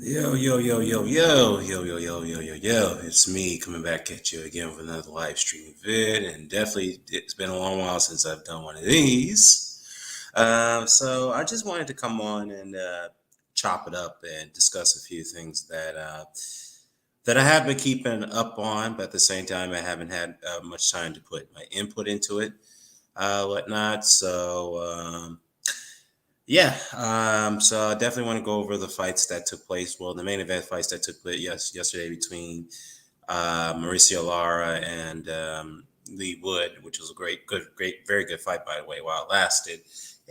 Yo, yo, yo, yo, yo, yo, yo, yo, yo, yo, yo. It's me coming back at you again with another live stream vid. And definitely, it's been a long while since I've done one of these. So I just wanted to come on and chop it up and discuss a few things that I have been keeping up on, but at the same time, I haven't had much time to put my input into it, whatnot. So I definitely want to go over the fights that took place. Well, the main event fights that took place yesterday between Mauricio Lara and Lee Wood, which was a great, very good fight, by the way, while it lasted.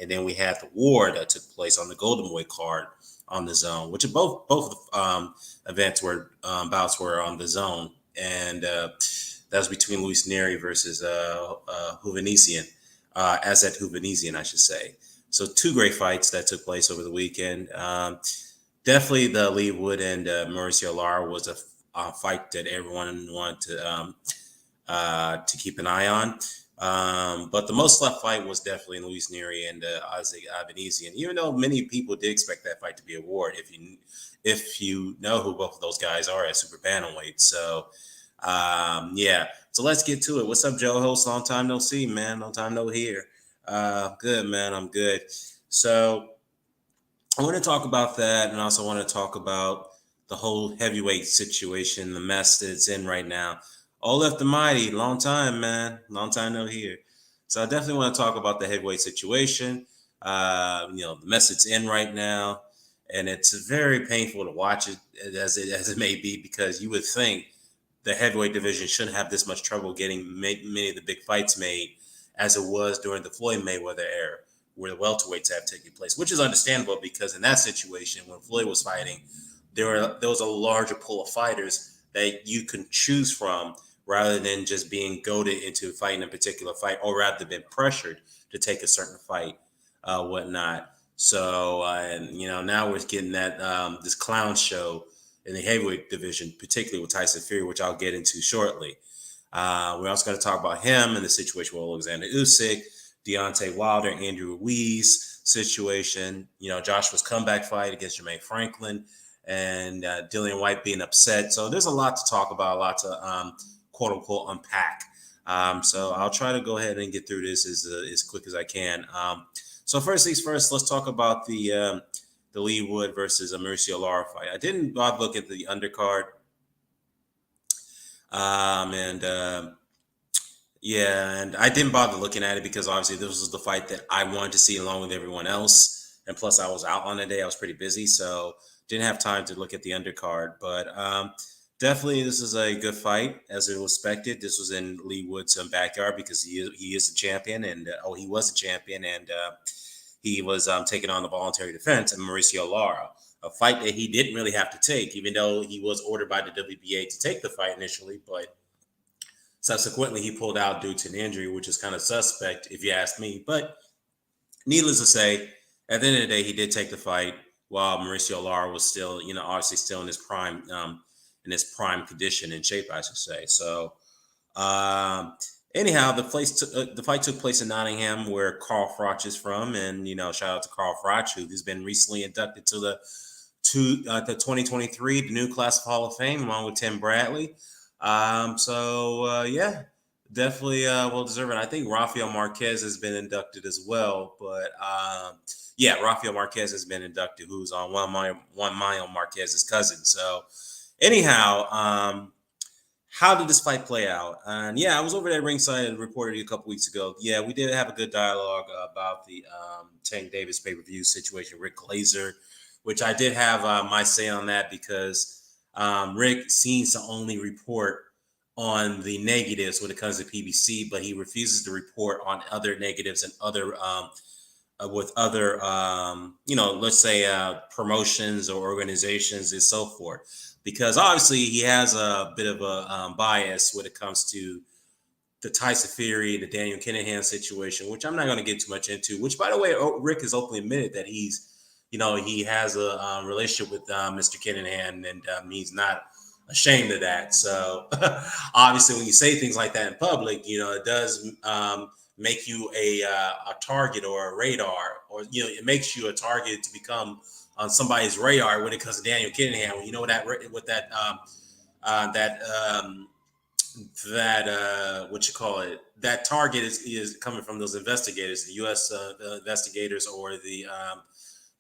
And then we had the war that took place on the Golden Boy card on the zone, which are both events were bouts were on the zone, and that was between Luis Nery versus Hovhannisyan, Hovhannisyan, I should say. So two great fights that took place over the weekend. Definitely the Lee Wood and Mauricio Lara was a fight that everyone wanted to keep an eye on. But the most left fight was definitely Luis Nery and Hovhannisyan. Even though many people did expect that fight to be a war, if you know who both of those guys are at super bantamweight. Yeah. So let's get to it. What's up, Joe Host? Long time no see, man. Long time no hear. Good, man. I'm good. So I want to talk about that, and also want to talk about the whole heavyweight situation, the mess that it's in right now. All left the mighty, long time, man, long time no here. So I definitely want to talk about the heavyweight situation. The mess it's in right now, and it's very painful to watch it as it may be, because you would think the heavyweight division shouldn't have this much trouble getting many of the big fights made as it was during the Floyd Mayweather era, where the welterweights have taken place, which is understandable because in that situation, when Floyd was fighting, there was a larger pool of fighters that you can choose from rather than just being goaded into fighting a particular fight, or rather been pressured to take a certain fight, whatnot. Now we're getting that this clown show in the heavyweight division, particularly with Tyson Fury, which I'll get into shortly. We're also going to talk about him and the situation with Alexander Usyk, Deontay Wilder, Andrew Ruiz situation. Joshua's comeback fight against Jermaine Franklin, and Dillian White being upset. So there's a lot to talk about, a lot to quote unquote unpack. So I'll try to go ahead and get through this as quick as I can. So first things first, let's talk about the Lee Wood versus Mauricio Lara fight. I didn't bother looking at the undercard. And Yeah, and I didn't bother looking at it because obviously this was the fight that I wanted to see along with everyone else. And plus, I was out on the day; I was pretty busy, so didn't have time to look at the undercard. But definitely, this is a good fight, as it was expected. This was in Lee Wood's backyard because he is a champion, and he was a champion, and he was taking on the voluntary defense and Mauricio Lara, a fight that he didn't really have to take, even though he was ordered by the WBA to take the fight initially, but subsequently he pulled out due to an injury, which is kind of suspect if you ask me. But needless to say, at the end of the day, he did take the fight while Mauricio Lara was still, obviously still in his prime condition and shape, I should say. So, anyhow, the fight took place in Nottingham, where Carl Froch is from, and shout out to Carl Froch, who's been recently inducted to the 2023 the new class of Hall of Fame, along with Tim Bradley. Yeah, definitely well deserved. I think Rafael Marquez has been inducted as well, but yeah, Rafael Marquez has been inducted, who's on one Mayo Marquez's cousin. So anyhow, how did this fight play out? And yeah, I was over there ringside and reported it a couple weeks ago. Yeah, we did have a good dialogue about the Tank Davis pay-per-view situation, Rick Glazer, which I did have my say on that because Rick seems to only report on the negatives when it comes to PBC, but he refuses to report on other negatives and other with other let's say promotions or organizations and so forth, because obviously he has a bit of a bias when it comes to the Tyson Fury, the Daniel Kinahan situation, which I'm not going to get too much into. Which, by the way, Rick has openly admitted that he has a relationship with Mr. Kinahan, and he's not ashamed of that. So obviously, when you say things like that in public, it does make you a target or a radar, or it makes you a target to become on somebody's radar when it comes to Daniel Kinahan. You know that with that that what you call it, that target is coming from those investigators, the U.S. Investigators, or the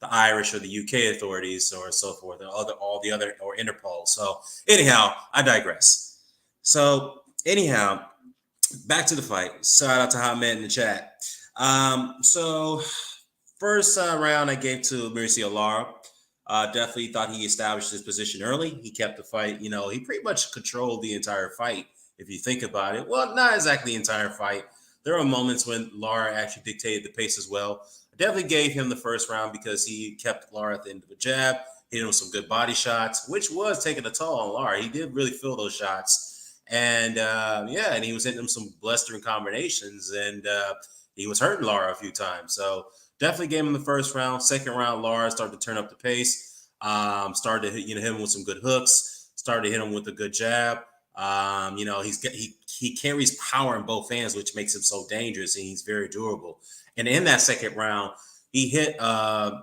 Irish or the UK authorities, or so forth, all the other, or Interpol. So anyhow, I digress. So anyhow, back to the fight. Shout out to Hot Man in the chat. So first round I gave to Mauricio Lara. Definitely thought he established his position early. He kept the fight. He pretty much controlled the entire fight, if you think about it. Well, not exactly the entire fight. There were moments when Lara actually dictated the pace as well. I definitely gave him the first round because he kept Lara at the end of a jab, hit him with some good body shots, which was taking a toll on Lara. He did really feel those shots. And and he was hitting him some blistering combinations, and he was hurting Lara a few times. So definitely gave him the first round. Second round, Lara started to turn up the pace. Started to hit him with some good hooks. Started to hit him with a good jab. He carries power in both hands, which makes him so dangerous, and he's very durable. And in that second round, he hit Wood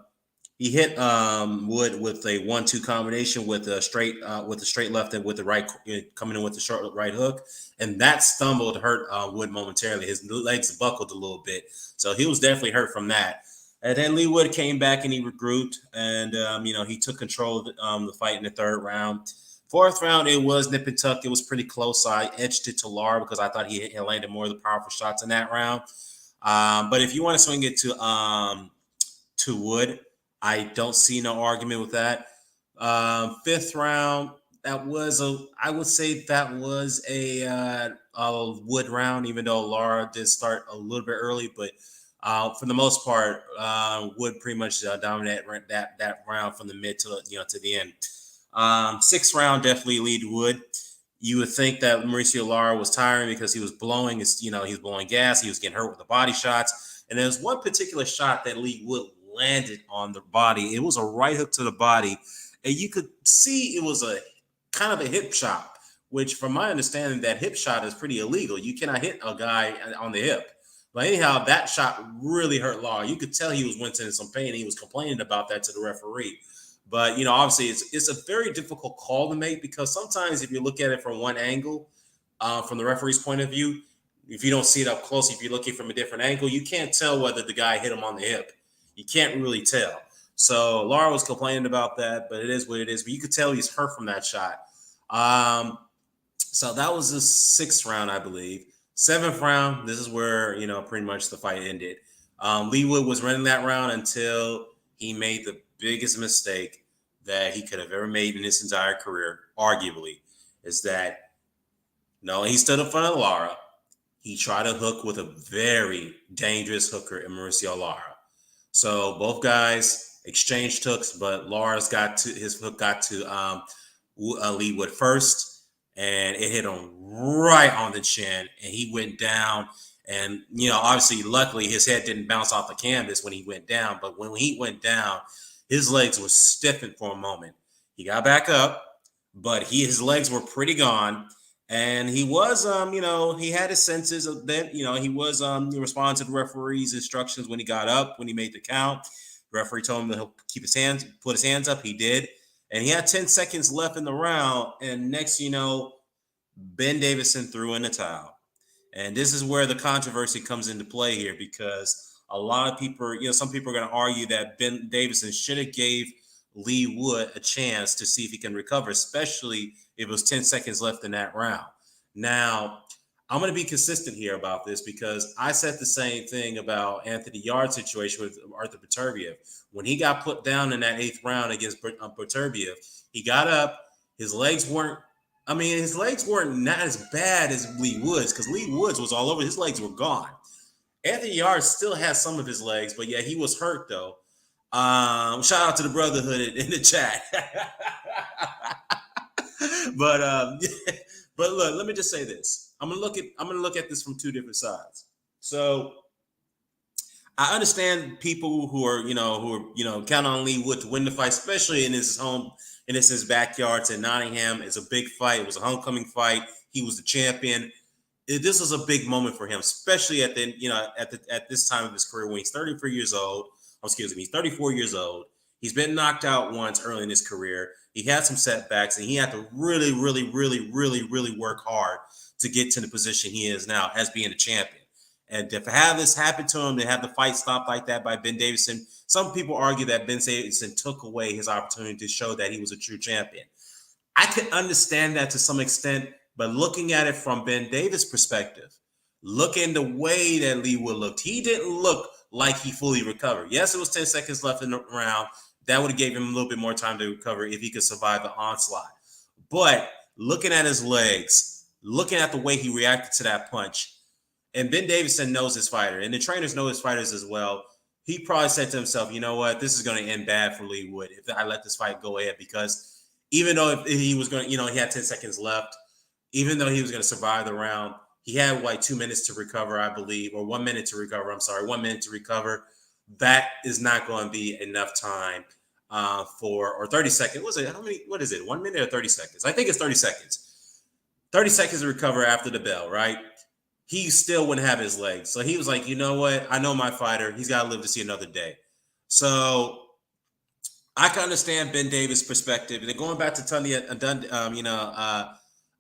with a 1-2 combination with a straight left and with the right, coming in with the short right hook, and that hurt Wood momentarily. His legs buckled a little bit, so he was definitely hurt from that. And then Lee Wood came back and he regrouped, and he took control of the fight in the third round. Fourth round, it was nip and tuck. It was pretty close. So I edged it to Lara because I thought he landed more of the powerful shots in that round. But if you want to swing it to Wood, I don't see no argument with that. Fifth round, I would say that was a Wood round, even though Lara did start a little bit early, but for the most part, Wood pretty much dominated that round from the mid to the end. Sixth round definitely lead Wood. You would think that Mauricio Lara was tiring because he was blowing gas. He was getting hurt with the body shots. And there's one particular shot that Lee Wood landed on the body. It was a right hook to the body. And you could see it was a kind of a hip shot, which from my understanding, that hip shot is pretty illegal. You cannot hit a guy on the hip. But anyhow, that shot really hurt Lara. You could tell he was wincing in some pain. He was complaining about that to the referee. But, obviously it's a very difficult call to make, because sometimes if you look at it from one angle, from the referee's point of view, if you don't see it up close, if you're looking from a different angle, you can't tell whether the guy hit him on the hip. You can't really tell. So Lara was complaining about that, but it is what it is. But you could tell he's hurt from that shot. So that was the sixth round, I believe. Seventh round, this is where, pretty much the fight ended. Lee Wood was running that round until he made the biggest mistake that he could have ever made in his entire career, arguably, is that, he stood in front of Lara. He tried to hook with a very dangerous hooker in Mauricio Lara. So both guys exchanged hooks, but his hook got to Lee Wood first, and it hit him right on the chin, and he went down. And, obviously, luckily, his head didn't bounce off the canvas when he went down. But when he went down, his legs were stiffened for a moment. He got back up, but his legs were pretty gone. And he was, he had his senses a bit. He was responding to the referee's instructions when he got up, when he made the count. The referee told him to put his hands up. He did. And he had 10 seconds left in the round. And next, Ben Davison threw in the towel. And this is where the controversy comes into play here, because a lot of people, some people are going to argue that Ben Davison should have gave Lee Wood a chance to see if he can recover, especially if it was 10 seconds left in that round. Now, I'm going to be consistent here about this, because I said the same thing about Anthony Yard's situation with Arthur Beterbiev. When he got put down in that 8th round against Beterbiev, he got up. His legs weren't not as bad as Lee Wood's, because Lee Wood's was all over. His legs were gone. Anthony Yard still has some of his legs, but yeah, he was hurt though. Shout out to the Brotherhood in the chat. But look, let me just say this. I'm gonna look at this from two different sides. So I understand people who are counting on Lee Wood to win the fight, especially in his backyard. In Nottingham. It's a big fight. It was a homecoming fight. He was the champion. This was a big moment for him, especially at this time of his career when he's 34 years old. He's 34 years old. He's been knocked out once early in his career. He had some setbacks, and he had to really, really, really, really, really work hard to get to the position he is now as being a champion. And to have this happen to him, to have the fight stopped like that by Ben Davison, some people argue that Ben Davison took away his opportunity to show that he was a true champion. I could understand that to some extent, but looking at it from Ben Davis' perspective, looking the way that Lee Wood looked, he didn't look like he fully recovered. Yes, it was 10 seconds left in the round. That would have gave him a little bit more time to recover if he could survive the onslaught. But looking at his legs, looking at the way he reacted to that punch, and Ben Davison knows his fighter, and the trainers know his fighters as well. He probably said to himself, you know what, this is going to end bad for Lee Wood if I let this fight go ahead, because even though if he was going to, he had 10 seconds left, even though he was going to survive the round, he had like 2 minutes to recover, I believe, or 1 minute to recover. I'm sorry, 1 minute to recover. That is not going to be enough time or 30 seconds. What is it? 1 minute or 30 seconds? I think it's 30 seconds. 30 seconds to recover after the bell, right? He still wouldn't have his legs. So he was like, you know what? I know my fighter. He's got to live to see another day. So I can understand Ben Davis' perspective. And then going back to Tunde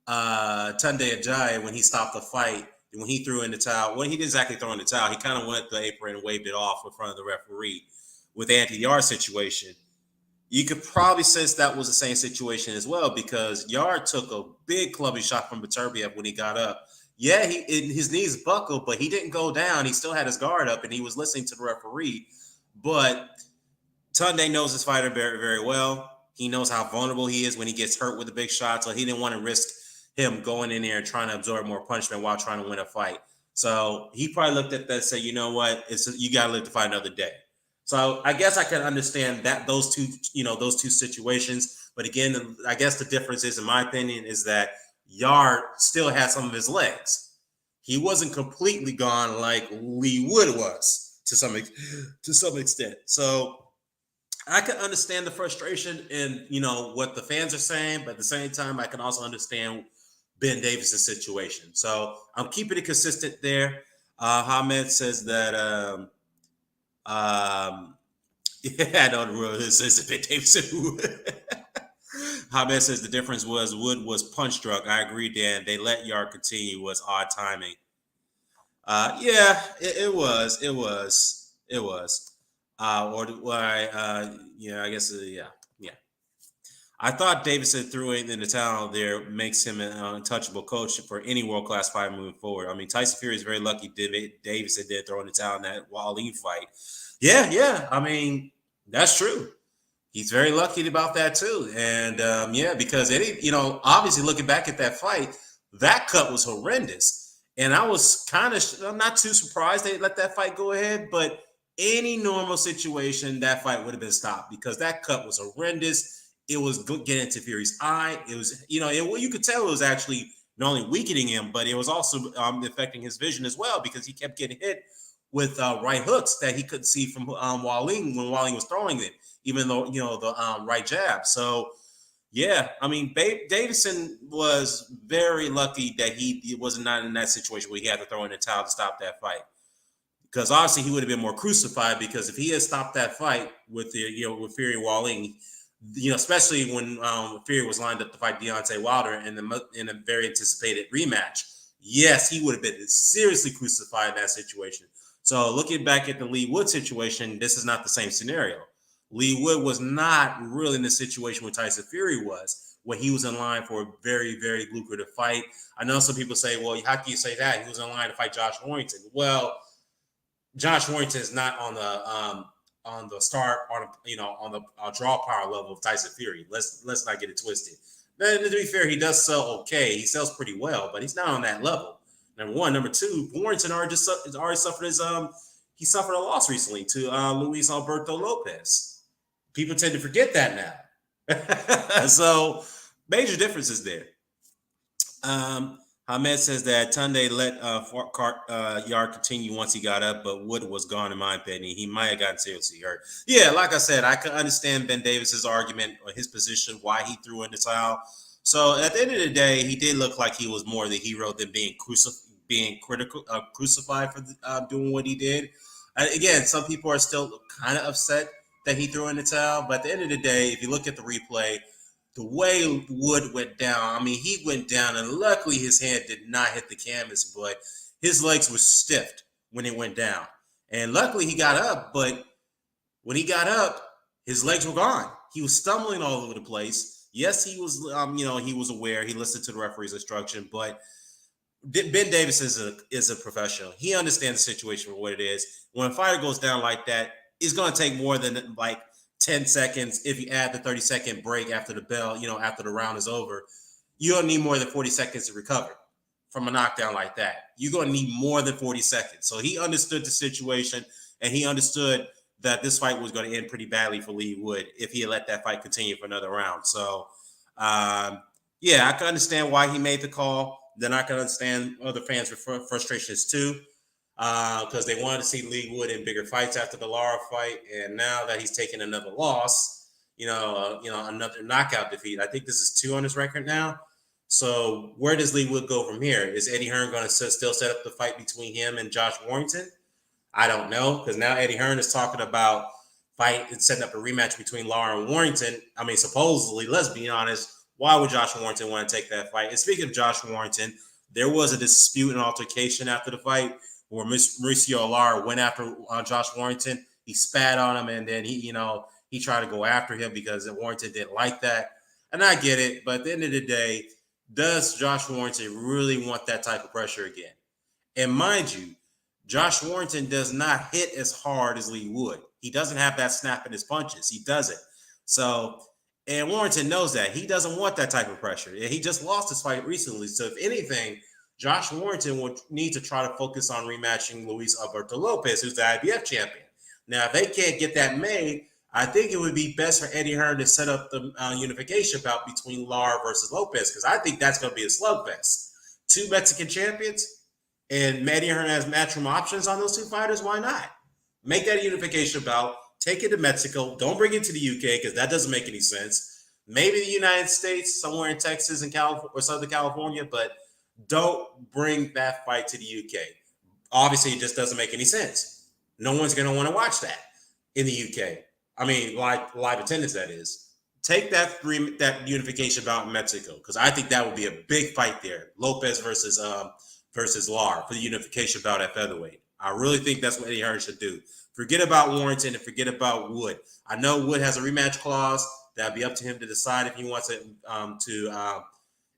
Ajayi, when he stopped the fight, when he threw in the towel, well, he didn't exactly throw in the towel. He kind of went the apron and waved it off in front of the referee with the Anthony situation. You could probably sense that was the same situation as well, because Yard took a big clubbing shot from Beterbiev when he got up. Yeah, his knees buckled, but he didn't go down. He still had his guard up, and he was listening to the referee. But Tunde knows his fighter very, very well. He knows how vulnerable he is when he gets hurt with a big shot, so he didn't want to risk him going in there and trying to absorb more punishment while trying to win a fight. So he probably looked at that and said, you know what, you got to live to fight another day. So I guess I can understand that those two situations. But again, I guess the difference is, in my opinion, is that Yard still had some of his legs. He wasn't completely gone like Lee Wood was to some extent. So I can understand the frustration in what the fans are saying, but at the same time, I can also understand Ben Davis' situation. So I'm keeping it consistent there. Hamed says that yeah, I don't know. It says Ben Davis. Hamed says the difference was Wood was punch drunk. I agree, Dan. They let Yard continue. Was odd timing. Yeah, it was. Yeah, I guess. Yeah. I thought Davison threw it in the towel there makes him an untouchable coach for any world-class fight moving forward. I mean, Tyson Fury is very lucky Davison did throw in the towel in that Wallin fight. Yeah. I mean, that's true. He's very lucky about that too. And yeah, because obviously looking back at that fight, that cut was horrendous. And I was I'm not too surprised they let that fight go ahead, but any normal situation, that fight would have been stopped because that cut was horrendous. It was getting into Fury's eye. It was, you could tell it was actually not only weakening him, but it was also affecting his vision as well, because he kept getting hit with right hooks that he couldn't see from Wallin when Wallin was throwing it, even though, the right jab. So, yeah, I mean, Davison was very lucky that he was not in that situation where he had to throw in the towel to stop that fight. Because obviously he would have been more crucified, because if he had stopped that fight with with Fury and Wallin, especially when Fury was lined up to fight Deontay Wilder in a very anticipated rematch, yes, he would have been seriously crucified in that situation. So looking back at the Lee Wood situation, this is not the same scenario. Lee Wood was not really in the situation where Tyson Fury was, where he was in line for a very, very lucrative fight. I know some people say, well, how can you say that? He was in line to fight Josh Warrington. Well, Josh Warrington is not on the draw power level of Tyson Fury. Let's not get it twisted. Now, to be fair, he does sell okay. He sells pretty well, but he's not on that level. Number one. Number two, Warrington already suffered he suffered a loss recently to Luis Alberto Lopez. People tend to forget that now. So major differences there. Hamed says that Tunde let Yard continue once he got up, but Wood was gone, in my opinion. He might have gotten seriously hurt. Yeah, like I said, I can understand Ben Davis's argument or his position, why he threw in the towel. So at the end of the day, he did look like he was more the hero than being crucified for doing what he did. Again, some people are still kind of upset that he threw in the towel. But at the end of the day, if you look at the replay, the way Wood went down, I mean, he went down, and luckily his hand did not hit the canvas, but his legs were stiffed when it went down. And luckily he got up, but when he got up, his legs were gone. He was stumbling all over the place. Yes, he was, he was aware. He listened to the referee's instruction, but Ben Davis is a professional. He understands the situation for what it is. When a fighter goes down like that, it's going to take more than like 10 seconds if you add the 30-second break after the bell, after the round is over. You don't need more than 40 seconds to recover from a knockdown like that. You're going to need more than 40 seconds. So he understood the situation, and he understood that this fight was going to end pretty badly for Lee Wood if he had let that fight continue for another round. So, I can understand why he made the call. Then I can understand other fans' frustrations too, because they wanted to see Lee Wood in bigger fights after the Lara fight, and now that he's taken another loss, another knockout defeat. I think this is 2 on his record now. So where does Lee Wood go from here? Is Eddie Hearn going to still set up the fight between him and Josh Warrington? I don't know, because now Eddie Hearn is talking about setting up a rematch between Lara and Warrington. I mean, supposedly, let's be honest, why would Josh Warrington want to take that fight? And speaking of Josh Warrington, there was a dispute and altercation after the fight where Mauricio Lara went after Josh Warrington. He spat on him, and then he tried to go after him because Warrington didn't like that. And I get it, but at the end of the day, does Josh Warrington really want that type of pressure again? And mind you, Josh Warrington does not hit as hard as Lee Wood. He doesn't have that snap in his punches. He doesn't. So, and Warrington knows that. He doesn't want that type of pressure. And he just lost his fight recently. So, if anything, Josh Warrington would need to try to focus on rematching Luis Alberto Lopez, who's the IBF champion. Now, if they can't get that made, I think it would be best for Eddie Hearn to set up the unification bout between Lara versus Lopez, because I think that's going to be a slugfest. 2 Mexican champions. And Eddie Hearn has matchroom options on those 2 fighters. Why not? Make that unification bout. Take it to Mexico. Don't bring it to the UK because that doesn't make any sense. Maybe the United States, somewhere in Texas and California or Southern California, but don't bring that fight to the UK. Obviously, it just doesn't make any sense. No one's going to want to watch that in the UK. I mean, live attendance, that is. Take that unification bout in Mexico, because I think that would be a big fight there. Lopez versus Lara for the unification bout at featherweight. I really think that's what Eddie Hearn should do. Forget about Warrington and forget about Wood. I know Wood has a rematch clause. That'd be up to him to decide if he wants to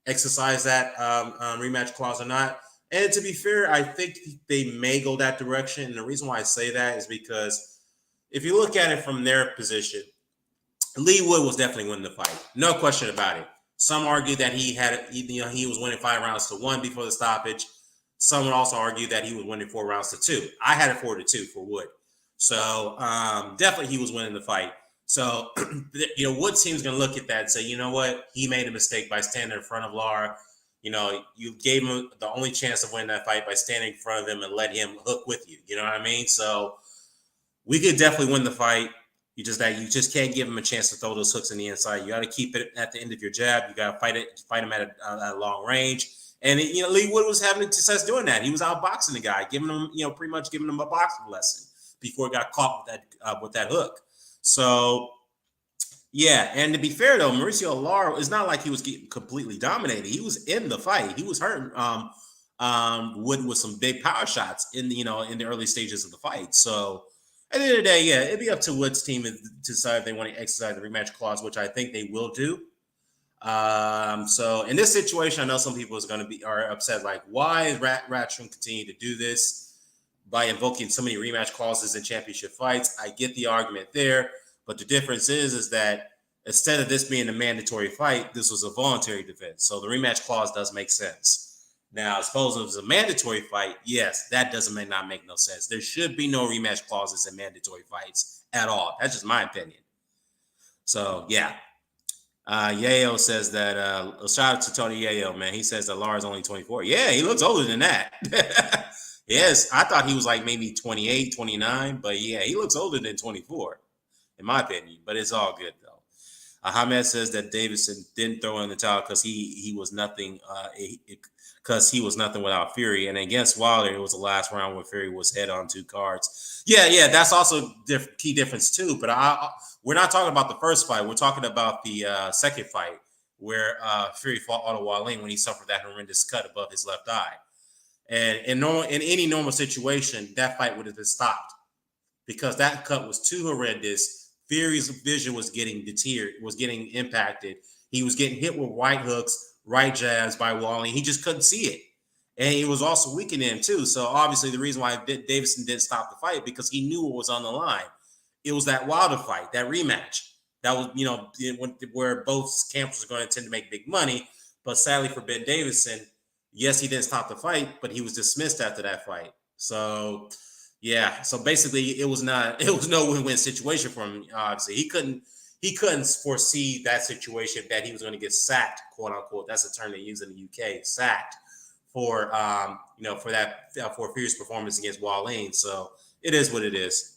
exercise that rematch clause or not. And to be fair, I think they may go that direction. And the reason why I say that is because if you look at it from their position, Lee Wood was definitely winning the fight. No question about it. Some argue that he was winning 5 rounds to 1 before the stoppage. Some would also argue that he was winning 4 rounds to 2. I had it 4-2 for Wood. So definitely he was winning the fight. So, Wood's team's going to look at that and say, you know what? He made a mistake by standing in front of Lara. You gave him the only chance of winning that fight by standing in front of him and let him hook with you. You know what I mean? So we could definitely win the fight. You just can't give him a chance to throw those hooks in the inside. You got to keep it at the end of your jab. You got to fight him at a long range. And Lee Wood was having success doing that. He was outboxing the guy, giving him, pretty much giving him a boxing lesson before he got caught with that hook. So, yeah. And to be fair though, Mauricio Lara, it's not like he was getting completely dominated. He was in the fight. He was hurting Wood with some big power shots in the early stages of the fight. So at the end of the day, yeah, it'd be up to Wood's team to decide if they want to exercise the rematch clause, which I think they will do. So in this situation, I know some people are upset, like, why is Ratcham continue to do this by invoking so many rematch clauses in championship fights? I get the argument there, but the difference is that instead of this being a mandatory fight, this was a voluntary defense. So the rematch clause does make sense. Now, suppose it was a mandatory fight, yes, that may not make no sense. There should be no rematch clauses in mandatory fights at all. That's just my opinion. So, yeah. Yayo says that, shout out to Tony Yayo, man. He says that Lara's only 24. Yeah, he looks older than that. Yes, I thought he was like maybe 28, 29, but yeah, he looks older than 24, in my opinion, but it's all good though. Hamed says that Davison didn't throw in the towel because he was nothing, because he was nothing without Fury. And against Wilder, it was the last round where Fury was head on 2 cards. Yeah, that's also key difference too. But we're not talking about the first fight. We're talking about the second fight where Fury fought Otto Wallin when he suffered that horrendous cut above his left eye. And in any normal situation, that fight would have been stopped because that cut was too horrendous. Fury's vision was getting deteriorated, was getting impacted. He was getting hit with right hooks, right jabs by Wallin. He just couldn't see it. And he was also weakening him too. So obviously the reason why Davison didn't stop the fight because he knew what was on the line. It was that Wilder fight, that rematch. That was, where both camps were going to tend to make big money. But sadly for Ben Davison, yes, he didn't stop the fight, but he was dismissed after that fight. So, yeah. So basically, it was no win-win situation for him. Obviously, he couldn't foresee that situation that he was going to get sacked, quote unquote. That's a term they use in the UK, sacked for for Fury's performance against Wallin. So it is what it is.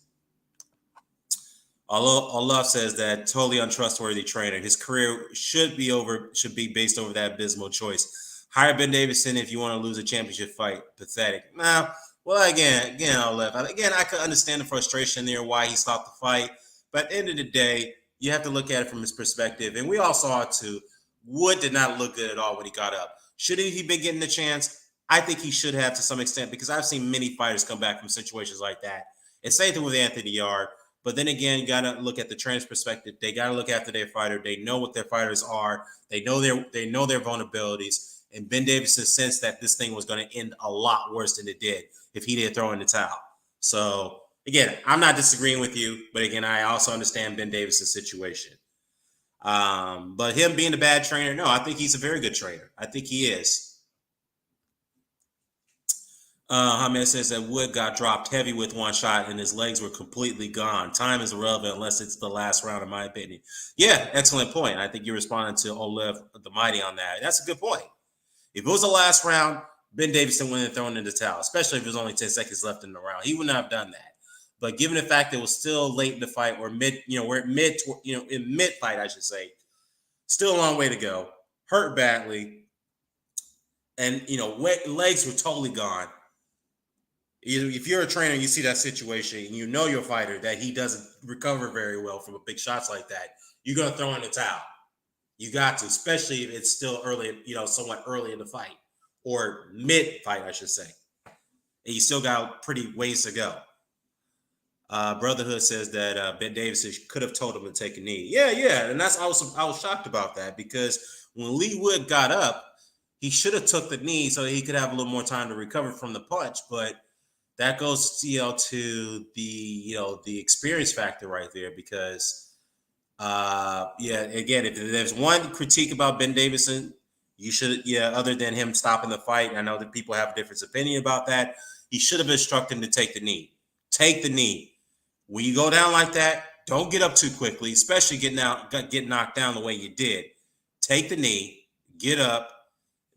Allah says that totally untrustworthy trainer. His career should be based over that abysmal choice. Hire Ben Davison if you want to lose a championship fight. Pathetic. Now, well, again, Allah. Again, I could understand the frustration there, why he stopped the fight. But at the end of the day, you have to look at it from his perspective. And we all saw it too. Wood did not look good at all when he got up. Should he been getting the chance? I think he should have to some extent because I've seen many fighters come back from situations like that. And same thing with Anthony Yarde. But then again, you got to look at the trainer's perspective. They got to look after their fighter. They know what their fighters are. They know their vulnerabilities. And Ben Davison sensed that this thing was going to end a lot worse than it did if he didn't throw in the towel. So again, I'm not disagreeing with you, but again, I also understand Ben Davison's situation. But him being a bad trainer, no, I think he's a very good trainer. I think he is. Hamed says that Wood got dropped heavy with one shot and his legs were completely gone. Time is irrelevant unless it's the last round, in my opinion. Yeah, excellent point. I think you're responding to Olev the Mighty on that. That's a good point. If it was the last round, Ben Davison wouldn't have thrown in the towel, especially if there's only 10 seconds left in the round. He wouldn't have done that. But given the fact that it was still late in the fight, or in mid-fight, I should say, still a long way to go. Hurt badly, and legs were totally gone. If you're a trainer and you see that situation and you know your fighter that he doesn't recover very well from big shots like that, you're going to throw in the towel. You got to, especially if it's still early, somewhat early in the fight or mid-fight, I should say. And you still got pretty ways to go. Brotherhood says that Ben Davis could have told him to take a knee. Yeah, and I was shocked about that because when Lee Wood got up, he should have took the knee so that he could have a little more time to recover from the punch, but that goes, to the experience factor right there because, again, if there's one critique about Ben Davison, you should, other than him stopping the fight, I know that people have a different opinion about that, he should have instructed him to take the knee. Take the knee. When you go down like that, don't get up too quickly, especially get knocked down the way you did. Take the knee, get up,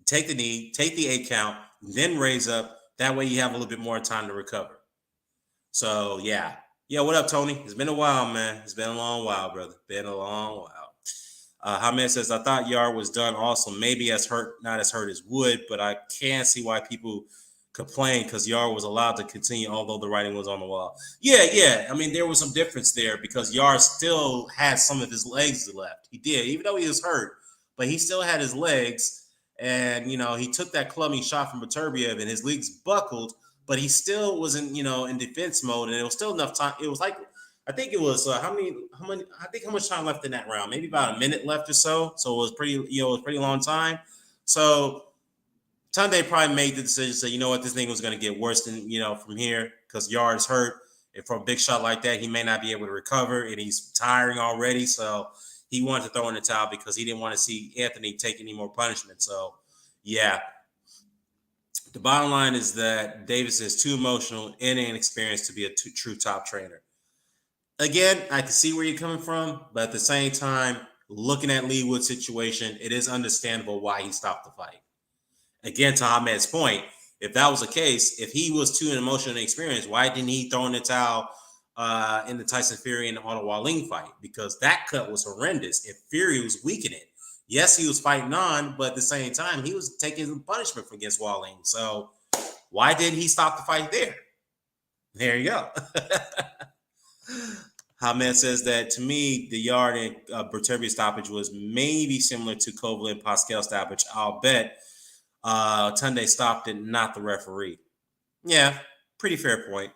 take the knee, take the 8 count, then raise up. That way you have a little bit more time to recover. So, yeah. Yeah, what up, Tony? It's been a while, man. It's been a long while, brother. Been a long while. Hamed says, I thought Yarde was done also. Maybe not as hurt as Wood, but I can't see why people complain because Yarde was allowed to continue, although the writing was on the wall. Yeah. I mean, there was some difference there because Yarde still had some of his legs left. He did, even though he was hurt, but he still had his legs. And, he took that clubbing shot from Beterbiev and his legs buckled, but he still was in defense mode. And it was still enough time. It was like, I think it was how much time left in that round? Maybe about a minute left or so. So it was pretty long time. So Tunde probably made the decision to say, you know what, this thing was going to get worse than, from here because Yarde's hurt. And for a big shot like that, he may not be able to recover and he's tiring already. So he wanted to throw in the towel because he didn't want to see Anthony take any more punishment. So, yeah. The bottom line is that Davis is too emotional and inexperienced to be a true top trainer. Again, I can see where you're coming from, but at the same time, looking at Lee Wood's situation, it is understandable why he stopped the fight. Again, to Ahmed's point, if that was the case, if he was too emotionally experienced, why didn't he throw in the towel in the Tyson Fury and Otto Wallin fight? Because that cut was horrendous. If Fury was weakening, Yes, he was fighting on, but at the same time, he was taking punishment against Wallin. So why didn't he stop the fight there? There you go. Hamed says that to me, the Yard and Berterbi stoppage was maybe similar to Kovalev and Pascal stoppage. I'll bet Tunde stopped it, not the referee. Yeah, pretty fair point.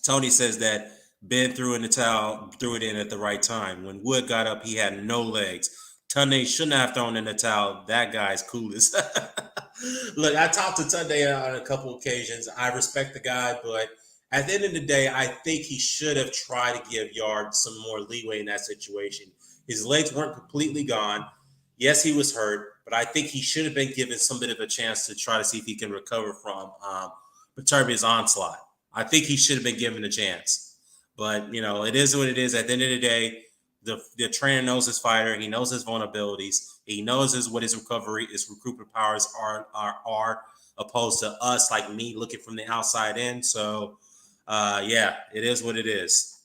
Tony says that Ben threw in the towel, threw it in at the right time. When Wood got up, he had no legs. Tunde shouldn't have thrown in the towel. That guy's coolest. Look, I talked to Tunde on a couple occasions. I respect the guy, but at the end of the day, I think he should have tried to give Yard some more leeway in that situation. His legs weren't completely gone. Yes, he was hurt, but I think he should have been given some bit of a chance to try to see if he can recover from Beterbia's onslaught. I think he should have been given a chance. But, it is what it is. At the end of the day, the trainer knows his fighter. He knows his vulnerabilities. He knows what his recruitment powers are opposed to us, like me, looking from the outside in. So, yeah, it is what it is.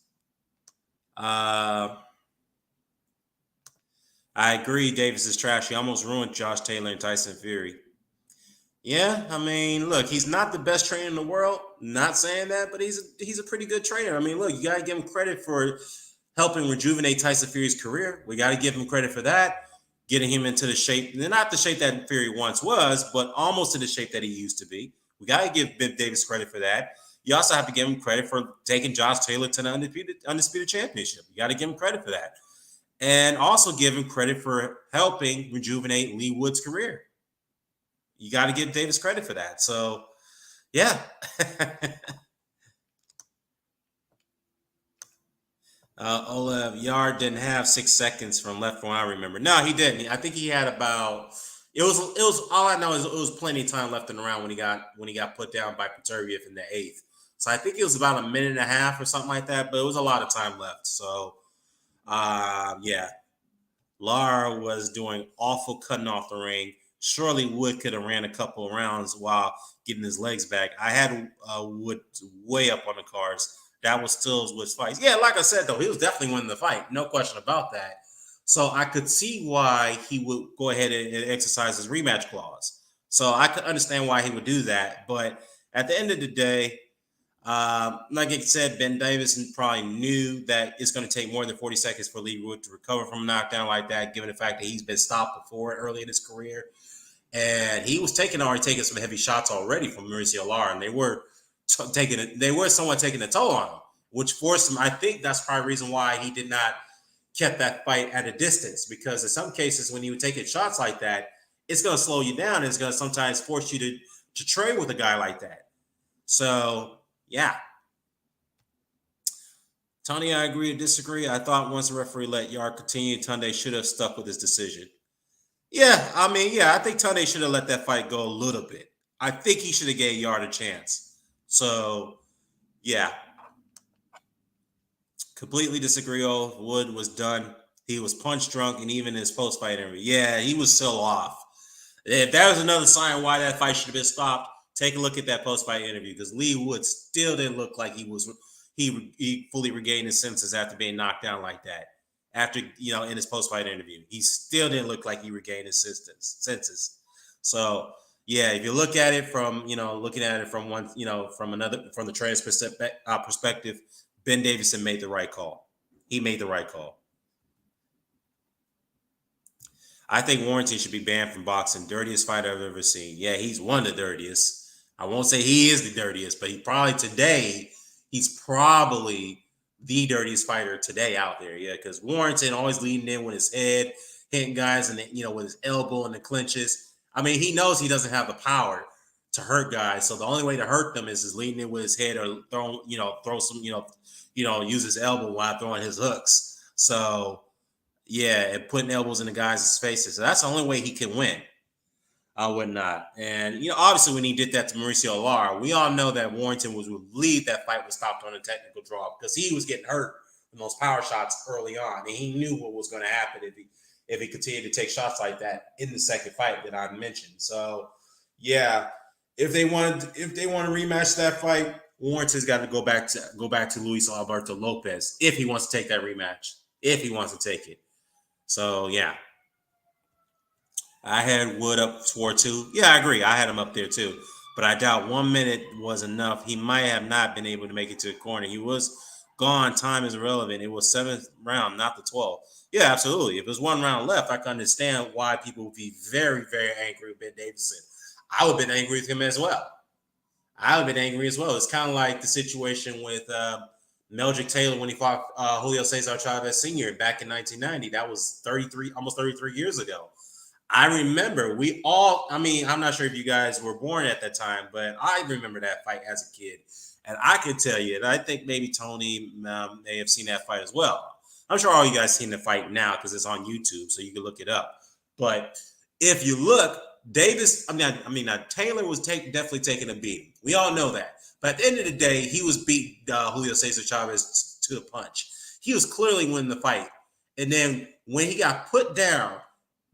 I agree. Davis is trash. He almost ruined Josh Taylor and Tyson Fury. Yeah, I mean, look, he's not the best trainer in the world. Not saying that, but he's a pretty good trainer. I mean, look, you got to give him credit for helping rejuvenate Tyson Fury's career. We got to give him credit for that, getting him into the shape, not the shape that Fury once was, but almost in the shape that he used to be. We got to give Ben Davis credit for that. You also have to give him credit for taking Josh Taylor to the undisputed championship. You got to give him credit for that. And also give him credit for helping rejuvenate Lee Wood's career. You got to give Davis credit for that. So, yeah. Olev Yard didn't have 6 seconds from left from I remember. No, he didn't. I think he had about. It was all I know is it was plenty of time left in the round when he got put down by Peterviev in the 8th. So I think it was about a minute and a half or something like that, but it was a lot of time left. So, yeah. Lara was doing awful cutting off the ring. Surely Wood could have ran a couple of rounds while getting his legs back. I had Wood way up on the cards. That was still Wood's fight. Yeah, like I said, though, he was definitely winning the fight. No question about that. So I could see why he would go ahead and exercise his rematch clause. So I could understand why he would do that. But at the end of the day, like I said, Ben Davis probably knew that it's going to take more than 40 seconds for Lee Wood to recover from a knockdown like that, given the fact that he's been stopped before early in his career. And he was already taking some heavy shots already from Mauricio Lara, and they were somewhat taking a toll on him, which forced him. I think that's probably the reason why he did not kept that fight at a distance, because in some cases when you would take shots like that, it's going to slow you down. And it's going to sometimes force you to trade with a guy like that. So, yeah. Tony, I agree or disagree. I thought once the referee let Yard continue, Tunde should have stuck with his decision. Yeah, I mean, yeah, I think Tunde should have let that fight go a little bit. I think he should have gave Yard a chance. So, yeah. Completely disagree. Wood was done. He was punch drunk, and even in his post-fight interview, yeah, he was still off. If that was another sign why that fight should have been stopped, take a look at that post-fight interview, because Lee Wood still didn't look like he fully regained his senses after being knocked down like that. After, in his post-fight interview, he still didn't look like he regained his senses. So, yeah, if you look at it from, looking at it from one, from the trainer's perspective, Ben Davison made the right call. He made the right call. I think Warrington should be banned from boxing. Dirtiest fight I've ever seen. Yeah, he's one of the dirtiest. I won't say he is the dirtiest, but he's probably the dirtiest fighter today out there. Yeah, because Warrington always leading in with his head, hitting guys, and with his elbow in the clinches. I mean, he knows he doesn't have the power to hurt guys, so the only way to hurt them is leading in with his head, or throw some, use his elbow while throwing his hooks. So, yeah, and putting elbows in the guys' faces. So that's the only way he can win. Whatnot. And, obviously when he did that to Mauricio Lara, we all know that Warrington was relieved that fight was stopped on a technical draw, because he was getting hurt from those power shots early on. And he knew what was going to happen if he continued to take shots like that in the second fight that I mentioned. So, yeah, if they want to rematch that fight, Warrington's got to go back to Luis Alberto Lopez if he wants to take that rematch, if he wants to take it. So, yeah. I had Wood up toward 2. Yeah, I agree. I had him up there too. But I doubt 1 minute was enough. He might have not been able to make it to the corner. He was gone. Time is irrelevant. It was 7th round, not the 12th. Yeah, absolutely. If there's 1 round left, I can understand why people would be very, very angry with Ben Davidson. I would have been angry with him as well. I would have been angry as well. It's kind of like the situation with Meldrick Taylor when he fought Julio Cesar Chavez Sr. back in 1990. That was 33, almost 33 years ago. I remember we all, I mean, I'm not sure if you guys were born at that time, but I remember that fight as a kid. And I can tell you, and I think maybe Tony may have seen that fight as well. I'm sure all you guys seen the fight now because it's on YouTube, so you can look it up. But if you look, Davis, Taylor was definitely taking a beating. We all know that. But at the end of the day, he was beat Julio Cesar Chavez to the punch. He was clearly winning the fight. And then when he got put down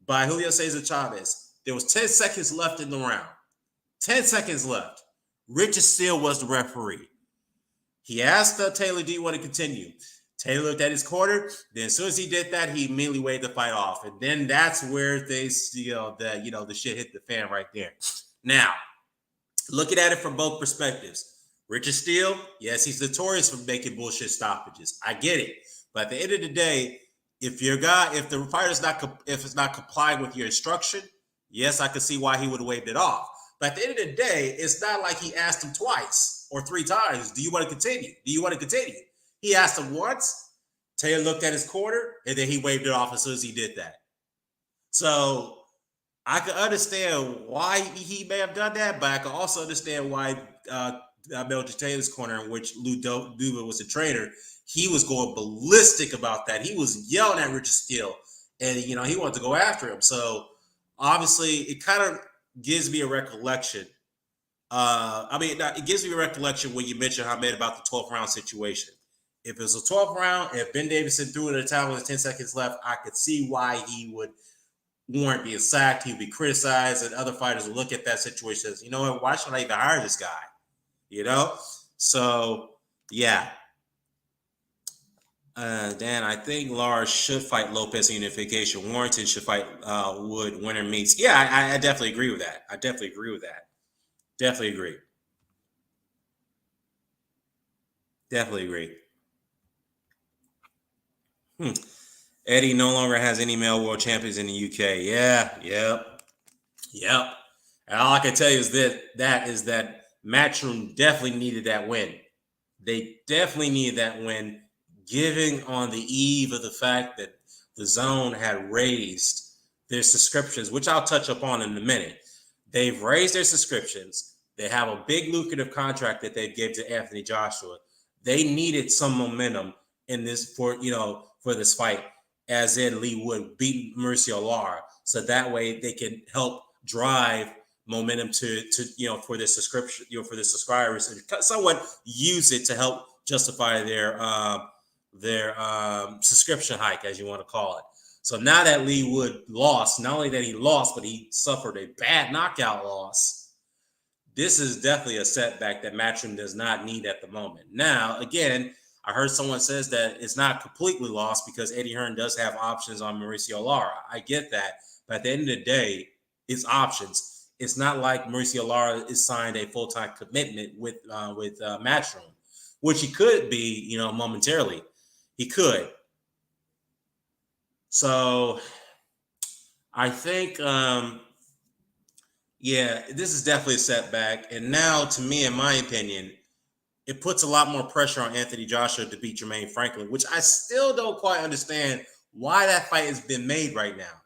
by Julio Cesar Chavez, there was 10 seconds left in the round. 10 seconds left. Richard Steele was the referee. He asked Taylor, do you want to continue? Taylor looked at his corner. Then as soon as he did that, he immediately waved the fight off. And then that's where the shit hit the fan right there. Now, looking at it from both perspectives. Richard Steele, yes, he's notorious for making bullshit stoppages. I get it. But at the end of the day, if the fighter's not complying with your instruction, yes, I could see why he would have waved it off. But at the end of the day, it's not like he asked him twice or 3 times, do you want to continue? Do you want to continue? He asked him once, Taylor looked at his corner, and then he waved it off as soon as he did that. So I can understand why he may have done that, but I can also understand why Meldrick Taylor's corner, in which Lou Duva was the trainer, he was going ballistic about that. He was yelling at Richard Steele, and he wanted to go after him. So obviously, it kind of gives me a recollection. It gives me a recollection when you mentioned Hamed about the 12th round situation. If it was a 12th round, if Ben Davidson threw it at a time with 10 seconds left, I could see why he would warrant being sacked. He would be criticized, and other fighters would look at that situation as, why should I even hire this guy? So yeah. Dan, I think Lara should fight Lopez in unification. Warrington should fight Wood winner meets. Yeah, I definitely agree with that. Definitely agree. Eddie no longer has any male world champions in the UK. Yeah, yep. And all I can tell you is that Matchroom definitely needed that win. They definitely needed that win, given on the eve of the fact that the Zone had raised their subscriptions, which I'll touch upon in a minute. They've raised their subscriptions. They have a big lucrative contract that they gave to Anthony Joshua. They needed some momentum in this for this fight, as in Lee Wood beat Mauricio Lara, so that way they can help drive momentum to for their subscription, for the subscribers, and somewhat use it to help justify their subscription hike, as you want to call it. So now that Lee Wood lost, not only that he lost, but he suffered a bad knockout loss. This is definitely a setback that Matchroom does not need at the moment. Now, again, I heard someone says that it's not completely lost because Eddie Hearn does have options on Mauricio Lara. I get that. But at the end of the day, it's options. It's not like Mauricio Lara is signed a full-time commitment with Matchroom, which he could be, momentarily. He could. So I think, this is definitely a setback. And now, to me, in my opinion, it puts a lot more pressure on Anthony Joshua to beat Jermaine Franklin, which I still don't quite understand why that fight has been made right now.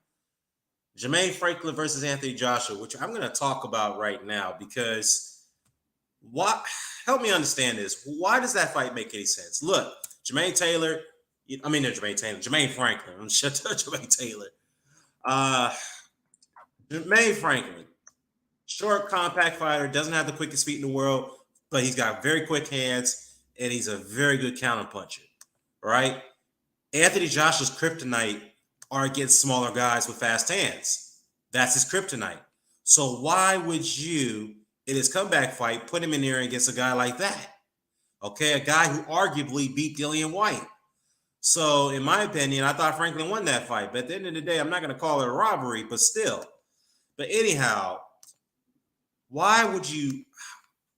Jermaine Franklin versus Anthony Joshua, which I'm going to talk about right now, because help me understand this. Why does that fight make any sense? Look, Jermaine Franklin. I'm shut up, Jermaine Taylor. Jermaine Franklin, short, compact fighter, doesn't have the quickest feet in the world, but he's got very quick hands, and he's a very good counterpuncher, right? Anthony Joshua's kryptonite are against smaller guys with fast hands. That's his kryptonite. So why would you, in his comeback fight, put him in there against a guy like that? Okay, a guy who arguably beat Dillian White. So in my opinion, I thought Franklin won that fight. But at the end of the day, I'm not going to call it a robbery, but still. But anyhow, why would you?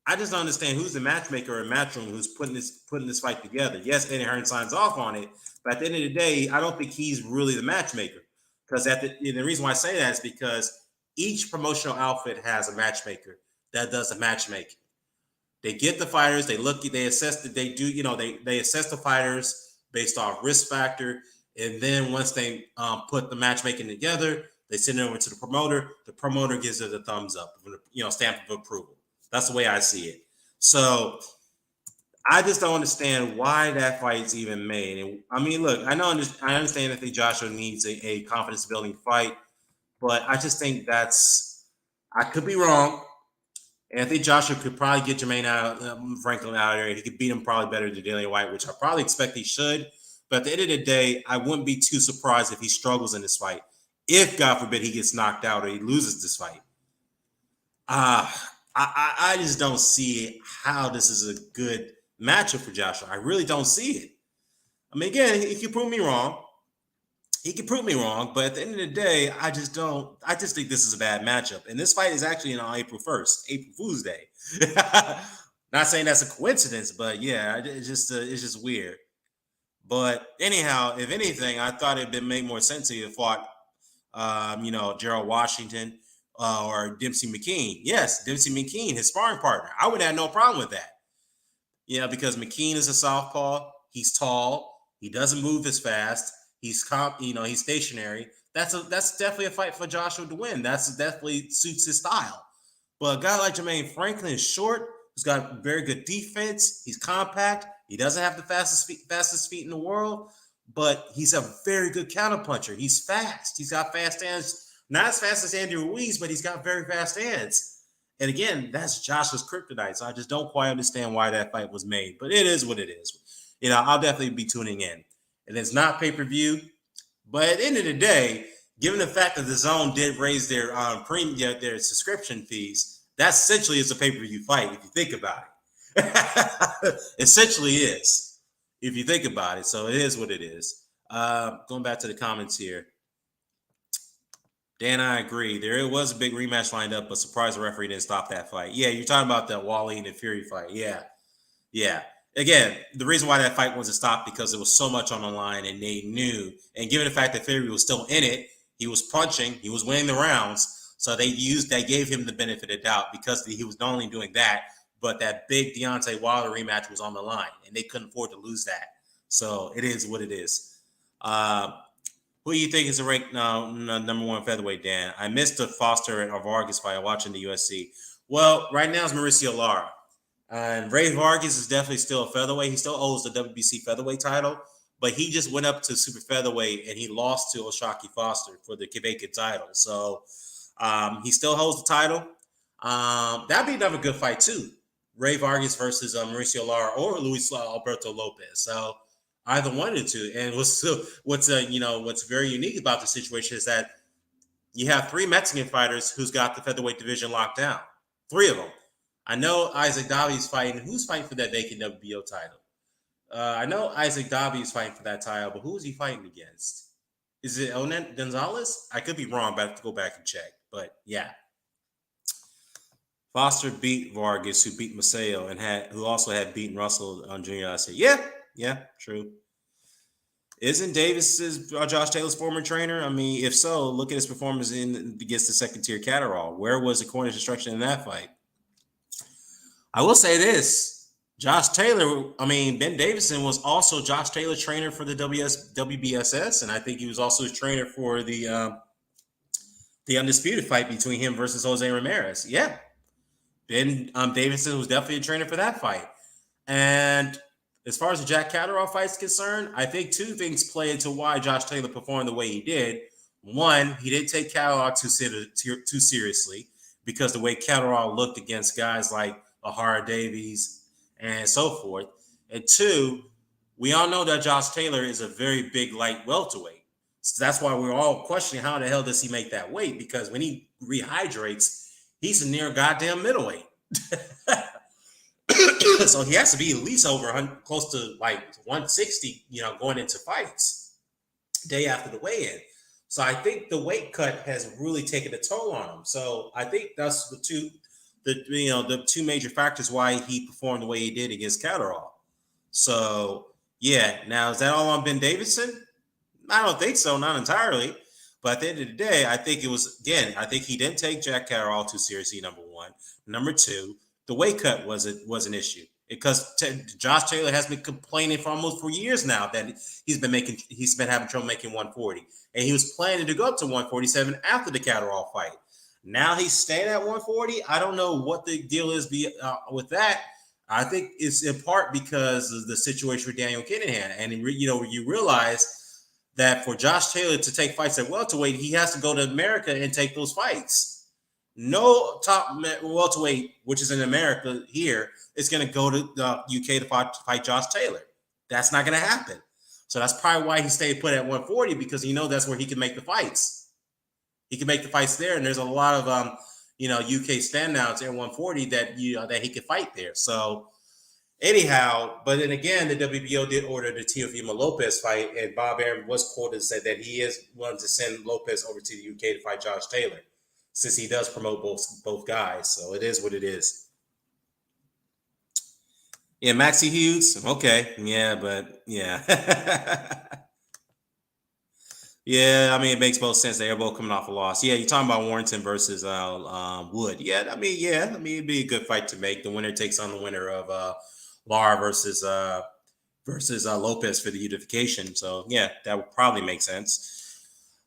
I just don't understand who's the matchmaker in Matchroom who's putting this fight together. Yes, Eddie Hearn signs off on it, but at the end of the day, I don't think he's really the matchmaker. Because the reason why I say that is because each promotional outfit has a matchmaker that does the matchmaking. They get the fighters, they assess that they do, they assess the fighters based off risk factor, and then once they put the matchmaking together, they send it over to the promoter. The promoter gives it a thumbs up, stamp of approval. That's the way I see it. So I just don't understand why that fight's even made. And I mean, look, I understand that Joshua needs a confidence building fight, but I just think I could be wrong. And I think Joshua could probably get Franklin out of there. He could beat him probably better than Dillian White, which I probably expect he should. But at the end of the day, I wouldn't be too surprised if he struggles in this fight. If, God forbid, he gets knocked out or he loses this fight. I just don't see how this is a good matchup for Joshua. I really don't see it. I mean, again, he can prove me wrong. But at the end of the day, I just think this is a bad matchup. And this fight is actually on April 1st, April Fool's Day. Not saying that's a coincidence, but yeah, it's just weird. But anyhow, if anything, I thought it'd make more sense if he fought, Gerald Washington or Dempsey McKean. Yes, Dempsey McKean, his sparring partner. I would have no problem with that. Because McKean is a southpaw. He's tall. He doesn't move as fast. He's he's stationary. That's definitely a fight for Joshua to win. That's definitely suits his style. But a guy like Jermaine Franklin is short. He's got very good defense. He's compact. He doesn't have the fastest feet in the world, but he's a very good counterpuncher. He's fast. He's got fast hands. Not as fast as Andy Ruiz, but he's got very fast hands. And again, that's Joshua's kryptonite. So I just don't quite understand why that fight was made. But it is what it is. I'll definitely be tuning in. And it's not pay-per-view. But at the end of the day, given the fact that the Zone did raise their their subscription fees, that essentially is a pay-per-view fight if you think about it. Essentially is, if you think about it. So it is what it is. Going back to the comments here. Dan, I agree. There was a big rematch lined up, but surprised the referee didn't stop that fight. Yeah, you're talking about that Wally and Fury fight. Yeah. Again, the reason why that fight wasn't stopped because there was so much on the line, and they knew. And given the fact that Fury was still in it, he was punching, he was winning the rounds, so they gave him the benefit of doubt because he was not only doing that, but that big Deontay Wilder rematch was on the line, and they couldn't afford to lose that. So it is what it is. Who do you think is the ranked number one featherweight, Dan? I missed the Foster and Vargas fight watching the UFC. Well, right now it's Mauricio Lara. And Ray Vargas is definitely still a featherweight. He still owes the WBC featherweight title, but he just went up to super featherweight and he lost to O'Shaquie Foster for the vacant title. So he still holds the title. That'd be another good fight too. Ray Vargas versus Mauricio Lara or Luis Alberto Lopez. So either one of the two. And what's very unique about the situation is that you have three Mexican fighters who's got the featherweight division locked down. Three of them. I know Isaac Davi's fighting. Who's fighting for that vacant WBO title? I know Isaac Davi is fighting for that title, but who is he fighting against? Is it Onet Gonzalez? I could be wrong, but I have to go back and check. But yeah. Foster beat Vargas, who beat Maceo, and who also had beaten Russell on Junior last year. Yeah, true. Isn't Davis Josh Taylor's former trainer? I mean, if so, look at his performance against the second-tier Catterall. Where was the corner destruction in that fight? I will say this. Ben Davison was also Josh Taylor's trainer for the WBSS, and I think he was also his trainer for the undisputed fight between him versus Jose Ramirez. Yeah. Ben Davison was definitely a trainer for that fight. And as far as the Jack Catterall fight is concerned, I think two things play into why Josh Taylor performed the way he did. One, he didn't take Catterall too seriously because the way Catterall looked against guys like Ahara Davies and so forth. And two, we all know that Josh Taylor is a very big light welterweight. So that's why we're all questioning how the hell does he make that weight? Because when he rehydrates, he's a near goddamn middleweight. So he has to be at least close to like 160, going into fights day after the weigh-in. So I think the weight cut has really taken a toll on him. So I think that's the two major factors why he performed the way he did against Catterall. So yeah, now is that all on Ben Davidson? I don't think so, not entirely. But at the end of the day, I think it was again. I think he didn't take Jack Catterall too seriously. Number one. Number two, the weight cut was an issue because Josh Taylor has been complaining for years now that he's been having trouble making 140, and he was planning to go up to 147 after the Catterall fight. Now he's staying at 140. I don't know what the deal is with that. I think it's in part because of the situation with Daniel Kinahan, and you realize that for Josh Taylor to take fights at welterweight, he has to go to America and take those fights. No top welterweight, which is in America here, is going to go to the UK to fight Josh Taylor. That's not going to happen. So that's probably why he stayed put at 140, because that's where he can make the fights. He can make the fights there, and there's a lot of UK standouts at 140 that that he could fight there. So anyhow, but then again, the WBO did order the Teofimo Lopez fight, and Bob Arum was quoted and said that he is willing to send Lopez over to the UK to fight Josh Taylor, since he does promote both guys. So it is what it is. Yeah, Maxie Hughes. Okay. Yeah, but yeah. Yeah, I mean, it makes both sense. They're both coming off a loss. Yeah, you're talking about Warrington versus Wood. Yeah, it'd be a good fight to make. The winner takes on the winner of Lara versus Lopez for the unification. So yeah, that would probably make sense.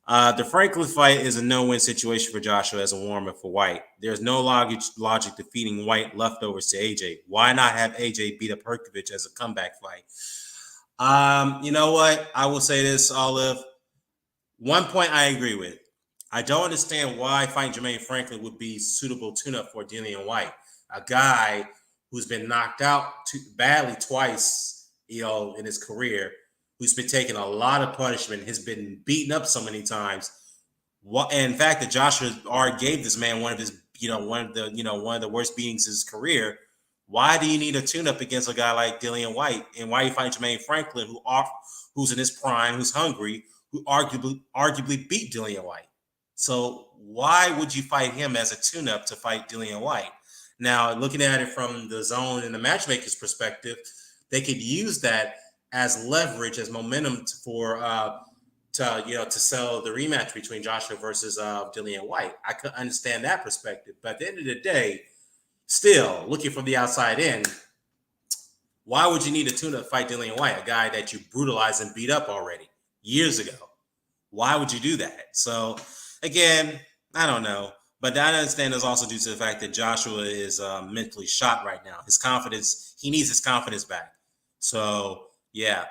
The Franklin fight is a no-win situation for Joshua as a warm-up for White. There's no logic defeating White leftovers to AJ. Why not have AJ beat up Herkovich as a comeback fight? You know what? I will say this, Olive. One point I agree with. I don't understand why fighting Jermaine Franklin would be suitable tune-up for Dillian White, a guy who's been knocked out badly twice, in his career, who's been taking a lot of punishment, has been beaten up so many times. And in fact, that Joshua already gave this man one of the worst beatings of his career. Why do you need a tune-up against a guy like Dillian White? And why are you fighting Jermaine Franklin, who's in his prime, who's hungry, who arguably beat Dillian White? So why would you fight him as a tune-up to fight Dillian White? Now, looking at it from the zone and the matchmaker's perspective, they could use that as leverage, as momentum to sell the rematch between Joshua versus Dillian White. I could understand that perspective, but at the end of the day, still looking from the outside in, why would you need a tune-up fight Dillian White, a guy that you brutalized and beat up already years ago? Why would you do that? So again, I don't know. But I understand is also due to the fact that Joshua is mentally shot right now. He needs his confidence back. So, yeah.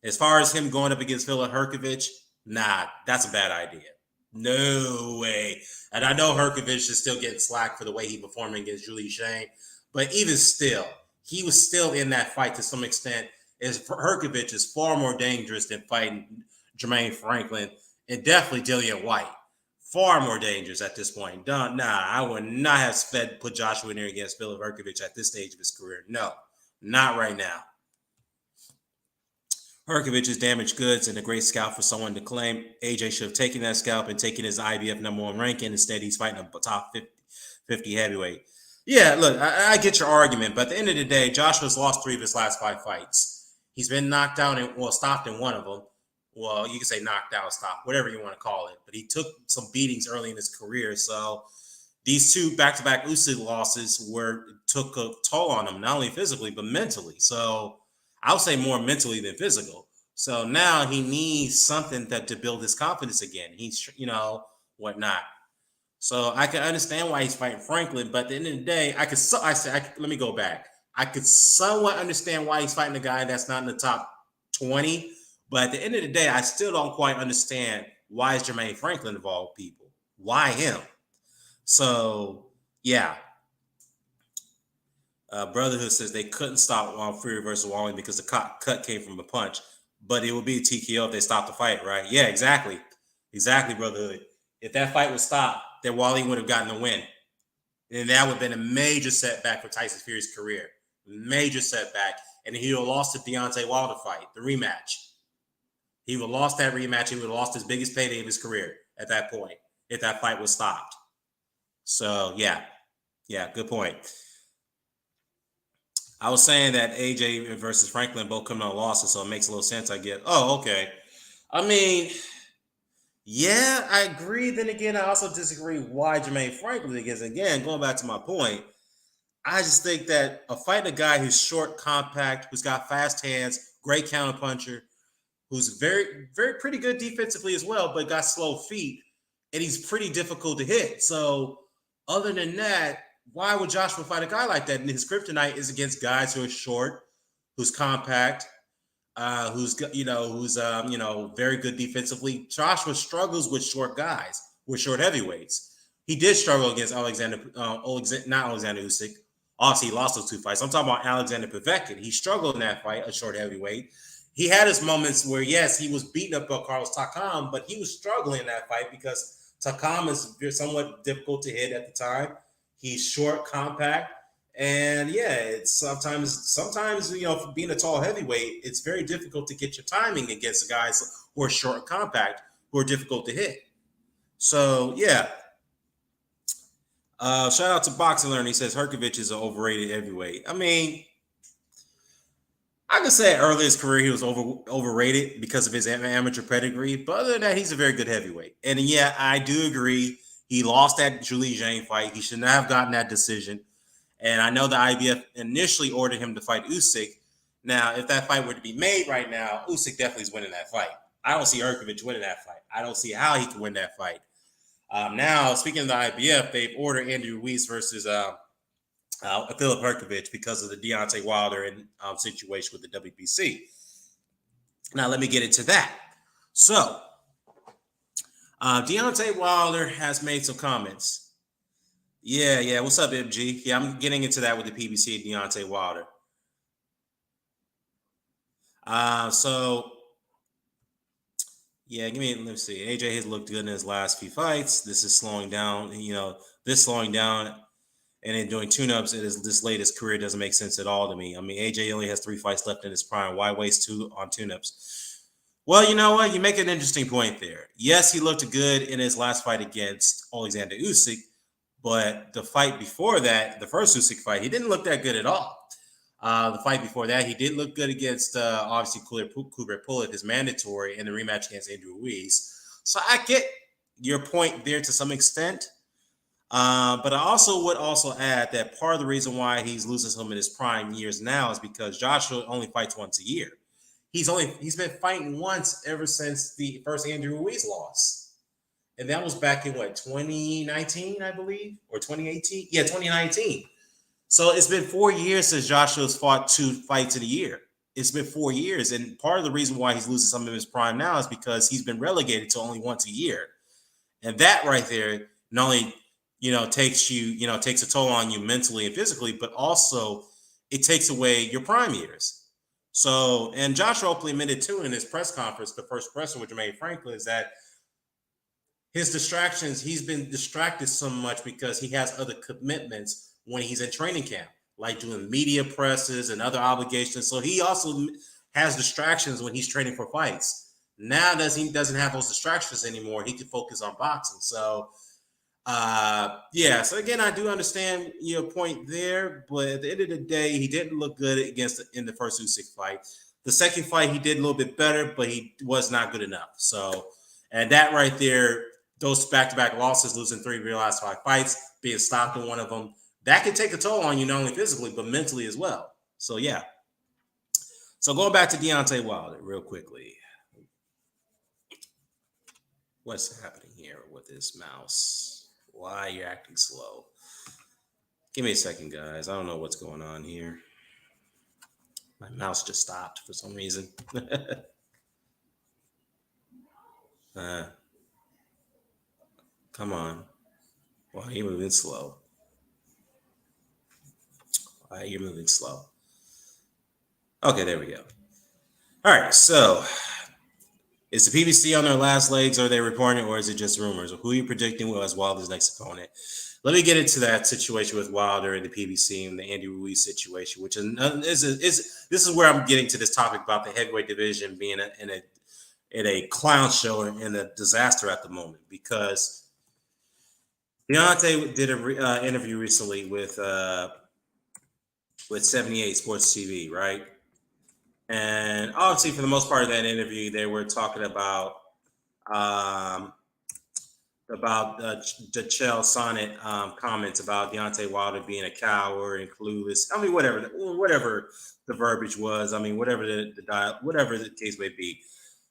As far as him going up against Filip Herkovich, nah, that's a bad idea. No way. And I know Herkovich is still getting slack for the way he performed against Julie Shane. But even still, he was still in that fight to some extent. Herkovich is far more dangerous than fighting Jermaine Franklin and definitely Dillian White. Far more dangerous at this point. I would not have put Joshua in there against Filip Herkovich at this stage of his career. No, not right now. Herkovich is damaged goods and a great scalp for someone to claim. AJ should have taken that scalp and taken his IBF #1 ranking. Instead, he's fighting a top 50 heavyweight. Yeah, look, I get your argument, but at the end of the day, Joshua's lost 3 of his last 5 fights. He's been knocked out stopped in one of them. Well, you can say knocked out, stopped, whatever you want to call it. But he took some beatings early in his career. So these 2 back-to-back Usyk losses took a toll on him, not only physically, but mentally. So I would say more mentally than physical. So now he needs something to build his confidence again. He's, whatnot. So I can understand why he's fighting Franklin. But at the end of the day, let me go back. I could somewhat understand why he's fighting a guy that's not in the top 20. But at the end of the day, I still don't quite understand why is Jermaine Franklin involved, people. Why him? So, yeah. Brotherhood says they couldn't stop Fury versus Wally because the cut came from a punch. But it would be a TKO if they stopped the fight, right? Yeah, exactly. Exactly, Brotherhood. If that fight was stopped, then Wally would have gotten the win. And that would have been a major setback for Tyson Fury's career. Major setback. And he would have lost the Deontay Wilder fight, the rematch. He would have lost that rematch. He would have lost his biggest payday of his career at that point if that fight was stopped. So, yeah, good point. I was saying that AJ versus Franklin both come out losses, so it makes a little sense, I guess. Oh, okay. I mean, yeah, I agree. Then again, I also disagree why Jermaine Franklin, because again, going back to my point, I just think that fighting a guy who's short, compact, who's got fast hands, great counterpuncher, who's very, very pretty good defensively as well, but got slow feet, and he's pretty difficult to hit. So, other than that, why would Joshua fight a guy like that? And his kryptonite is against guys who are short, who's compact, who's very good defensively. Joshua struggles with short guys, with short heavyweights. He did struggle against not Alexander Usyk. Obviously, he lost those two fights. I'm talking about Alexander Povetkin. He struggled in that fight, a short heavyweight. He had his moments where, yes, he was beating up Carlos Takam, but he was struggling in that fight because Takam is somewhat difficult to hit at the time. He's short, compact, and yeah, it's sometimes being a tall heavyweight, it's very difficult to get your timing against guys who are short, and compact, who are difficult to hit. So yeah. Shout out to Boxing Learn. He says Hrgovic is an overrated heavyweight. I mean, I could say early in his career he was overrated because of his amateur pedigree, but other than that, he's a very good heavyweight. And yeah, I do agree. He lost that Julie Jane fight. He should not have gotten that decision. And I know the IBF initially ordered him to fight Usyk. Now, if that fight were to be made right now, Usyk definitely is winning that fight. I don't see Hrgovic winning that fight. I don't see how he can win that fight. Now, speaking of the IBF, they've ordered Andy Ruiz versus Philip Hrgovic because of the Deontay Wilder situation with the WBC. Now, let me get into that. So, Deontay Wilder has made some comments. Yeah. What's up, MG? Yeah, I'm getting into that with the PBC and Deontay Wilder. Let's see. AJ has looked good in his last few fights. This is slowing down. And then doing tune-ups in this latest career doesn't make sense at all to me. I mean, AJ only has 3 fights left in his prime. Why waste 2 on tune-ups? Well, you know what? You make an interesting point there. Yes, he looked good in his last fight against Alexander Usyk, but the fight before that, the first Usyk fight, he didn't look that good at all. The fight before that, he did look good against, obviously, Kubrat Pulev, his mandatory, in the rematch against Andrew Ruiz. So I get your point there to some extent. But I would add that part of the reason why he's losing some in his prime years now is because Joshua only fights once a year. He's been fighting once ever since the first Andrew Ruiz loss. And that was back in 2019, I believe, or 2018? Yeah, 2019. So it's been 4 years since Joshua's fought 2 fights in a year. It's been 4 years. And part of the reason why he's losing some of his prime now is because he's been relegated to only once a year. And that right there not only takes a toll on you mentally and physically, but also it takes away your prime years. So, and Joshua openly admitted too in his press conference, the first presser with Jermaine Franklin, is that his distractions, he's been distracted so much because he has other commitments when he's in training camp, like doing media presses and other obligations. So he also has distractions when he's training for fights. Now that he doesn't have those distractions anymore, he can focus on boxing. So, so again, I do understand your point there, but at the end of the day, he didn't look good in the first Usyk fight. The second fight, he did a little bit better, but he was not good enough. So, and that right there, those back-to-back losses, losing 3 of your last 5 fights, being stopped in one of them, that can take a toll on you, not only physically, but mentally as well. So, yeah. So, going back to Deontay Wilder real quickly. What's happening here with this mouse? Why are you acting slow? Give me a second, guys. I don't know what's going on here. My mouse just stopped for some reason. Come on. Why are you moving slow? Okay, there we go. All right, so is the PBC on their last legs? Are they reporting it, or is it just rumors? Who are you predicting as Wilder's next opponent? Let me get into that situation with Wilder and the PBC and the Andy Ruiz situation, which is this is where I'm getting to this topic about the heavyweight division being in a clown show and a disaster at the moment because Deontay did an interview recently with 78 Sports TV, right? And obviously, for the most part of that interview, they were talking um, about the Chael Sonnet comments about Deontay Wilder being a coward and clueless. I mean, whatever the verbiage was. I mean, whatever the case may be.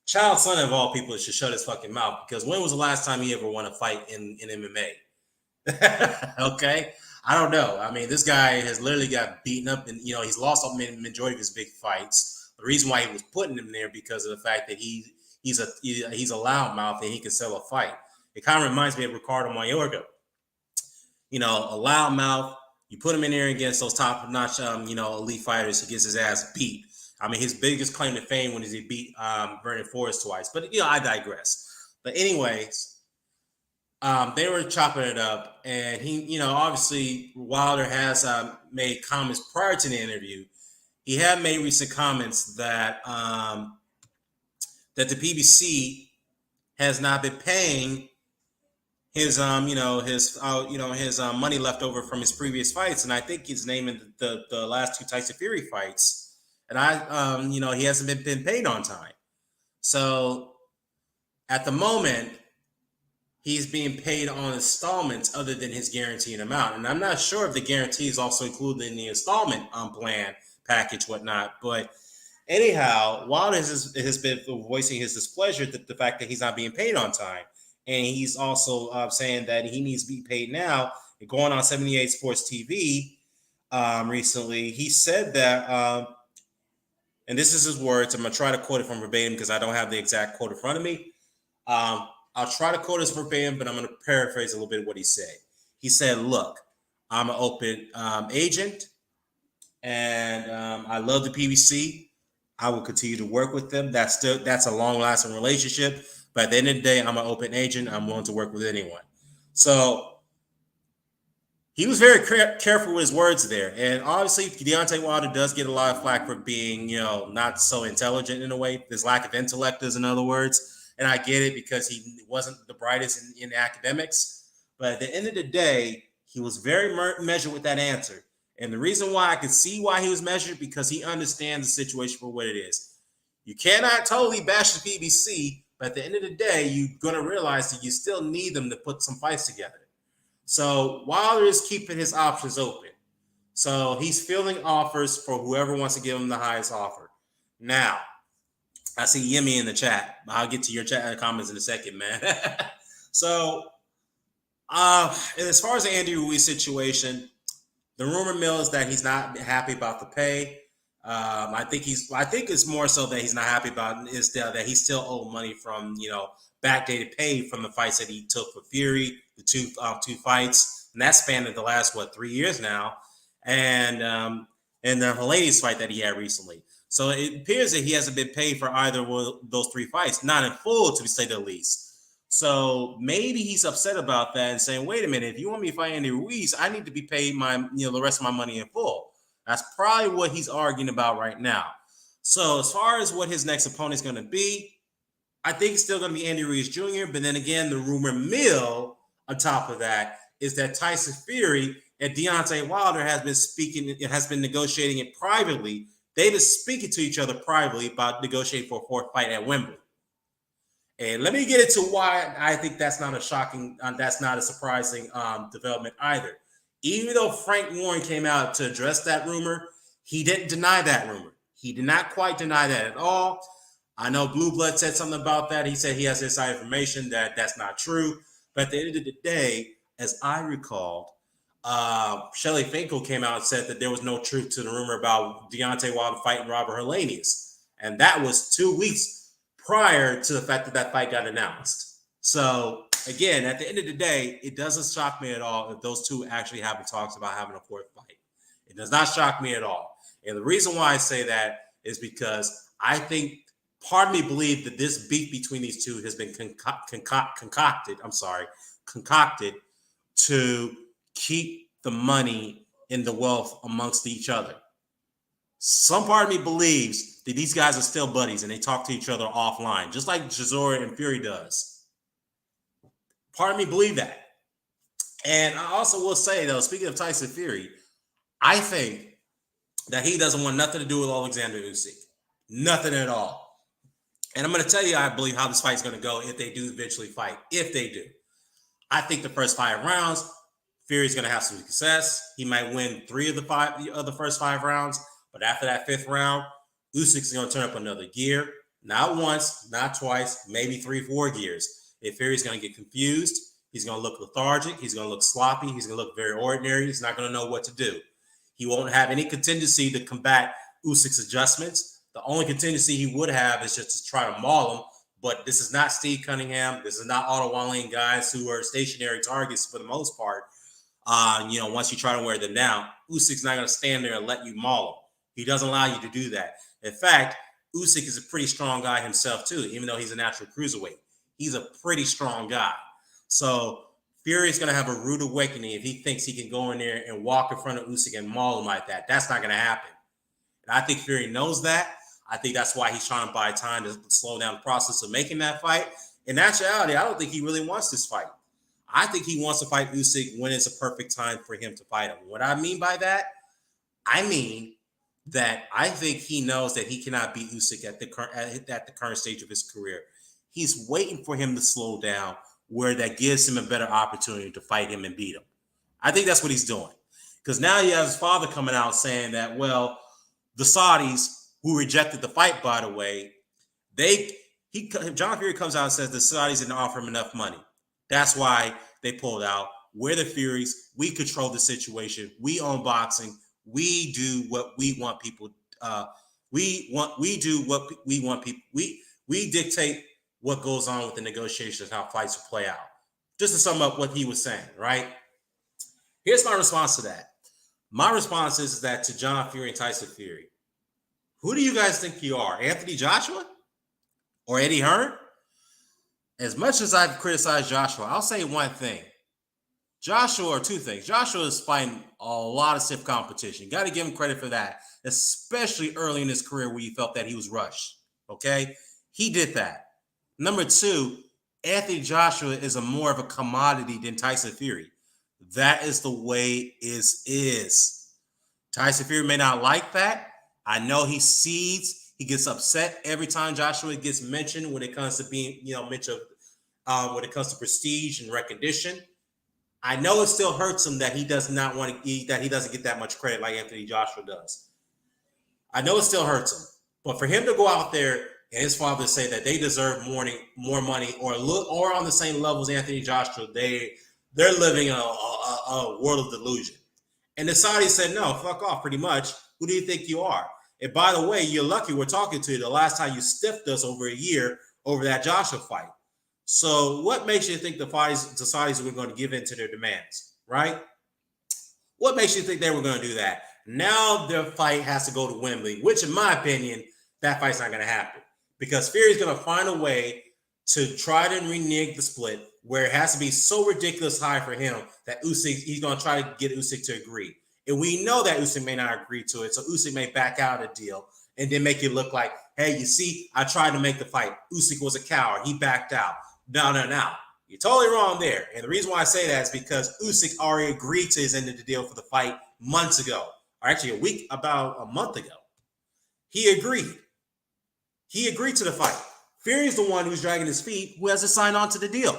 Chael Sonnet of all people should shut his fucking mouth because when was the last time he ever won a fight in MMA? Okay, I don't know. I mean, this guy has literally got beaten up, and he's lost a majority of his big fights. The reason why he was putting him there because of the fact that he's a loudmouth and he can sell a fight. It kind of reminds me of Ricardo Mayorga. A loudmouth. You put him in there against those top-notch, elite fighters. He gets his ass beat. I mean, his biggest claim to fame when he beat Vernon Forrest twice. But I digress. But anyways, they were chopping it up, and he, obviously Wilder has made comments prior to the interview. He had made recent comments that that the PBC has not been paying his his money left over from his previous fights, and I think he's naming the last two Tyson Fury fights, and he hasn't been paid on time. So at the moment, he's being paid on installments other than his guaranteed amount, and I'm not sure if the guarantee is also included in the installment plan package, whatnot, but. Anyhow, Wilder has been voicing his displeasure at the fact that he's not being paid on time. And he's also saying that he needs to be paid now. And going on 78 Sports TV recently, he said that, and this is his words. I'm going to try to quote it from verbatim because I don't have the exact quote in front of me. I'll try to quote this verbatim, but I'm going to paraphrase a little bit of what he said. He said, look, I'm an open agent, and I love the PBC. I will continue to work with them. That's a long-lasting relationship. But at the end of the day, I'm an open agent. I'm willing to work with anyone. So he was very careful with his words there. And obviously, Deontay Wilder does get a lot of flack for being, not so intelligent in a way. His lack of intellect is, in other words. And I get it because he wasn't the brightest in academics. But at the end of the day, he was very measured with that answer. And the reason why I could see why he was measured because he understands the situation for what it is. You cannot totally bash the PBC, but at the end of the day, you're going to realize that you still need them to put some fights together. So Wilder is keeping his options open. So he's fielding offers for whoever wants to give him the highest offer. Now, I see Yimmy in the chat. I'll get to your chat comments in a second, man. So as far as the Andy Ruiz situation, the rumor mill is that he's not happy about the pay. I think it's more so that he's not happy about is that he still owed money from backdated pay from the fights that he took with Fury, the two fights, and that spanned the last 3 years now, and the Hovhannisyan fight that he had recently. So it appears that he hasn't been paid for either of those 3 fights, not in full to say the least. So maybe he's upset about that and saying, wait a minute, if you want me to fight Andy Ruiz, I need to be paid the rest of my money in full. That's probably what he's arguing about right now. So as far as what his next opponent is going to be, I think it's still going to be Andy Ruiz Jr. But then again, the rumor mill on top of that is that Tyson Fury and Deontay Wilder has been negotiating it privately. They've been speaking to each other privately about negotiating for a 4th fight at Wembley. And let me get into why I think that's not a surprising development either. Even though Frank Warren came out to address that rumor, he didn't deny that rumor. He did not quite deny that at all. I know Blue Blood said something about that. He said he has inside information that that's not true. But at the end of the day, as I recalled, Shelly Finkel came out and said that there was no truth to the rumor about Deontay Wilder fighting Robert Hovhannisyan. And that was 2 weeks prior to the fact that fight got announced. So again, at the end of the day, it doesn't shock me at all if those two actually have talks about having a 4th fight. It does not shock me at all. And the reason why I say that is because I think part of me believe that this beef between these two has been concocted to keep the money and the wealth amongst each other. Some part of me believes that these guys are still buddies and they talk to each other offline, just like Chisora and Fury does. Part of me believe that. And I also will say, though, speaking of Tyson Fury, I think that he doesn't want nothing to do with Alexander Usyk. Nothing at all. And I'm going to tell you, I believe, how this fight is going to go if they do eventually fight. If they do. I think the first 5 rounds, Fury's going to have some success. He might win 3 of the first 5 rounds. But after that 5th round, Usyk's going to turn up another gear. Not once, not twice, maybe 3, 4 gears. If Fury's going to get confused, he's going to look lethargic. He's going to look sloppy. He's going to look very ordinary. He's not going to know what to do. He won't have any contingency to combat Usyk's adjustments. The only contingency he would have is just to try to maul him. But this is not Steve Cunningham. This is not Otto Wallin guys who are stationary targets for the most part. Once you try to wear them down, Usyk's not going to stand there and let you maul him. He doesn't allow you to do that. In fact, Usyk is a pretty strong guy himself too, even though he's a natural cruiserweight. He's a pretty strong guy. So Fury is going to have a rude awakening if he thinks he can go in there and walk in front of Usyk and maul him like that. That's not going to happen. And I think Fury knows that. I think that's why he's trying to buy time to slow down the process of making that fight. In actuality, I don't think he really wants this fight. I think he wants to fight Usyk when it's a perfect time for him to fight him. What I mean by that, I mean that I think he knows that he cannot beat Usyk at the current stage of his career. He's waiting for him to slow down where that gives him a better opportunity to fight him and beat him. I think that's what he's doing. Because now he has his father coming out saying that, well, the Saudis, who rejected the fight, by the way, John Fury comes out and says the Saudis didn't offer him enough money. That's why they pulled out. We're the Furies. We control the situation. We own boxing. We do what we want people. We do what we want people. We dictate what goes on with the negotiations, how fights will play out. Just to sum up what he was saying, right? Here's my response to that. My response is that to John Fury and Tyson Fury, who do you guys think you are? Anthony Joshua or Eddie Hearn? As much as I've criticized Joshua, I'll say one thing. Joshua, or 2 things. Joshua is fighting a lot of stiff competition. Got to give him credit for that, especially early in his career where you felt that he was rushed. Okay? He did that. Number 2, Anthony Joshua is more of a commodity than Tyson Fury. That is the way it is. Tyson Fury may not like that. I know he sees, he gets upset every time Joshua gets mentioned when it comes to being, mentioned when it comes to prestige and recognition. I know it still hurts him that he does not want to eat, that he doesn't get that much credit like Anthony Joshua does. I know it still hurts him. But for him to go out there and his father say that they deserve more money or on the same level as Anthony Joshua, they're living in a world of delusion. And the Saudis said, no, fuck off pretty much. Who do you think you are? And by the way, you're lucky we're talking to you the last time you stiffed us over a year over that Joshua fight. So what makes you think the Saudis were going to give in to their demands, right? What makes you think they were going to do that? Now their fight has to go to Wembley, which in my opinion, that fight's not going to happen because Fury's going to find a way to try to renege the split where it has to be so ridiculous high for him that he's going to try to get Usyk to agree. And we know that Usyk may not agree to it, so Usyk may back out of the deal and then make it look like, hey, you see, I tried to make the fight. Usyk was a coward. He backed out. No. You're totally wrong there. And the reason why I say that is because Usyk already agreed to his end of the deal for the fight months ago, or actually about a month ago. He agreed. He agreed to the fight. Fury is the one who's dragging his feet, who hasn't signed on to the deal.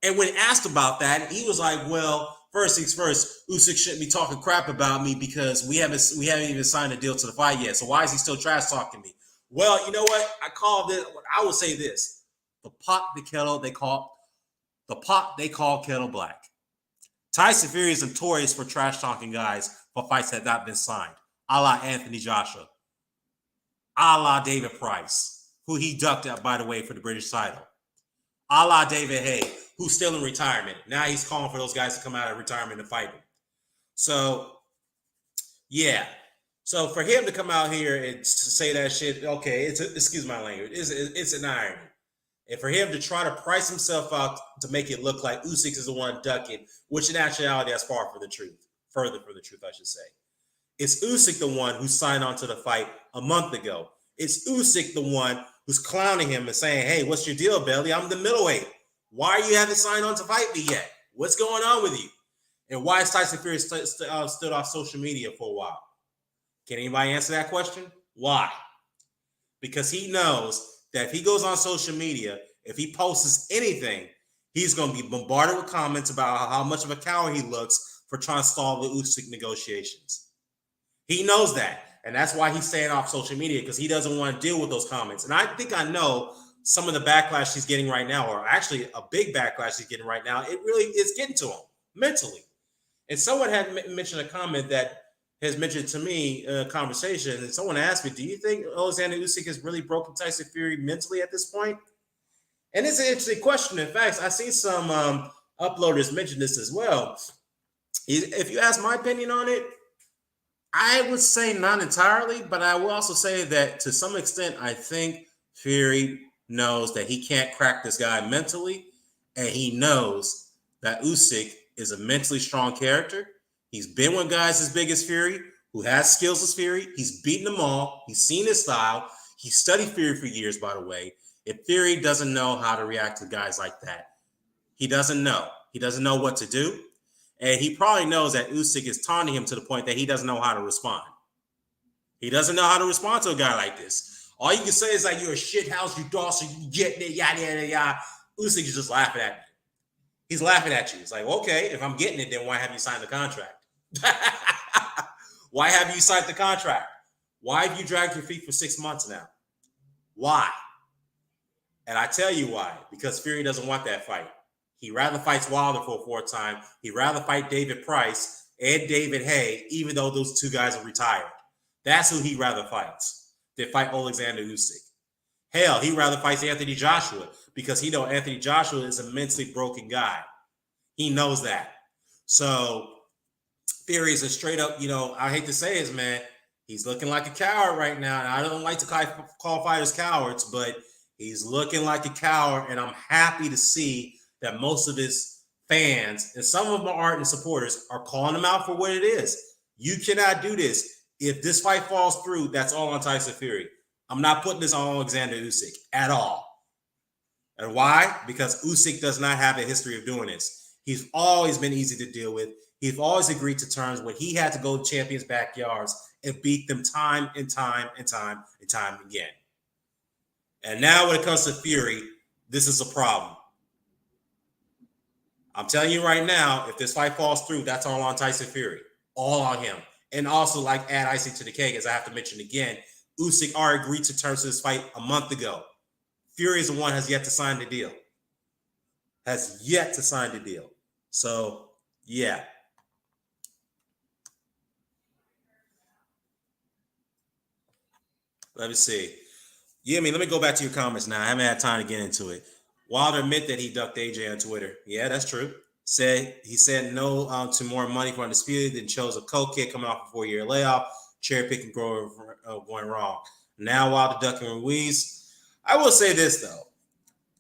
And when asked about that, he was like, well, first things first, Usyk shouldn't be talking crap about me because we haven't even signed a deal to the fight yet. So why is he still trash talking me? Well, you know what? I would say this. The pot they call kettle black. Tyson Fury is notorious for trash talking guys for fights that have not been signed, a la Anthony Joshua, a la David Price, who he ducked out, by the way, for the British title, a la David Haye, who's still in retirement. Now he's calling for those guys to come out of retirement and fight him. So, yeah. So for him to come out here and to say that shit, okay, excuse my language, it's an irony. And for him to try to price himself out to make it look like Usyk is the one ducking, which in actuality is further from the truth, I should say. It's Usyk the one who signed on to the fight a month ago. It's Usyk the one who's clowning him and saying, hey, what's your deal, Belly? I'm the middleweight. Why are you haven't signed on to fight me yet? What's going on with you? And why is Tyson Fury stood off social media for a while? Can anybody answer that question? Why? Because he knows that if he goes on social media, if he posts anything, he's going to be bombarded with comments about how much of a coward he looks for trying to stall the Usyk negotiations. He knows that. And that's why he's staying off social media, because he doesn't want to deal with those comments. And I think I know some of the backlash he's getting right now, or actually a big backlash he's getting right now, it really is getting to him mentally. And someone had mentioned a comment that has mentioned to me in a conversation, and someone asked me, do you think Alexander Usyk has really broken Tyson Fury mentally at this point? And it's an interesting question. In fact, I see some uploaders mention this as well. If you ask my opinion on it, I would say not entirely, but I will also say that to some extent, I think Fury knows that he can't crack this guy mentally, and he knows that Usyk is a mentally strong character. He's been with guys as big as Fury, who has skills as Fury. He's beaten them all. He's seen his style. He studied Fury for years, by the way. If Fury doesn't know how to react to guys like that, he doesn't know. He doesn't know what to do. And he probably knows that Usyk is taunting him to the point that he doesn't know how to respond. He doesn't know how to respond to a guy like this. All you can say is like, you're a shit house, you dawson, you getting it, yada, yada, yada. Usyk is just laughing at me. He's laughing at you. It's like, okay, if I'm getting it, then why have you signed the contract? Why have you signed the contract? Why have you dragged your feet for 6 months now? Why? And I tell you why. Because Fury doesn't want that fight. He rather fights Wilder for a fourth time. He'd rather fight David Price and David Haye, even though those two guys are retired. That's who he'd rather fights than fight Alexander Usyk. Hell, he'd rather fight Anthony Joshua, because he knows Anthony Joshua is a mentally broken guy. He knows that. So Fury is a straight up, I hate to say this, man, he's looking like a coward right now. And I don't like to call fighters cowards, but he's looking like a coward. And I'm happy to see that most of his fans, and some of them are ardent supporters, are calling him out for what it is. You cannot do this. If this fight falls through, that's all on Tyson Fury. I'm not putting this on Alexander Usyk at all. And why? Because Usyk does not have a history of doing this. He's always been easy to deal with. He's always agreed to terms when he had to go to champions' backyards and beat them time and time and time and time again. And now when it comes to Fury, this is a problem. I'm telling you right now, if this fight falls through, that's all on Tyson Fury. All on him. And also, like, add icing to the cake, as I have to mention again, Usyk already agreed to terms to this fight a month ago. Fury is the one has yet to sign the deal. Has yet to sign the deal. So, yeah. Let me see. Yeah, let me go back to your comments now. I haven't had time to get into it. Wilder admit that he ducked AJ on Twitter. Yeah, that's true. He said no to more money for Undisputed, then chose a co-kid coming off a 4-year layoff. Cherry picking going wrong. Now Wilder ducking Ruiz. I will say this, though.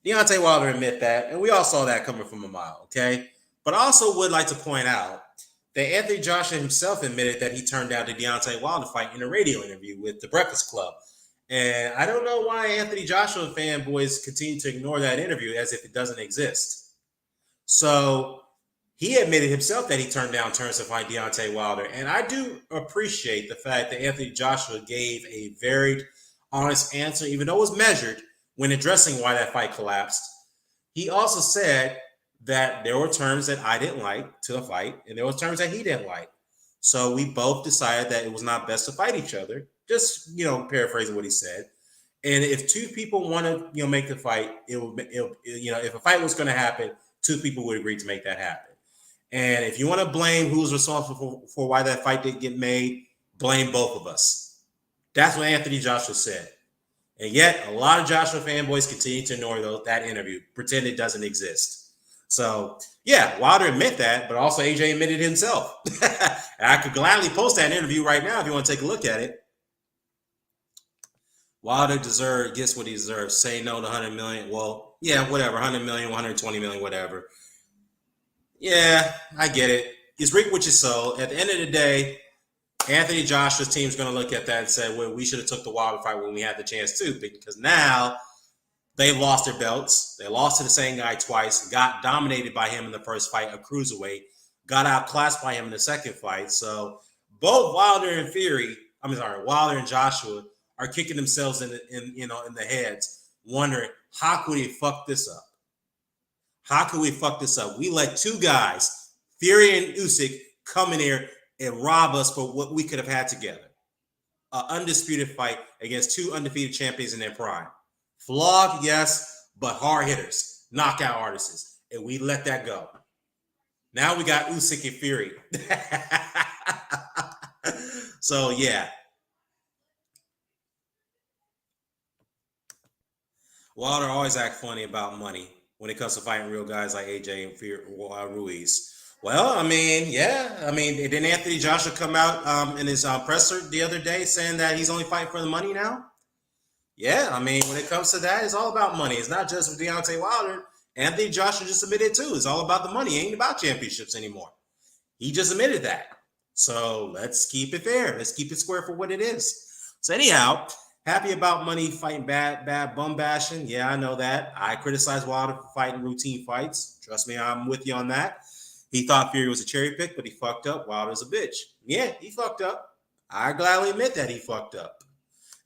Deontay Wilder admit that, and we all saw that coming from a mile, okay? But I also would like to point out that Anthony Joshua himself admitted that he turned down the Deontay Wilder fight in a radio interview with The Breakfast Club. And I don't know why Anthony Joshua fanboys continue to ignore that interview as if it doesn't exist. So he admitted himself that he turned down terms to fight Deontay Wilder. And I do appreciate the fact that Anthony Joshua gave a very honest answer, even though it was measured, when addressing why that fight collapsed. He also said that there were terms that I didn't like to the fight, and there were terms that he didn't like. So we both decided that it was not best to fight each other. Just, paraphrasing what he said. And if two people want to, make the fight, if a fight was going to happen, two people would agree to make that happen. And if you want to blame who's responsible for why that fight didn't get made, blame both of us. That's what Anthony Joshua said. And yet, a lot of Joshua fanboys continue to ignore that interview, pretend it doesn't exist. So, yeah, Wilder admit that, but also AJ admitted himself. And I could gladly post that interview right now if you want to take a look at it. Wilder gets what he deserves. Say no to $100 million. Well, yeah, whatever. $100 million, $120 million, whatever. Yeah, I get it. It's reap what you sow. At the end of the day, Anthony Joshua's team's going to look at that and say, well, we should have took the Wilder fight when we had the chance too, because now they've lost their belts. They lost to the same guy twice, got dominated by him in the first fight, a cruiserweight, got outclassed by him in the second fight. So both Wilder and Wilder and Joshua are kicking themselves in the heads, wondering how could we fuck this up? How could we fuck this up? We let two guys, Fury and Usyk, come in here and rob us for what we could have had together. An undisputed fight against two undefeated champions in their prime. Flawed, yes, but hard hitters, knockout artists. And we let that go. Now we got Usyk and Fury. So, yeah. Wilder always act funny about money when it comes to fighting real guys like AJ and Ruiz. Well, I mean, yeah. I mean, didn't Anthony Joshua come out in his presser the other day saying that he's only fighting for the money now? Yeah, I mean, when it comes to that, it's all about money. It's not just with Deontay Wilder. Anthony Joshua just admitted too. It's all about the money. It ain't about championships anymore. He just admitted that. So let's keep it fair. Let's keep it square for what it is. So anyhow, happy about money fighting bad bum bashing. Yeah, I know that. I criticize Wilder for fighting routine fights. Trust me, I'm with you on that. He thought Fury was a cherry pick, but he fucked up. Wilder's a bitch. Yeah, he fucked up. I gladly admit that he fucked up.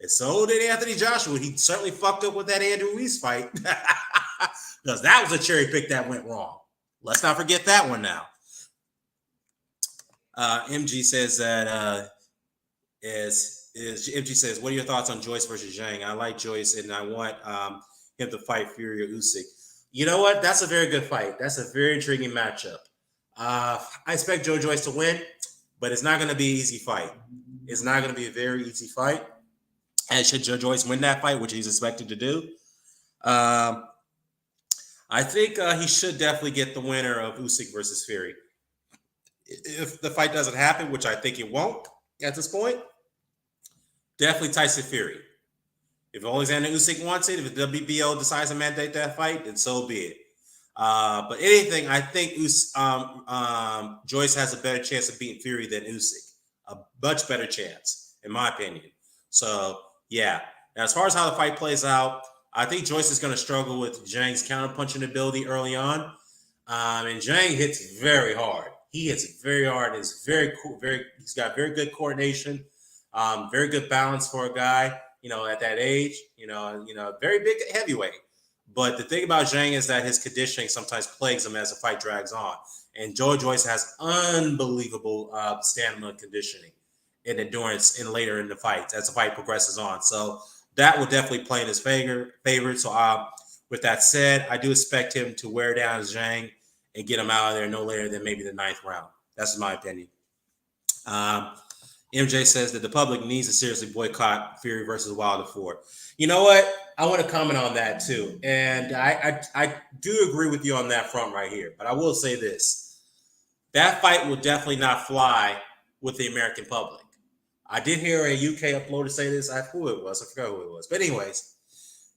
And so did Anthony Joshua. He certainly fucked up with that Andrew Ruiz fight. Because that was a cherry pick that went wrong. Let's not forget that one now. MG says that MG says, what are your thoughts on Joyce versus Zhang? I like Joyce and I want him to fight Fury or Usyk. You know what? That's a very good fight. That's a very intriguing matchup. I expect Joe Joyce to win, but it's not going to be an easy fight. It's not going to be a very easy fight. And should Joe Joyce win that fight, which he's expected to do, I think he should definitely get the winner of Usyk versus Fury. If the fight doesn't happen, which I think it won't at this point, definitely Tyson Fury. If Alexander Usyk wants it, if the WBO decides to mandate that fight, then so be it. But anything, I think Joyce has a better chance of beating Fury than Usyk. A much better chance, in my opinion. So, yeah. Now, as far as how the fight plays out, I think Joyce is going to struggle with Zhang's counterpunching ability early on. And Zhang hits very hard. He hits very hard. It's very cool. He's got very good coordination, very good balance for a guy, at that age, very big heavyweight. But the thing about Zhang is that his conditioning sometimes plagues him as the fight drags on. And Joe Joyce has unbelievable stamina conditioning and endurance later in the fight as the fight progresses on. So that will definitely play in his favor. So with that said, I do expect him to wear down Zhang and get him out of there no later than maybe the 9th round. That's my opinion. MJ says that the public needs to seriously boycott Fury versus Wilder 4. You know what? I want to comment on that too. And I do agree with you on that front right here. But I will say this. That fight will definitely not fly with the American public. I did hear a UK uploader say this. I forgot who it was. But anyways,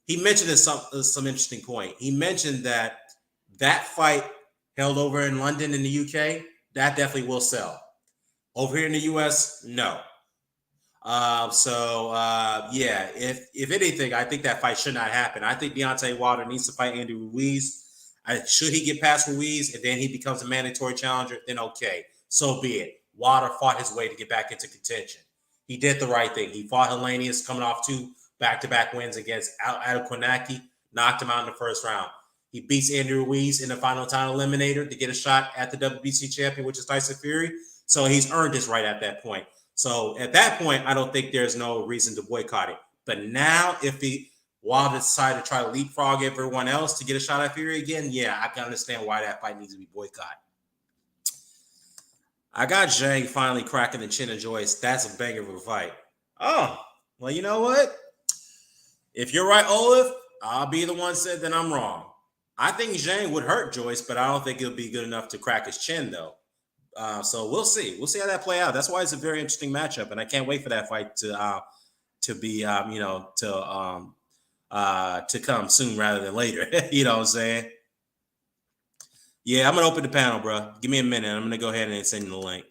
he mentioned some interesting point. He mentioned that fight held over in London in the UK, that definitely will sell. Over here in the US, no. Yeah, if anything, I think that fight should not happen. I think Deontay Wilder needs to fight Andy Ruiz. Should he get past Ruiz and then he becomes a mandatory challenger, then okay, so be it. Wilder fought his way to get back into contention. He did the right thing. He fought Hovhannisyan coming off 2 back-to-back wins against Adekwanaki, knocked him out in the first round. He beats Andrew Ruiz in the final title eliminator to get a shot at the WBC champion, which is Tyson Fury. So he's earned his right at that point. So at that point, I don't think there's no reason to boycott it. But now, if Wilder decided to try to leapfrog everyone else to get a shot at Fury again, yeah, I can understand why that fight needs to be boycotted. I got Zhang finally cracking the chin of Joyce. That's a banger of a fight. Oh, well, you know what? If you're right, Olaf, I'll be the one said that I'm wrong. I think Zhang would hurt Joyce, but I don't think it'll be good enough to crack his chin, though. So we'll see. We'll see how that play out. That's why it's a very interesting matchup, and I can't wait for that fight to be to come soon rather than later. You know what I'm saying? Yeah, I'm gonna open the panel, bro. Give me a minute. I'm gonna go ahead and send you the link.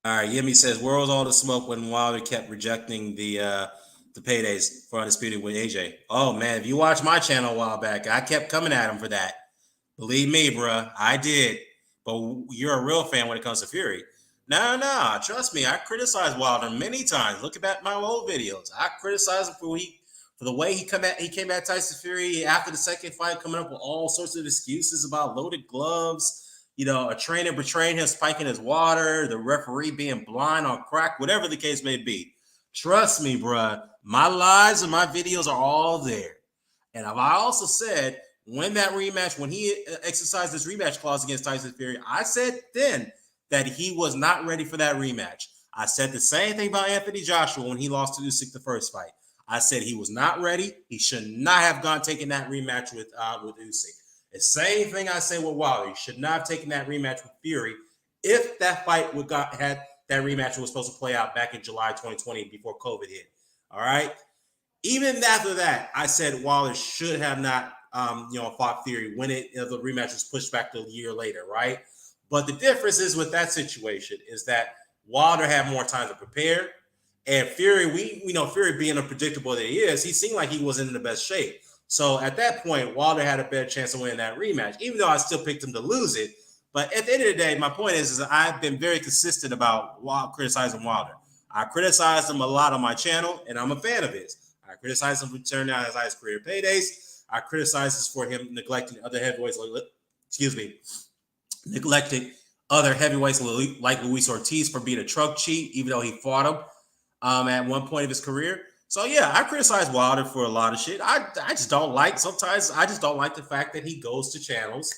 All right, Yemi says, where was all the smoke when Wilder kept rejecting the paydays for Undisputed with AJ? Oh man, if you watch my channel a while back, I kept coming at him for that. Believe me, bruh, I did. But you're a real fan when it comes to Fury. No, trust me, I criticized Wilder many times. Look at my old videos. I criticized him for the way he came at Tyson Fury after the second fight, coming up with all sorts of excuses about loaded gloves, a trainer betraying him, spiking his water, the referee being blind on crack, whatever the case may be. Trust me, bruh, my lives and my videos are all there. And I also said when he exercised this rematch clause against Tyson Fury, I said then that he was not ready for that rematch. I said the same thing about Anthony Joshua when he lost to Usyk the first fight. I said he was not ready. He should not have taken that rematch with Usyk. The same thing I said with Wilder. He should not have taken that rematch with Fury if that fight had that rematch was supposed to play out back in July 2020 before COVID hit. All right. Even after that, I said Wilder should have not, fought Fury when the rematch was pushed back to a year later, right? But the difference is with that situation is that Wilder had more time to prepare, and Fury, we know Fury being unpredictable that he is, he seemed like he wasn't in the best shape. So at that point, Wilder had a better chance of winning that rematch, even though I still picked him to lose it. But at the end of the day, my point is I've been very consistent about criticizing Wilder. I criticized him a lot on my channel, and I'm a fan of his. I criticize him for turning out his highest career paydays. I criticize us for him neglecting other heavyweights, neglecting other heavyweights like Luis Ortiz for being a truck cheat, even though he fought him at one point of his career. So yeah, I criticize Wilder for a lot of shit. I just don't like the fact that he goes to channels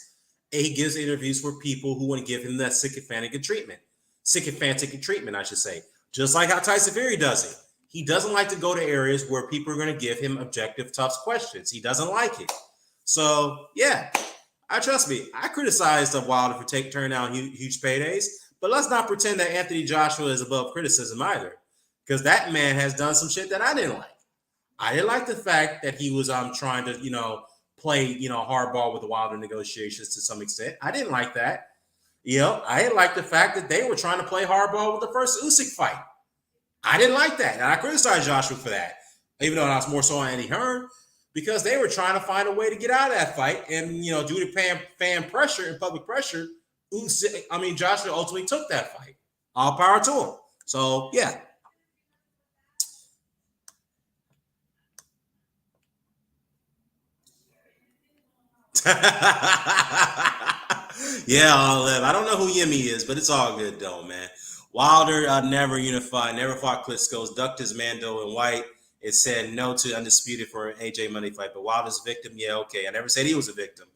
and he gives interviews for people who want to give him that sycophantic treatment, I should say. Just like how Tyson Fury does it. He doesn't like to go to areas where people are going to give him objective, tough questions. He doesn't like it. So, yeah, trust me. I criticized Wilder for turning down huge paydays, but let's not pretend that Anthony Joshua is above criticism either, because that man has done some shit that I didn't like. I didn't like the fact that he was trying to play hardball with the Wilder negotiations to some extent. I didn't like that. I didn't like the fact that they were trying to play hardball with the first Usyk fight. I didn't like that. And I criticized Joshua for that, even though I was more so on Eddie Hearn, because they were trying to find a way to get out of that fight. And, due to fan pressure and public pressure, Joshua ultimately took that fight. All power to him. So, yeah. Yeah, Olive. I don't know who Yemi is, but it's all good, though, man. Wilder never unified, never fought Klitschko's, ducked his Mando and White. It said no to Undisputed for an AJ Money fight. But Wilder's victim, yeah, okay. I never said he was a victim.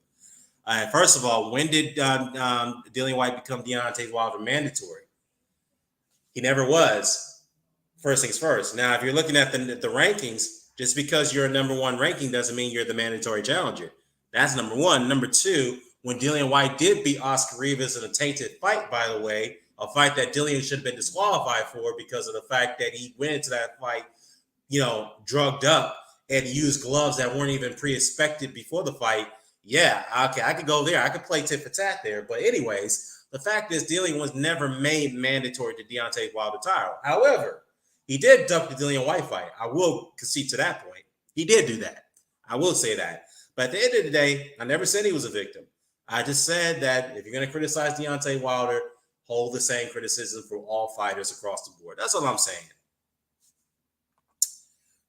First of all, when did Dillian White become Deontay Wilder mandatory? He never was. First things first. Now, if you're looking at the rankings, just because you're a number one ranking doesn't mean you're the mandatory challenger. That's number one. Number two, when Dillian White did beat Oscar Rivas in a tainted fight, by the way, a fight that Dillian should have been disqualified for because of the fact that he went into that fight, drugged up and used gloves that weren't even pre-inspected before the fight. Yeah, okay, I could go there. I could play tit for tat there. But anyways, the fact is Dillian was never made mandatory to Deontay Wilder title. However, he did duck the Dillian White fight. I will concede to that point. He did do that. I will say that. But at the end of the day, I never said he was a victim. I just said that if you're going to criticize Deontay Wilder, hold the same criticism for all fighters across the board. That's all I'm saying.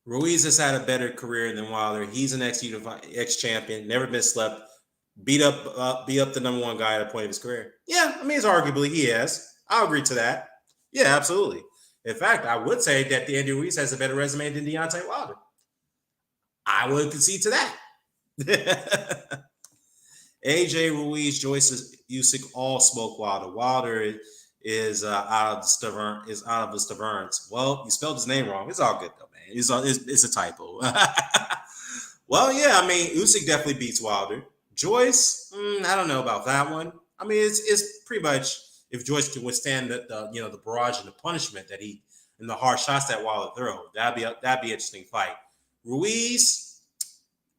Ruiz has had a better career than Wilder. He's an ex-champion, never been slept, beat up the number one guy at a point of his career. Yeah, it's arguably he has. I'll agree to that. Yeah, absolutely. In fact, I would say that Andy Ruiz has a better resume than Deontay Wilder. I would concede to that. AJ Ruiz, Joyce Usyk all smoke Wilder. Wilder is out of the Staverns. Well, you spelled his name wrong. It's all good though, man. It's a typo. Well, yeah, Usyk definitely beats Wilder. Joyce, I don't know about that one. It's pretty much if Joyce can withstand the barrage and the punishment that and the hard shots that Wilder throw, that'd be an interesting fight. Ruiz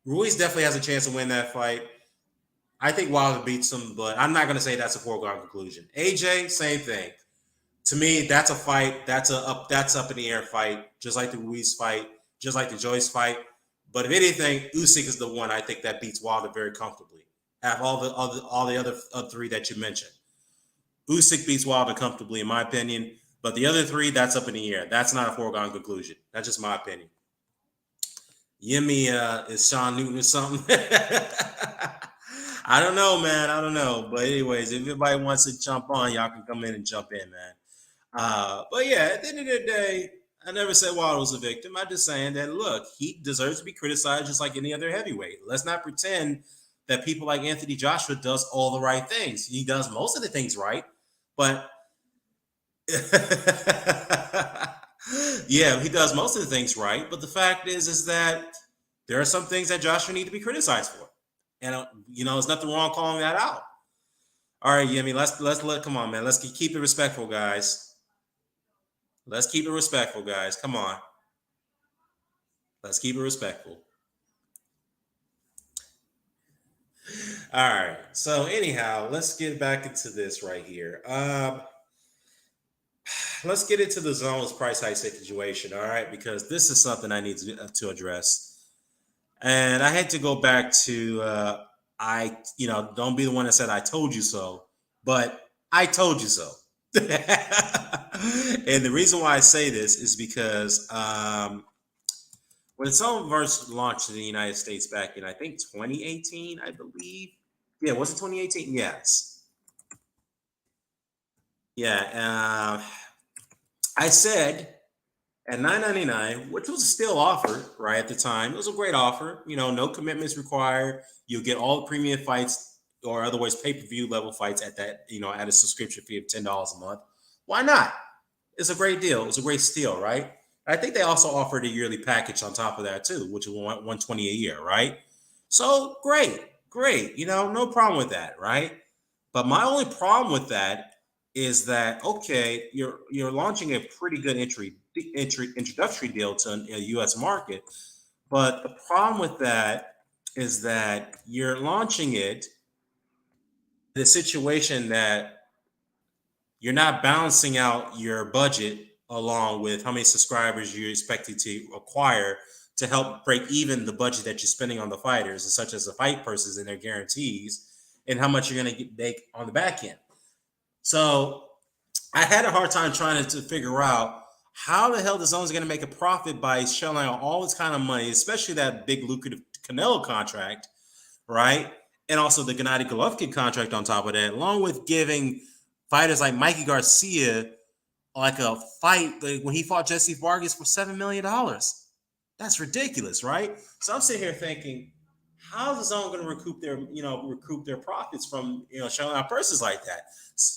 definitely has a chance to win that fight. I think Wilder beats him, but I'm not going to say that's a foregone conclusion. AJ, same thing. To me, that's a fight. That's up in the air fight, just like the Ruiz fight, just like the Joyce fight. But if anything, Usyk is the one I think that beats Wilder very comfortably. Have all the other three that you mentioned. Usyk beats Wilder comfortably, in my opinion. But the other three, that's up in the air. That's not a foregone conclusion. That's just my opinion. Yimmy is Sean Newton or something. I don't know, man. I don't know. But anyways, if anybody wants to jump on, y'all can come in and jump in, man. But yeah, at the end of the day, I never said Wilder was a victim. I'm just saying that look, he deserves to be criticized just like any other heavyweight. Let's not pretend that people like Anthony Joshua does all the right things. He does most of the things right, but yeah, he does most of the things right. But the fact is that there are some things that Joshua need to be criticized for, and there's nothing wrong calling that out. All right, Yemi, let's let come on, man. Let's keep it respectful, guys. Let's keep it respectful, guys. Come on. Let's keep it respectful. All right. So anyhow, let's get back into this right here. Let's get into the zone's price hike situation. All right, because this is something I need to address, and I had to go back to don't be the one that said I told you so, but I told you so. And the reason why I say this is because when Zone first launched in the United States back in, I think, 2018, I believe. Yeah, was it 2018? Yes. Yeah. I said at $9.99, which was a still offer, right, at the time. It was a great offer. No commitments required. You'll get all the premium fights or otherwise pay-per-view level fights at that, at a subscription fee of $10 a month. Why not? It's a great deal. It's a great steal, right? I think they also offered a yearly package on top of that too, which is $120 a year, right? So great. No problem with that, right? But my only problem with that is that okay, you're launching a pretty good introductory deal to a U.S. market, but the problem with that is that you're launching it in a situation that you're not balancing out your budget along with how many subscribers you're expected to acquire to help break even the budget that you're spending on the fighters, such as the fight purses and their guarantees, and how much you're going to make on the back end. So I had a hard time trying to figure out how the hell the Zone's going to make a profit by shelling out all this kind of money, especially that big lucrative Canelo contract, right? And also the Gennady Golovkin contract on top of that, along with giving fighters like Mikey Garcia like a fight when he fought Jesse Vargas for $7 million. That's ridiculous, right? So I'm sitting here thinking, how is the Zone going to recoup their profits from shelling out purses like that?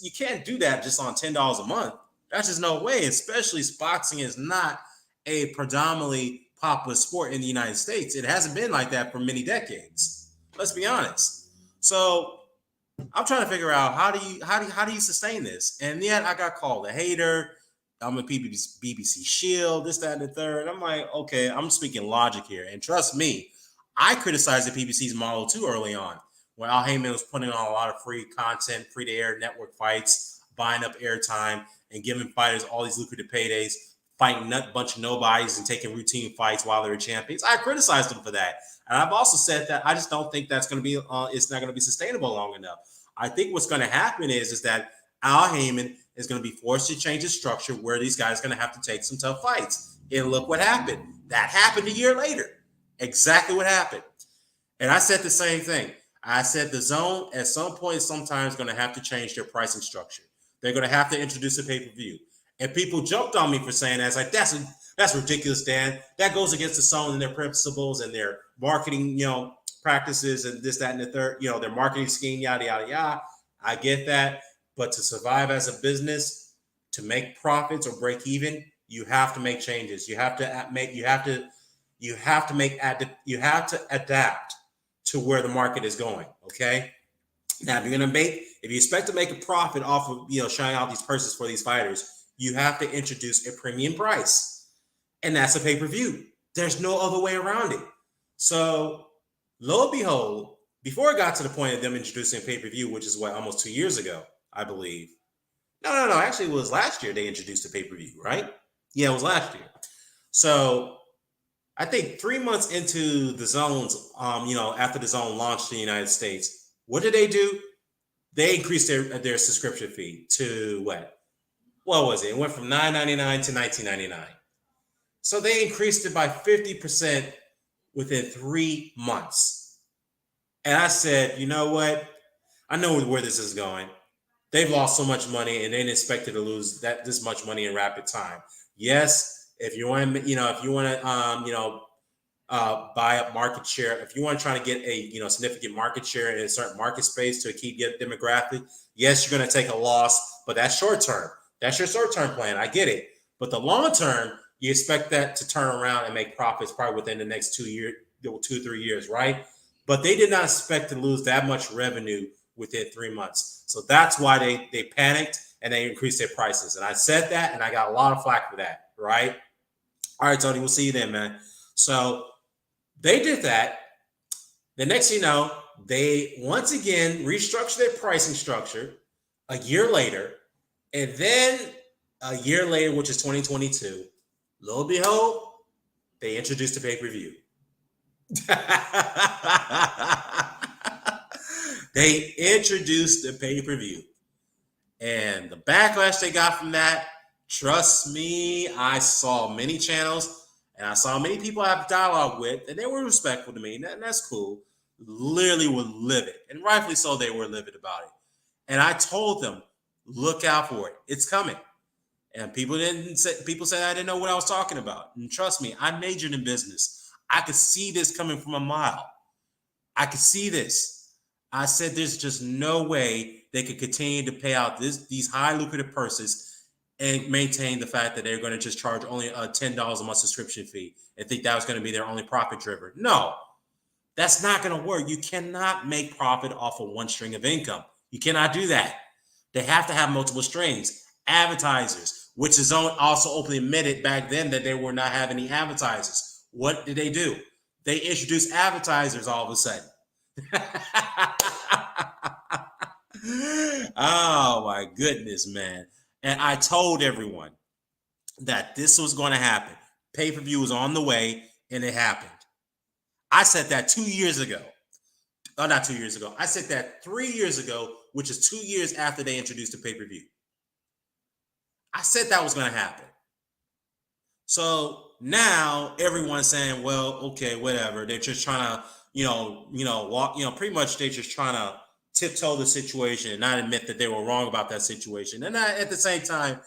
You can't do that just on $10 a month. That's just no way. Especially boxing is not a predominantly popular sport in the United States. It hasn't been like that for many decades. Let's be honest. So I'm trying to figure out how do you sustain this? And yet I got called a hater. I'm a BBC shield, this, that, and the third. I'm like, okay, I'm speaking logic here. And trust me, I criticized the PBC's model too early on, where Al Heyman was putting on a lot of free content, free-to-air network fights, buying up airtime, and giving fighters all these lucrative paydays, fighting a bunch of nobodies and taking routine fights while they're champions. I criticized them for that. And I've also said that I just don't think that's going to be, it's not going to be sustainable long enough. I think what's going to happen is that Al Heyman is going to be forced to change his structure where these guys are going to have to take some tough fights. And look what happened. That happened a year later. Exactly what happened. And I said the same thing. I said the Zone at some point sometimes going to have to change their pricing structure. They're going to have to introduce a pay-per-view. And people jumped on me for saying that. It's like, that's ridiculous, Dan. That goes against the Zone and their principles and their marketing, practices and this, that, and the third, their marketing scheme, yada, yada, yada. I get that. But to survive as a business, to make profits or break even, you have to make changes. You have to adapt to where the market is going. Okay. Now, if you expect to make a profit off of, shining out these purses for these fighters, you have to introduce a premium price. And that's a pay-per-view. There's no other way around it. So, lo and behold, before it got to the point of them introducing pay-per-view, which is almost 2 years ago, I believe. No. Actually, it was last year they introduced the pay per view, right? Yeah, it was last year. So I think 3 months into the zones, after the zone launched in the United States, what did they do? They increased their subscription fee to what? What was it? It went from $9.99 to $19.99. So they increased it by 50% within 3 months. And I said, you know what? I know where this is going. They've lost so much money and they didn't expect to lose this much money in rapid time. Yes, if you want to, if you want to, buy up market share, if you want to try to get a significant market share in a certain market space to keep get demographic, yes, you're going to take a loss, but that's short term. That's your short term plan. I get it, but the long term, you expect that to turn around and make profits probably within the next 2 years, 2 3 years, right? But they did not expect to lose that much revenue within 3 months. So that's why they panicked and they increased their prices. And I said that, and I got a lot of flack for that, right? All right, Tony, we'll see you then, man. So they did that. The next thing you know, they once again restructured their pricing structure a year later. And then a year later, which is 2022, lo and behold, they introduced the pay per view. They introduced the pay per view. And the backlash they got from that, trust me, I saw many channels and I saw many people I have dialogue with, and they were respectful to me, and that's cool. Literally were livid, and rightfully so, they were livid about it. And I told them, look out for it. It's coming. And people said I didn't know what I was talking about. And trust me, I majored in business. I could see this coming from a mile. I could see this. I said there's just no way they could continue to pay out these high lucrative purses and maintain the fact that they're going to just charge only a $10 a month subscription fee and think that was going to be their only profit driver. No, that's not going to work. You cannot make profit off of one string of income. You cannot do that. They have to have multiple strings. Advertisers, which is also openly admitted back then that they were not having any advertisers. What did they do? They introduced advertisers all of a sudden. Oh my goodness, man. And I told everyone that this was going to happen. Pay-per-view was on the way, and it happened. I said that 2 years ago. Oh, not 2 years ago. I said that 3 years ago, which is 2 years after they introduced the pay-per-view. I said that was going to happen. So now everyone's saying, well, okay, whatever. They're just trying to, walk, pretty much they're just trying to tiptoe the situation and not admit that they were wrong about that situation. And at the same time,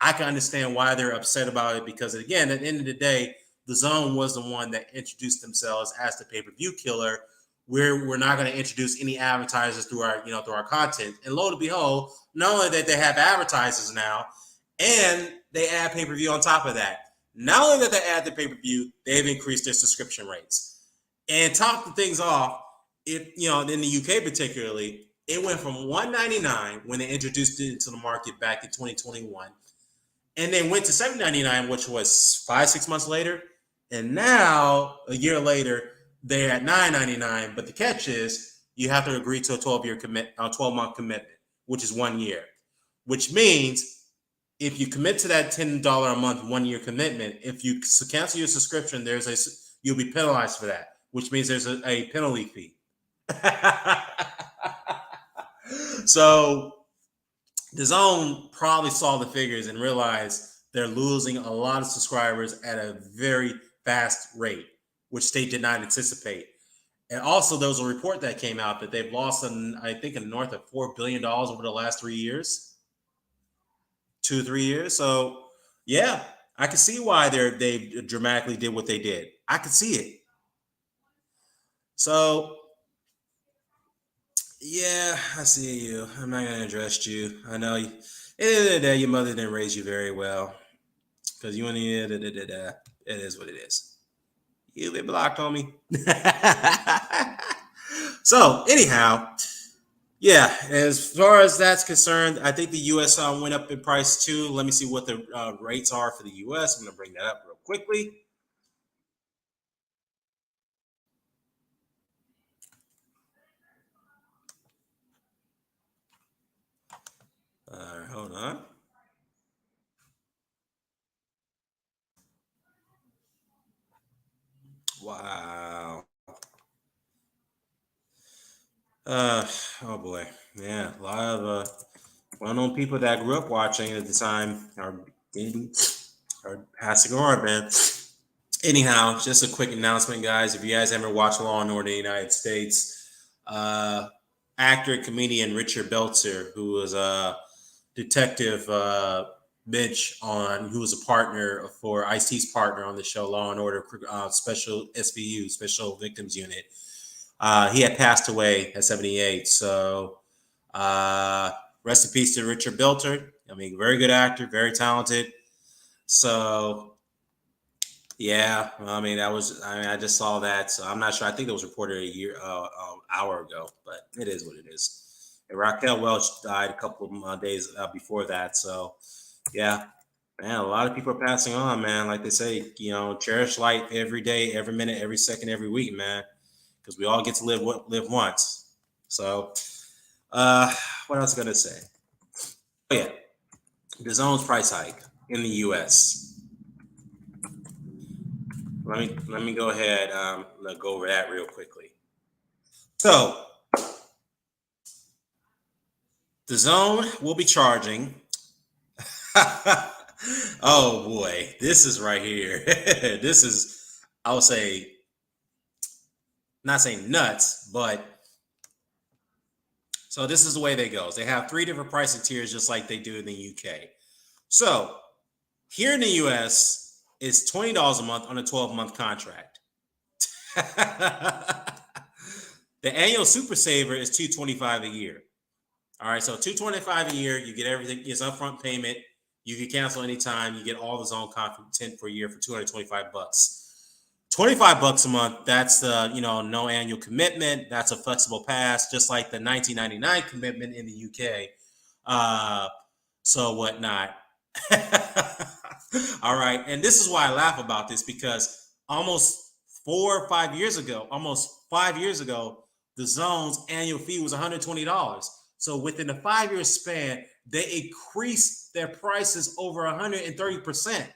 I can understand why they're upset about it because, again, at the end of the day, the Zone was the one that introduced themselves as the pay-per-view killer. We're not going to introduce any advertisers through our content. And lo and behold, not only that they have advertisers now, and they add pay-per-view on top of that. Not only that they add the pay-per-view, they've increased their subscription rates. And top things off, in the UK particularly, it went from $1.99 when they introduced it into the market back in 2021, and then went to $7.99, which was 5-6 months later. And now, a year later, they're at $9.99. But the catch is you have to agree to a 12-month commitment, which is 1 year, which means if you commit to that $10 a month 1 year commitment, if you cancel your subscription, you'll be penalized for that, which means there's a penalty fee. So the Zone probably saw the figures and realized they're losing a lot of subscribers at a very fast rate, which they did not anticipate. And also, there was a report that came out that they've lost, I think, north of $4 billion over the last 3 years. 2-3 years. So yeah, I can see why they dramatically did what they did. I can see it. So yeah, I see you. I'm not gonna address you. I know you, at the end of the day, your mother didn't raise you very well. Because you and it is what it is. You've been blocked on me. So anyhow, yeah, as far as that's concerned, I think the U.S. Went up in price too. Let me see what the rates are for the U.S. I'm going to bring that up real quickly. All right, hold Huh? Wow. Oh boy. Yeah, a lot of well-known people that I grew up watching at the time are passing on, man. Anyhow, just a quick announcement, guys. If you guys ever watch Law and Order in the United States, uh, actor and comedian Richard Belzer, who was Detective Mitch on, who was a partner for Ice-T's partner on the show Law and Order Special SVU, Special Victims Unit. He had passed away at 78. So uh, rest in peace to Richard Belzer. I mean, very good actor, very talented. So yeah, I mean, I just saw that. So I'm not sure. I think it was reported a year, hour ago, but it is what it is. And Raquel Welch died a couple of days before that. So yeah, man, a lot of people are passing on, man. Like they say, cherish life every day, every minute, every second, every week, man, because we all get to live once. So, uh, what else gonna say? Oh yeah, the zone's price hike in the U.S. Let me go ahead. Let's go over that real quickly. So the zone will be charging. Oh boy, this is right here. This is, I would say, not saying nuts, but so this is the way they go. They have three different pricing tiers, just like they do in the UK. So here in the US, it's $20 a month on a 12-month contract. The annual super saver is $225 a year. All right, so $225 a year, you get everything. It's upfront payment. You can cancel anytime. You get all the zone content per year for $225. $25 a month. That's the no annual commitment. That's a flexible pass, just like the 1999 commitment in the UK. Uh, so whatnot. All right, and this is why I laugh about this because almost 5 years ago, the zone's annual fee was $120. So within a 5 year span, they increased their prices over 130%.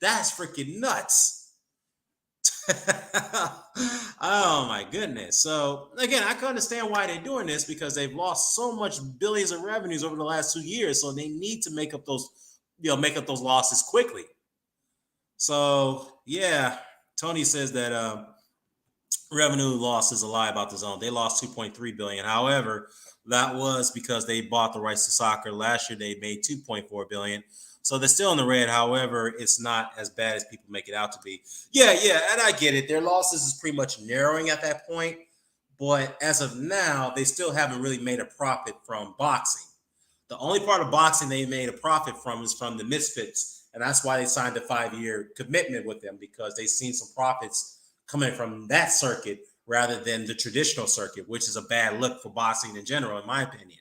That's freaking nuts. Oh my goodness. So again, I can understand why they're doing this because they've lost so much billions of revenues over the last 2 years. So they need to make up those losses quickly. So yeah, Tony says that revenue loss is a lie about the zone. They lost 2.3 billion. However, that was because they bought the rights to soccer. Last year they made 2.4 billion. So they're still in the red. However, it's not as bad as people make it out to be. Yeah, yeah, and I get it. Their losses is pretty much narrowing at that point. But as of now, they still haven't really made a profit from boxing. The only part of boxing they made a profit from is from the Misfits, and that's why they signed a 5 year commitment with them because they've seen some profits coming from that circuit rather than the traditional circuit, which is a bad look for boxing in general, in my opinion.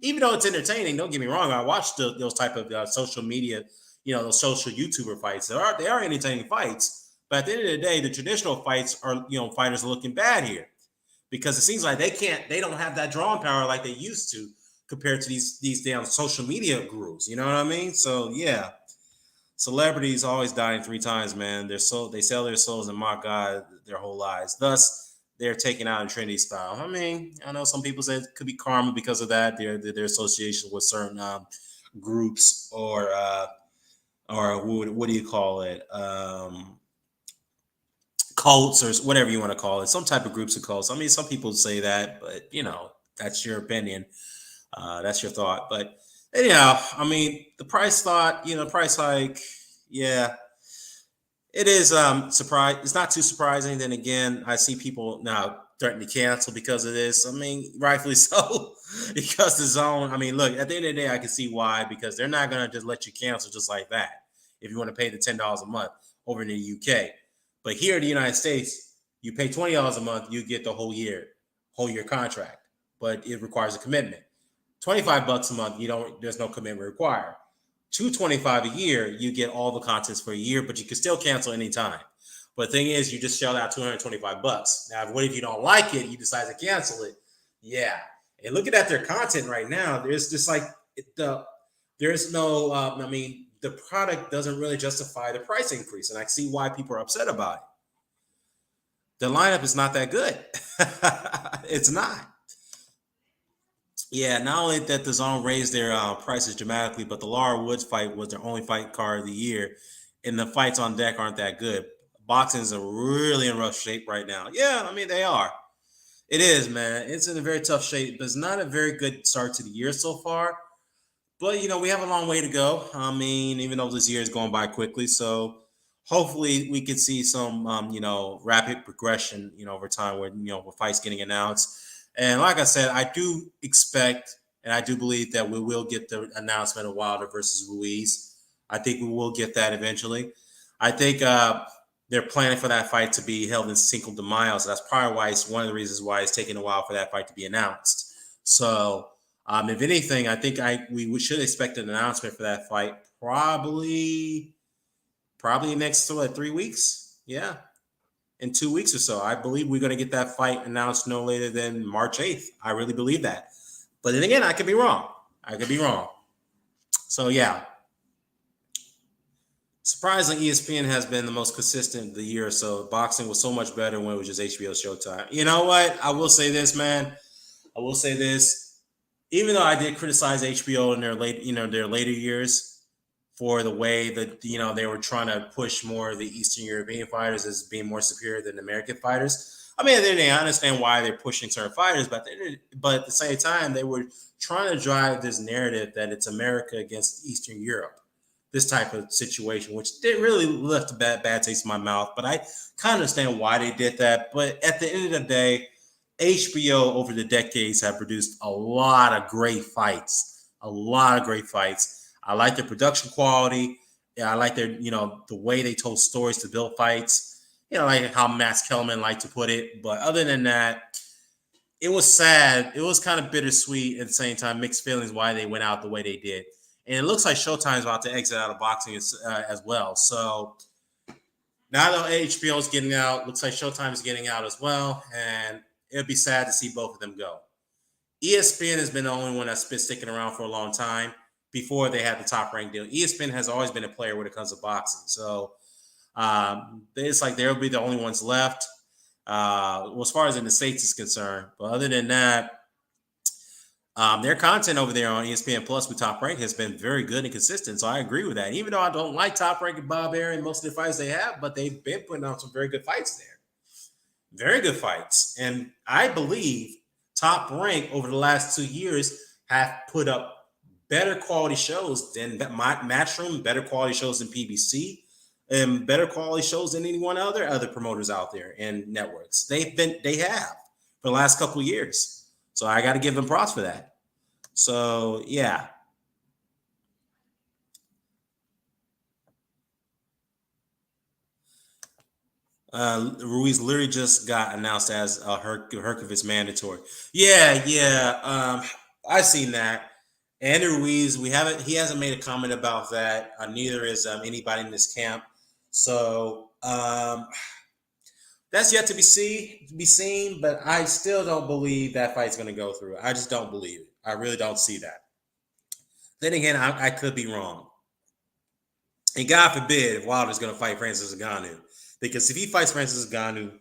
Even though it's entertaining, don't get me wrong. I watch those type of social media, those social YouTuber fights. They are entertaining fights, but at the end of the day, the traditional fights are fighters are looking bad here because it seems like they don't have that drawing power like they used to compared to these damn social media gurus. You know what I mean? So yeah, celebrities always dying three times, man. They sell their souls and mock God their whole lives. Thus, they're taken out in trendy style. I mean, I know some people say it could be karma because of that. Their association with certain groups or what do you call it? Cults or whatever you want to call it. Some type of groups of cults. I mean, some people say that, but that's your opinion. That's your thought. But anyhow, I mean, price hike, yeah, it is surprise. It's not too surprising. Then again, I see people now threatening to cancel because of this. I mean, rightfully so, because the zone. I mean, look, at the end of the day, I can see why because they're not gonna just let you cancel just like that if you want to pay the $10 a month over in the UK. But here in the United States, you pay $20 a month, you get the whole year contract, but it requires a commitment. $25 a month, there's no commitment required. $225 a year, you get all the contents for a year, but you can still cancel anytime. But the thing is, you just shell out $225. Now, what if you don't like it? You decide to cancel it. Yeah. And looking at their content right now, there's just like the There's no, I mean, the product doesn't really justify the price increase, and I see why people are upset about it. The lineup is not that good. It's not. Yeah, not only that the zone raised their prices dramatically, but the Lara Woods fight was their only fight card of the year, and the fights on deck aren't that good. Boxing is really in rough shape right now. Yeah, I mean they are. It is, man. It's in a very tough shape, but it's not a very good start to the year so far. But we have a long way to go. I mean, even though this year is going by quickly, so hopefully we could see some rapid progression, over time where with fights getting announced. And like I said, I do expect and I do believe that we will get the announcement of Wilder versus Ruiz. I think we will get that eventually. I think they're planning for that fight to be held in Cinco de Mayo, so that's probably why it's one of the reasons why it's taking a while for that fight to be announced. So if anything, I think we should expect an announcement for that fight probably next 3 weeks. Yeah, in 2 weeks or so. I believe we're going to get that fight announced no later than March 8th. I really believe that. But then again, I could be wrong. I could be wrong. So yeah, surprisingly, ESPN has been the most consistent the year or so. Boxing was so much better when it was just HBO Showtime. You know what? I will say this, man. I will say this. Even though I did criticize HBO in their later years for the way that they were trying to push more of the Eastern European fighters as being more superior than American fighters. I mean, they understand why they're pushing certain fighters, but at the same time, they were trying to drive this narrative that it's America against Eastern Europe, this type of situation, which did really left a bad taste in my mouth. But I kind of understand why they did that. But at the end of the day, HBO over the decades have produced a lot of great fights. A lot of great fights. I like their production quality. Yeah, I like their, the way they told stories to build fights. Like how Max Kellerman liked to put it. But other than that, it was sad. It was kind of bittersweet at the same time, mixed feelings why they went out the way they did. And it looks like Showtime's about to exit out of boxing as well. So now that HBO is getting out, looks like Showtime is getting out as well. And it'd be sad to see both of them go. ESPN has been the only one that's been sticking around for a long time before they had the top ranked deal. ESPN has always been a player when it comes to boxing. So it's like they'll be the only ones left. As far as in the States is concerned. But other than that, their content over there on ESPN Plus with Top Rank has been very good and consistent. So I agree with that. Even though I don't like Top Rank and Bob Arum, most of the fights they have, but they've been putting on some very good fights there. Very good fights. And I believe Top Rank over the last 2 years have put up better quality shows than Matchroom, better quality shows than PBC, and better quality shows than anyone other promoters out there and networks. They have for the last couple of years. So I got to give them props for that. So yeah. Ruiz literally just got announced as a Herkovitz mandatory. Yeah. I've seen that. Andrew Ruiz, he hasn't made a comment about that. Neither is anybody in this camp. So that's yet to be seen, but I still don't believe that fight's going to go through. I just don't believe it. I really don't see that. Then again, I could be wrong. And God forbid if Wilder's going to fight Francis Ngannou. Because if he fights Francis Ngannou,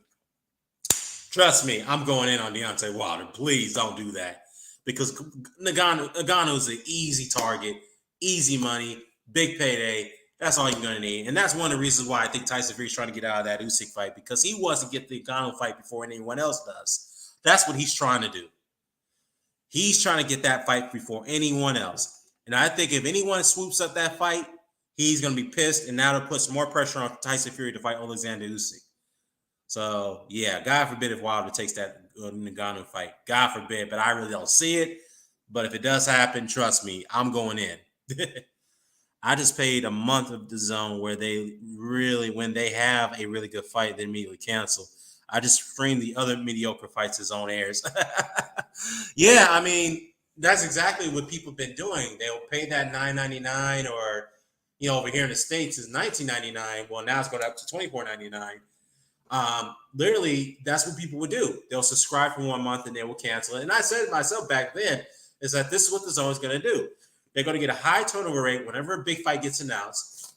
trust me, I'm going in on Deontay Wilder. Please don't do that. Because Ngannou is an easy target, easy money, big payday. That's all you're going to need. And that's one of the reasons why I think Tyson Fury's trying to get out of that Usyk fight, because he wants to get the Ngannou fight before anyone else does. That's what he's trying to do. He's trying to get that fight before anyone else. And I think if anyone swoops up that fight, he's going to be pissed, and now it puts more pressure on Tyson Fury to fight Alexander Usyk. So, yeah, God forbid if Wilder takes that Ngannou fight. God forbid, but I really don't see it. But if it does happen, trust me, I'm going in. I just paid a month of the zone where they really, when they have a really good fight, they immediately cancel. I just stream the other mediocre fights as on airs. Yeah, I mean, that's exactly what people have been doing. They'll pay that $9.99 or, over here in the States is $19.99. Well, now it's going up to $24.99. Literally, that's what people would do. They'll subscribe for 1 month and they will cancel it. And I said to myself back then, is that this is what the zone is going to do. They're going to get a high turnover rate whenever a big fight gets announced.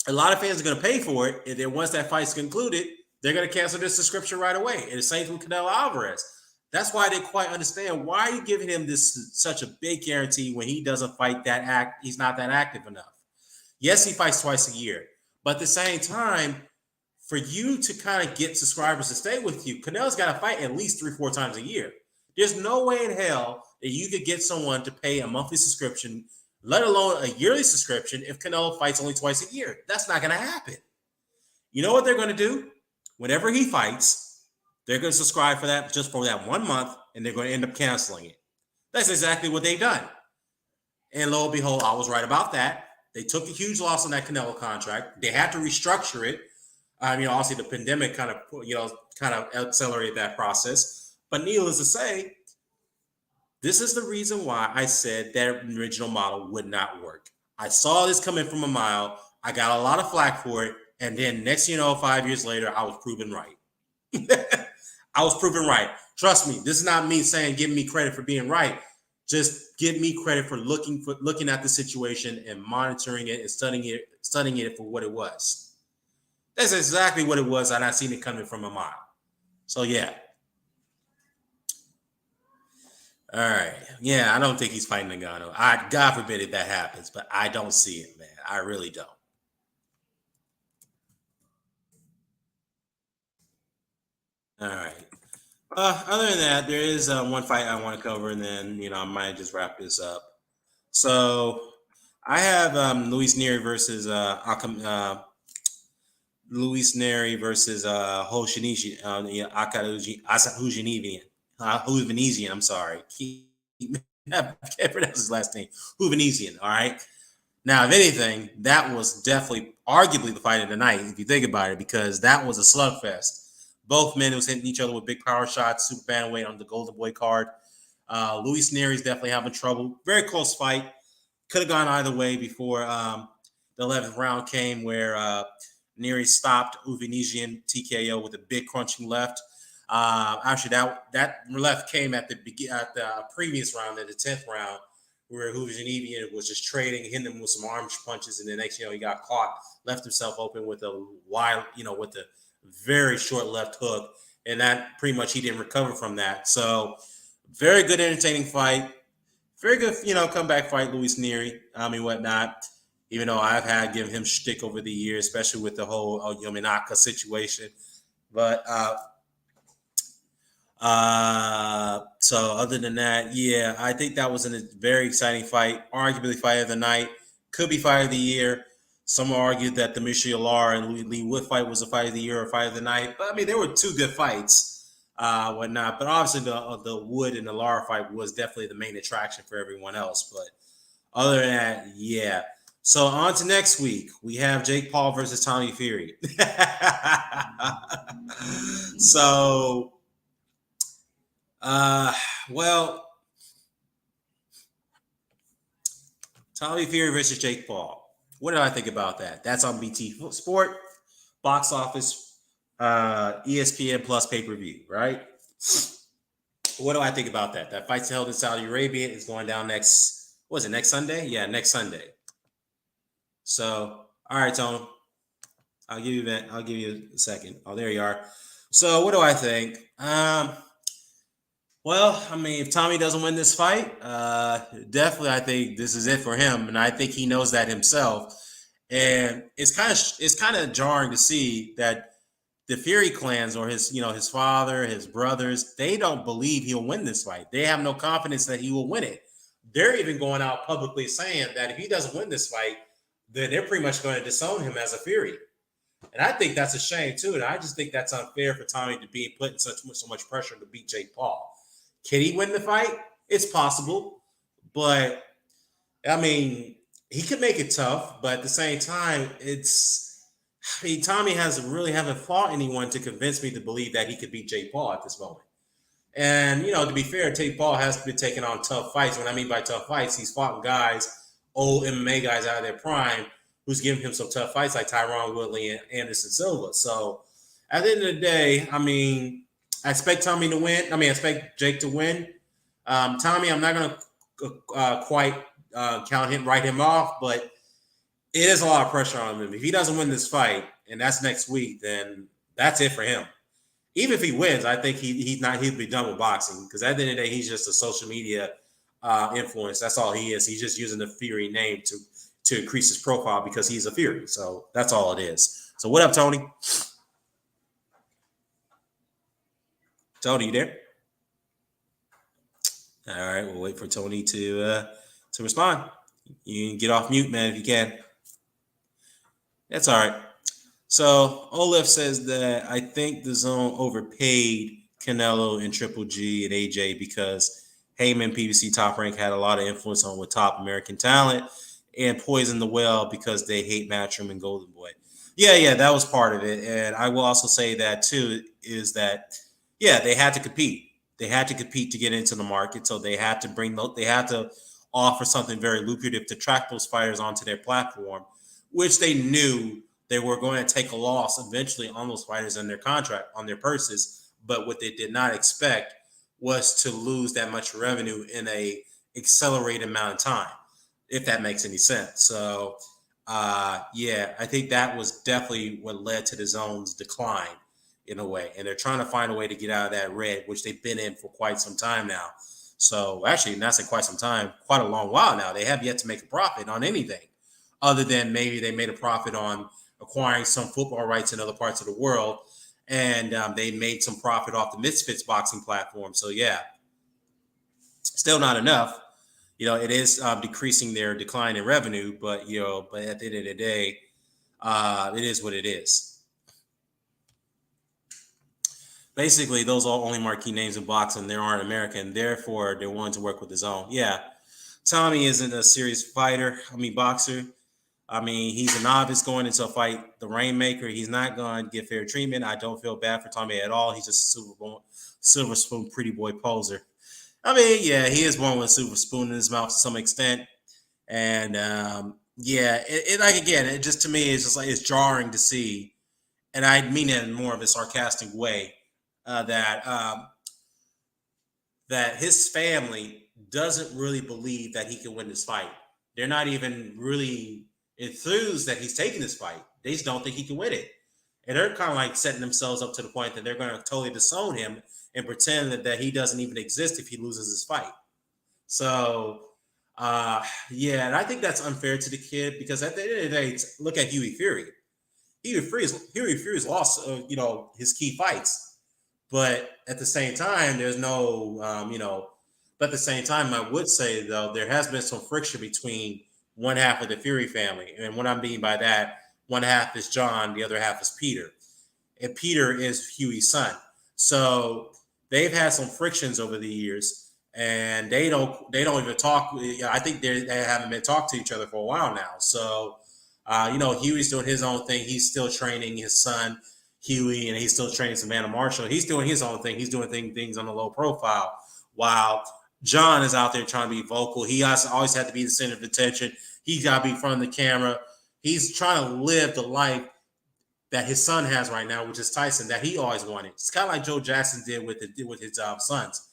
A lot of fans are going to pay for it, and then once that fight's concluded, they're going to cancel their subscription right away. And the same with Canelo Alvarez. That's why I didn't quite understand why are you giving him this such a big guarantee when he doesn't fight he's not that active enough. Yes, he fights twice a year, but at the same time, for you to kind of get subscribers to stay with you, Canelo's got to fight at least 3-4 times a year. There's no way in hell that you could get someone to pay a monthly subscription, let alone a yearly subscription, if Canelo fights only twice a year. That's not going to happen. You know what they're going to do? Whenever he fights, they're going to subscribe for that just for that 1 month, and they're going to end up canceling it. That's exactly what they've done. And lo and behold, I was right about that. They took a huge loss on that Canelo contract. They had to restructure it. Obviously the pandemic kind of accelerated that process. But needless to say, this is the reason why I said that original model would not work. I saw this coming from a mile. I got a lot of flack for it. And then next, 5 years later, I was proven right. I was proven right. Trust me, this is not me saying give me credit for being right. Just give me credit for looking at the situation and monitoring it and studying it for what it was. That's exactly what it was, and I seen it coming from a mile. So yeah. All right. Yeah, I don't think he's fighting Ngannou. God forbid if that happens, but I don't see it, man. I really don't. All right. Other than that, there is one fight I want to cover, and then I might just wrap this up. So I have Luis Nery versus Hovhannisyan. I'm sorry. I can't pronounce his last name. Hovhannisyan. All right. Now, if anything, that was definitely, arguably, the fight of the night, if you think about it, because that was a slugfest. Both men was hitting each other with big power shots, super bantamweight on the Golden Boy card. Luis Nery is definitely having trouble. Very close fight. Could have gone either way before the 11th round came, where Nery stopped Hovhannisyan TKO with a big crunching left. Actually, that left came at the previous round, at the 10th round, where Hovhannisyan was just trading, hitting him with some arm punches, and the next, he got caught, left himself open with a wide, with a very short left hook, and that pretty much he didn't recover from that. So, very good, entertaining fight. Very good, comeback fight, Luis Nery. Whatnot. Even though I've had given him shtick over the years, especially with the whole Yamanaka situation. But so other than that, yeah, I think that was a very exciting fight. Arguably fight of the night. Could be fight of the year. Some argued that the Lara and Lee Wood fight was a fight of the year or fight of the night. But there were two good fights, whatnot. But obviously the Wood and the Lara fight was definitely the main attraction for everyone else. But other than that, yeah. So on to next week, we have Jake Paul versus Tommy Fury. So, Tommy Fury versus Jake Paul. What do I think about that? That's on BT Sport, box office, ESPN Plus pay-per-view, right? What do I think about that? That fight's held in Saudi Arabia. It's going down next Sunday? Yeah, next Sunday. So, all right, Tone. I'll give you a second. Oh, there you are. So, what do I think? If Tommy doesn't win this fight, definitely I think this is it for him, and I think he knows that himself. And it's kind of jarring to see that the Fury clans, or his father, his brothers, they don't believe he'll win this fight. They have no confidence that he will win it. They're even going out publicly saying that if he doesn't win this fight, then they're pretty much going to disown him as a Fury. And I think that's a shame too. And I just think that's unfair for Tommy to be put in so much pressure to beat Jake Paul. Can he win the fight? It's possible, but he could make it tough. But at the same time, Tommy haven't fought anyone to convince me to believe that he could beat Jake Paul at this moment. And to be fair, Jake Paul has been taking on tough fights. What I mean by tough fights, he's fought guys, old MMA guys out of their prime, who's giving him some tough fights like Tyron Woodley and Anderson Silva. So at the end of the day, I expect Tommy to win. I expect Jake to win. Tommy, I'm not going to quite write him off, but it is a lot of pressure on him. If he doesn't win this fight, and that's next week, then that's it for him. Even if he wins, I think he'll be done with boxing, because at the end of the day, he's just a social media influence. That's all he is. He's just using the Fury name to increase his profile because he's a Fury. So that's all it is. So what up, Tony? Tony, you there? All right, we'll wait for Tony to respond. You can get off mute, man, if you can. That's all right. So Olaf says that I think the Zone overpaid Canelo and Triple G and AJ because Heyman, PBC Top Rank, had a lot of influence on with top American talent and poisoned the well because they hate Matchroom and Golden Boy. Yeah, that was part of it. And I will also say that too, is that, yeah, they had to compete. They had to compete to get into the market. So they had to offer something very lucrative to attract those fighters onto their platform, which they knew they were going to take a loss eventually on those fighters in their contract, on their purses. But what they did not expect was to lose that much revenue in a accelerated amount of time, if that makes any sense. So, yeah, I think that was definitely what led to the Zone's decline in a way. And they're trying to find a way to get out of that red, which they've been in for quite some time now. So actually, not say quite some time, quite a long while now. They have yet to make a profit on anything other than maybe they made a profit on acquiring some football rights in other parts of the world. And they made some profit off the Misfits boxing platform. So, yeah, still not enough. It is decreasing their decline in revenue, but at the end of the day, it is what it is. Basically, those are only marquee names in boxing. They aren't American. Therefore, they're willing to work with his own. Yeah. Tommy isn't a serious boxer. He's a novice going into a fight, the Rainmaker. He's not going to get fair treatment. I don't feel bad for Tommy at all. He's just a silver spoon pretty boy poser. Yeah, he is one with a silver spoon in his mouth to some extent. And, it just, to me, it's just like, it's jarring to see. And I mean it in more of a sarcastic way, that his family doesn't really believe that he can win this fight. They're not even really enthused that he's taking this fight. They just don't think he can win it. And they're kind of like setting themselves up to the point that they're going to totally disown him and pretend that he doesn't even exist if he loses his fight. So, and I think that's unfair to the kid, because at the end of the day, look at Huey Fury. Huey Fury's lost, his key fights. But at the same time, there's no, but at the same time, I would say, though, there has been some friction between one half of the Fury family. And what I mean by that, one half is John, the other half is Peter. And Peter is Huey's son. So they've had some frictions over the years, and they don't even talk. I think they haven't been talking to each other for a while now. So, Huey's doing his own thing. He's still training his son, Huey, and he's still training Savannah Marshall. He's doing his own thing. He's doing things on a low profile, while John is out there trying to be vocal. He always had to be the center of attention. He's got to be in front of the camera. He's trying to live the life that his son has right now, which is Tyson, that he always wanted. It's kind of like Joe Jackson did with his sons.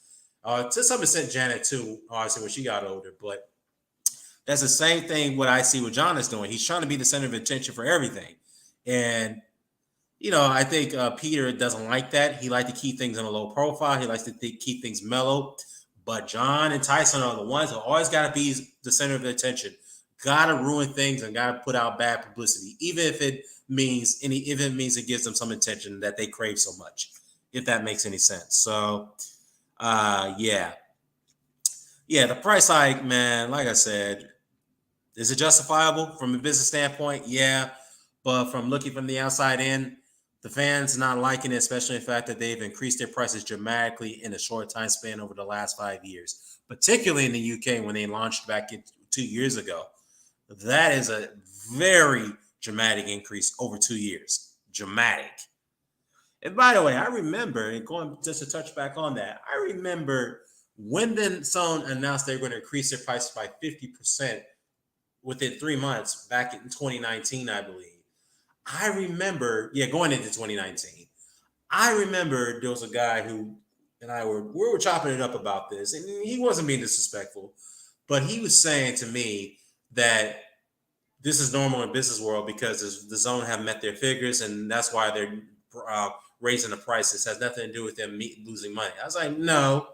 To some extent, Janet too, obviously, when she got older. But that's the same thing what I see what John is doing. He's trying to be the center of attention for everything. And, I think Peter doesn't like that. He likes to keep things on a low profile. He likes to keep things mellow. But John and Tyson are the ones who always got to be the center of attention. Got to ruin things and got to put out bad publicity, even if it means it gives them some attention that they crave so much, if that makes any sense. So, the price hike, man, like I said, is it justifiable from a business standpoint? Yeah, but from looking from the outside in, the fans not liking it, especially the fact that they've increased their prices dramatically in a short time span over the last 5 years, particularly in the UK when they launched back 2 years ago. That is a very dramatic increase over 2 years. Dramatic. And by the way, I remember, and going just to touch back on that, I remember when the Zone announced they were going to increase their prices by 50% within 3 months back in 2019, I believe. I remember, going into 2019, I remember there was a guy who and I we were chopping it up about this, and he wasn't being disrespectful, But he was saying to me that this is normal in business world because the zone have met their figures, and that's why they're raising the prices. It has nothing to do with them losing money. I was like, no,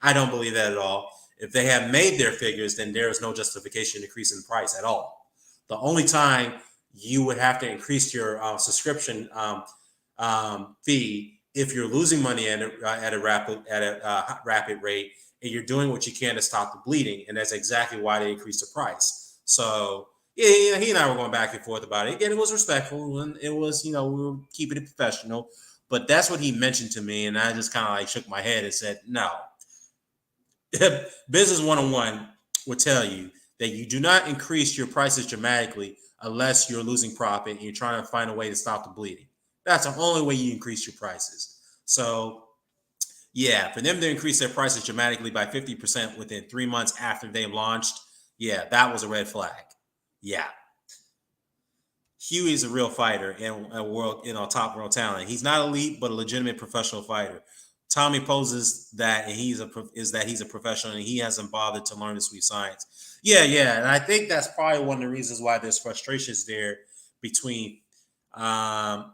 I don't believe that at all. If they have made their figures, then there is no justification increase in price at all. The only time you would have to increase your subscription fee if you're losing money at a rapid rate, and you're doing what you can to stop the bleeding, and that's exactly why they increased the price. So yeah, he and I were going back and forth about it. Again, it was respectful, and it was, we were keeping it professional. But that's what he mentioned to me, and I just kind of like shook my head and said, no. Business 101 would tell you that you do not increase your prices dramatically unless you're losing profit and you're trying to find a way to stop the bleeding. That's the only way you increase your prices. So, yeah, for them to increase their prices dramatically by 50% within 3 months after they launched, yeah, that was a red flag. Yeah. Huey is a real fighter and a world, top world talent. He's not elite, but a legitimate professional fighter. Tommy poses that he's a professional and he hasn't bothered to learn the sweet science. Yeah, and I think that's probably one of the reasons why there's frustrations there between Tommy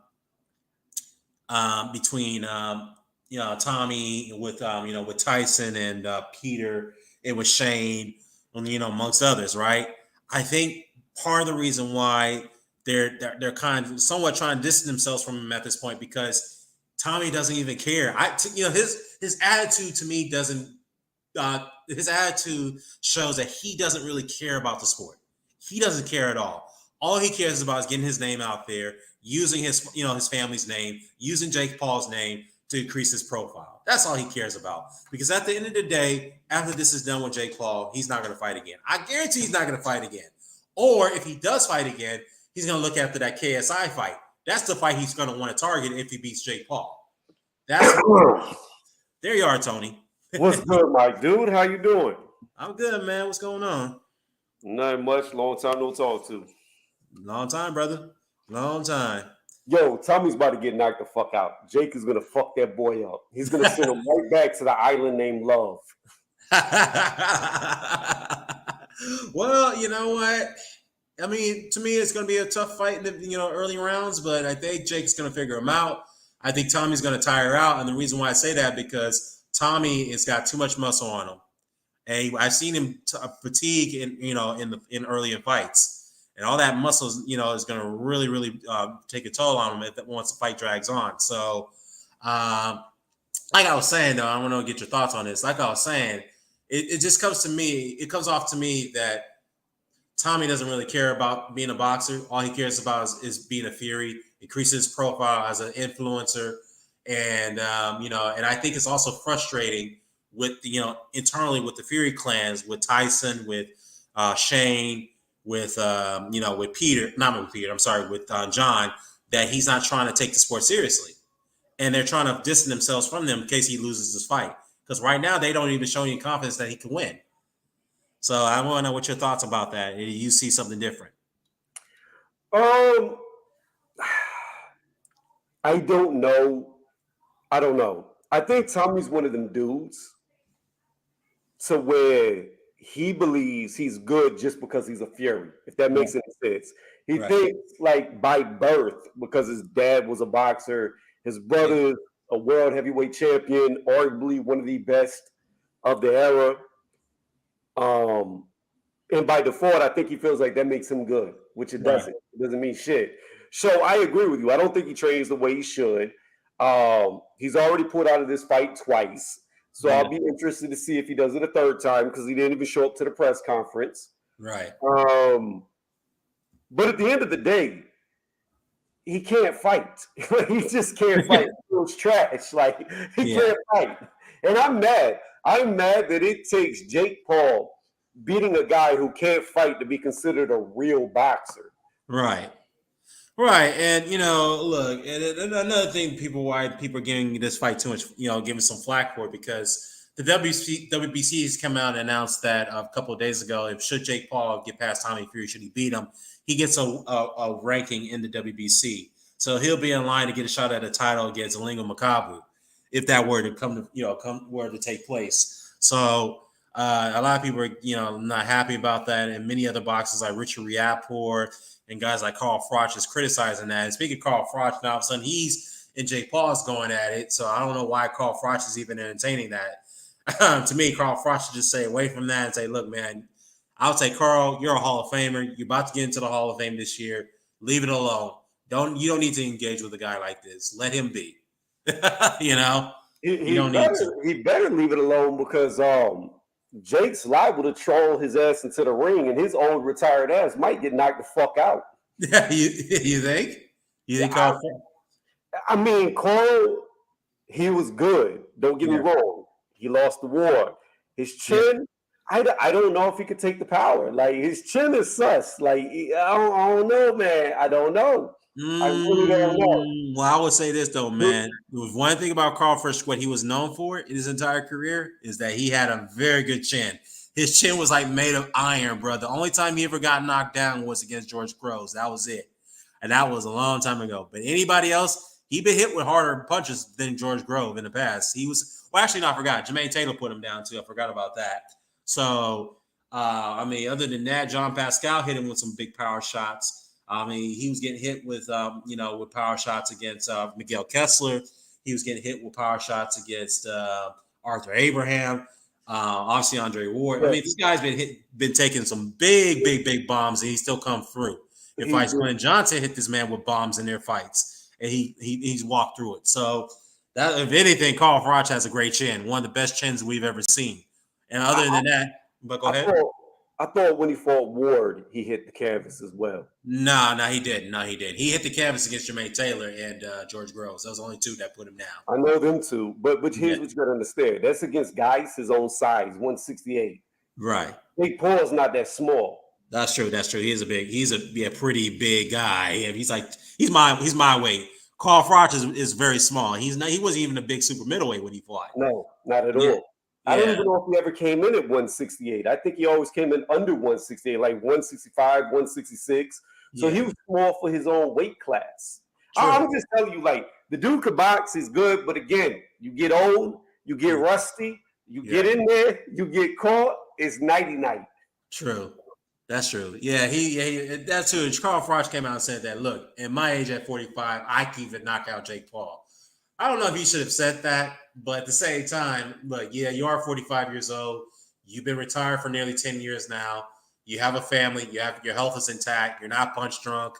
with with Tyson and Peter and with Shane, amongst others, right? I think part of the reason why they're kind of somewhat trying to distance themselves from him at this point, because Tommy doesn't even care. His attitude to me doesn't. His attitude shows that he doesn't really care about the sport. He doesn't care at all. All he cares about is getting his name out there, using his family's name, using Jake Paul's name to increase his profile. That's all he cares about. Because at the end of the day, after this is done with Jake Paul, he's not going to fight again. I guarantee he's not going to fight again. Or if he does fight again, he's going to look after that KSI fight. That's the fight he's going to want to target if he beats Jake Paul. There you are, Tony. What's good, my dude? How you doing? I'm good, man. What's going on? Nothing much. Long time no talk to. Long time, brother. Long time. Yo, Tommy's about to get knocked the fuck out. Jake is going to fuck that boy up. He's going to send him right back to the island named Love. Well, you know what? I mean, to me, it's going to be a tough fight in the early rounds, but I think Jake's going to figure him out. I think Tommy's going to tire out, and the reason why I say that because Tommy has got too much muscle on him, and I've seen him fatigue in earlier fights, and all that muscle is going to really, really take a toll on him once the fight drags on. So, like I was saying, though, I want to get your thoughts on this. Like I was saying, it just comes to me. It comes off to me that Tommy doesn't really care about being a boxer. All he cares about is being a Fury, increases his profile as an influencer. And, and I think it's also frustrating with, internally with the Fury clans, with Tyson, with Shane, with, with Peter, not with Peter, I'm sorry, with John, that he's not trying to take the sport seriously. And they're trying to distance themselves from them in case he loses this fight. Because right now they don't even show any confidence that he can win. So I want to know what your thoughts about that. You see something different? I don't know. I think Tommy's one of them dudes to where he believes he's good just because he's a Fury, if that makes any sense. He thinks like by birth, because his dad was a boxer, his brother's a world heavyweight champion, arguably one of the best of the era. And by default, I think he feels like that makes him good, which it doesn't. It doesn't mean shit. So I agree with you. I don't think he trains the way he should. He's already pulled out of this fight twice. So I'll be interested to see if he does it a third time because he didn't even show up to the press conference. Right. But at the end of the day, he can't fight. He just can't fight. He feels trash. Like, he can't fight. And I'm mad. I'm mad that it takes Jake Paul beating a guy who can't fight to be considered a real boxer. Right. And, look, and another thing why people are giving this fight too much, giving some flack for it, because the WBC has come out and announced that a couple of days ago, should Jake Paul get past Tommy Fury, should he beat him, he gets a ranking in the WBC. So he'll be in line to get a shot at a title against Alingo Makabu, if that were to were to take place. So A lot of people are, not happy about that, and many other boxers like Richard Riapor and guys like Carl Froch is criticizing that. And speaking of Carl Froch, now all of a sudden he's and Jake Paul's going at it, so I don't know why Carl Froch is even entertaining that. To me, Carl Froch should just stay away from that and say, "Look, man, I'll say, Carl, you're a Hall of Famer. You're about to get into the Hall of Fame this year. Leave it alone. You don't need to engage with a guy like this. Let him be. you know, you don't need to. He better leave it alone because Jake's liable to troll his ass into the ring, and his old retired ass might get knocked the fuck out. Yeah, you think? You think Carl? I mean, Carl, he was good. Don't get me wrong. He lost the war. His chin, I don't know if he could take the power. Like, his chin is sus. Like, I don't know, man. I don't know. I really don't know. Well, I would say this though, man. There was one thing about Carl Froch, what he was known for in his entire career is that he had a very good chin. His chin was like made of iron, bro. The only time he ever got knocked down was against George Groves. That was it. And that was a long time ago. But anybody else, he been hit with harder punches than George Grove in the past. He was, well, actually, no, I forgot. Jermaine Taylor put him down too. I forgot about that. So, I mean, other than that, John Pascal hit him with some big power shots. I mean, he was getting hit with, with power shots against Miguel Kessler. He was getting hit with power shots against Arthur Abraham. Obviously, Andre Ward. I mean, this guy's been taking some big bombs, and he still come through. In fights, Quentin Johnson hit this man with bombs in their fights, and he's walked through it. So, that if anything, Carl Froch has a great chin, one of the best chins we've ever seen. And other than that, but go ahead. I thought when he fought Ward, he hit the canvas as well. No, he didn't. No, he didn't. He hit the canvas against Jermaine Taylor and George Groves. Those are the only two that put him down. I know them two, but here's what you got to understand. That's against guys his own size, 168. Right. Jake Paul's not that small. That's true. He's a pretty big guy. He's my weight. Carl Froch is very small. He wasn't even a big super middleweight when he fought. No, not at all. I don't even know if he ever came in at 168. I think he always came in under 168, like 165, 166. So he was small for his own weight class. True. I'm just telling you, like, the dude could box, is good, but again, you get old, you get rusty, you get in there, you get caught, it's nighty-night. True. That's true. Yeah, that's true. Carl Froch came out and said that, look, at my age at 45, I can even knock out Jake Paul. I don't know if he should have said that, but at the same time, look, you are 45 years old. You've been retired for nearly 10 years now. You have a family. Your health is intact. You're not punch drunk.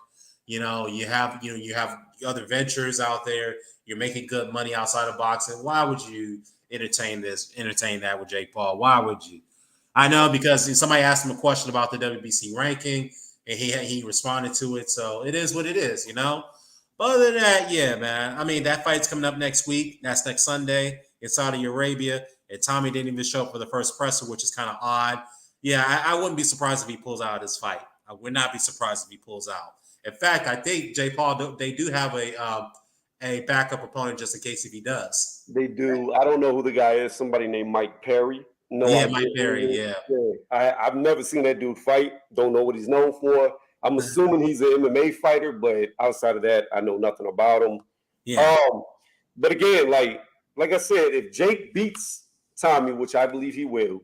You have other ventures out there. You're making good money outside of boxing. Why would you entertain that with Jake Paul? Why would you? I know because somebody asked him a question about the WBC ranking, and he responded to it. So it is what it is, But other than that, yeah, man. I mean, that fight's coming up next week. That's next Sunday in Saudi Arabia. And Tommy didn't even show up for the first presser, which is kind of odd. Yeah, I wouldn't be surprised if he pulls out of this fight. I would not be surprised if he pulls out. In fact, I think Jake Paul, they do have a backup opponent just in case if he does. They do. I don't know who the guy is. Somebody named Mike Perry. No, Mike Perry, yeah. I've never seen that dude fight. Don't know what he's known for. I'm assuming he's an MMA fighter, but outside of that, I know nothing about him. Yeah. But again, like I said, if Jake beats Tommy, which I believe he will,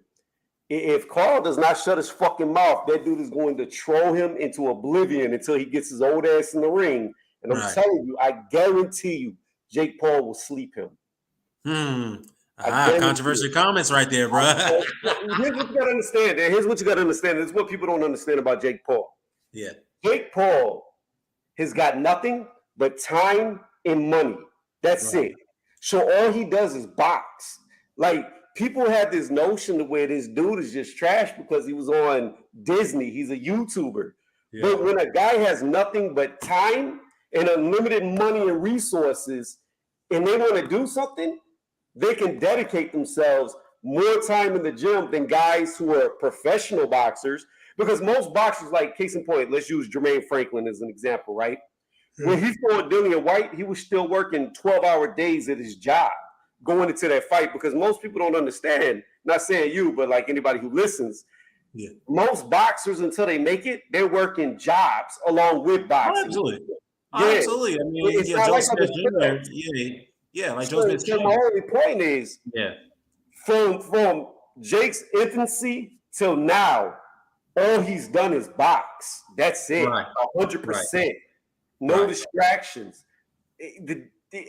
if Carl does not shut his fucking mouth, that dude is going to troll him into oblivion until he gets his old ass in the ring. And I'm telling you, I guarantee you, Jake Paul will sleep him. Controversial comments right there, bro. Here's what you got to understand. Here's what you got to understand. This is what people don't understand about Jake Paul. Yeah. Jake Paul has got nothing but time and money. That's it. So all he does is box. Like, people have this notion to where this dude is just trash because he was on Disney. He's a YouTuber. Yeah. But when a guy has nothing but time and unlimited money and resources and they want to do something, they can dedicate themselves more time in the gym than guys who are professional boxers. Because most boxers, like case in point, let's use Jermaine Franklin as an example, right? Mm-hmm. When he fought Dillian White, he was still working 12-hour days at his job going into that fight because most people don't understand, not saying you, but like anybody who listens, most boxers, until they make it, they're working jobs along with boxing. Oh, absolutely. Yeah. Absolutely. I mean, Joe Smith Jr. Yeah, like Joe Smith Jr. My only point is, from Jake's infancy till now, all he's done is box. That's it. Right. 100%. No Right. distractions.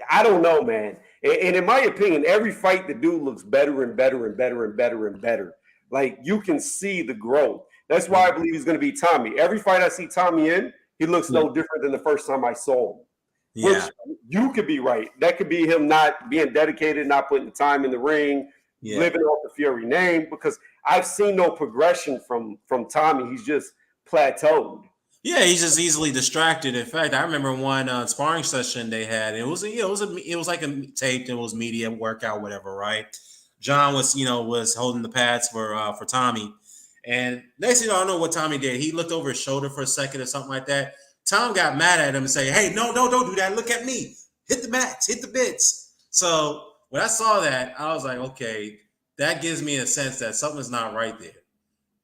I don't know, man. And in my opinion, every fight the dude looks better and better and better and better and better. Like you can see the growth. That's why I believe he's going to be Tommy. Every fight I see Tommy in, he looks no different than the first time I saw him. Which you could be right. That could be him not being dedicated, not putting the time in the ring, living off the Fury name. Because I've seen no progression from Tommy. He's just plateaued. Yeah, he's just easily distracted. In fact, I remember one sparring session they had. It was like a taped. It was media workout, whatever, right? John was holding the pads for Tommy, and next thing you know, I don't know what Tommy did. He looked over his shoulder for a second or something like that. Tom got mad at him and say, "Hey, no, don't do that. Look at me. Hit the mats, hit the bits." So when I saw that, I was like, okay, that gives me a sense that something's not right there.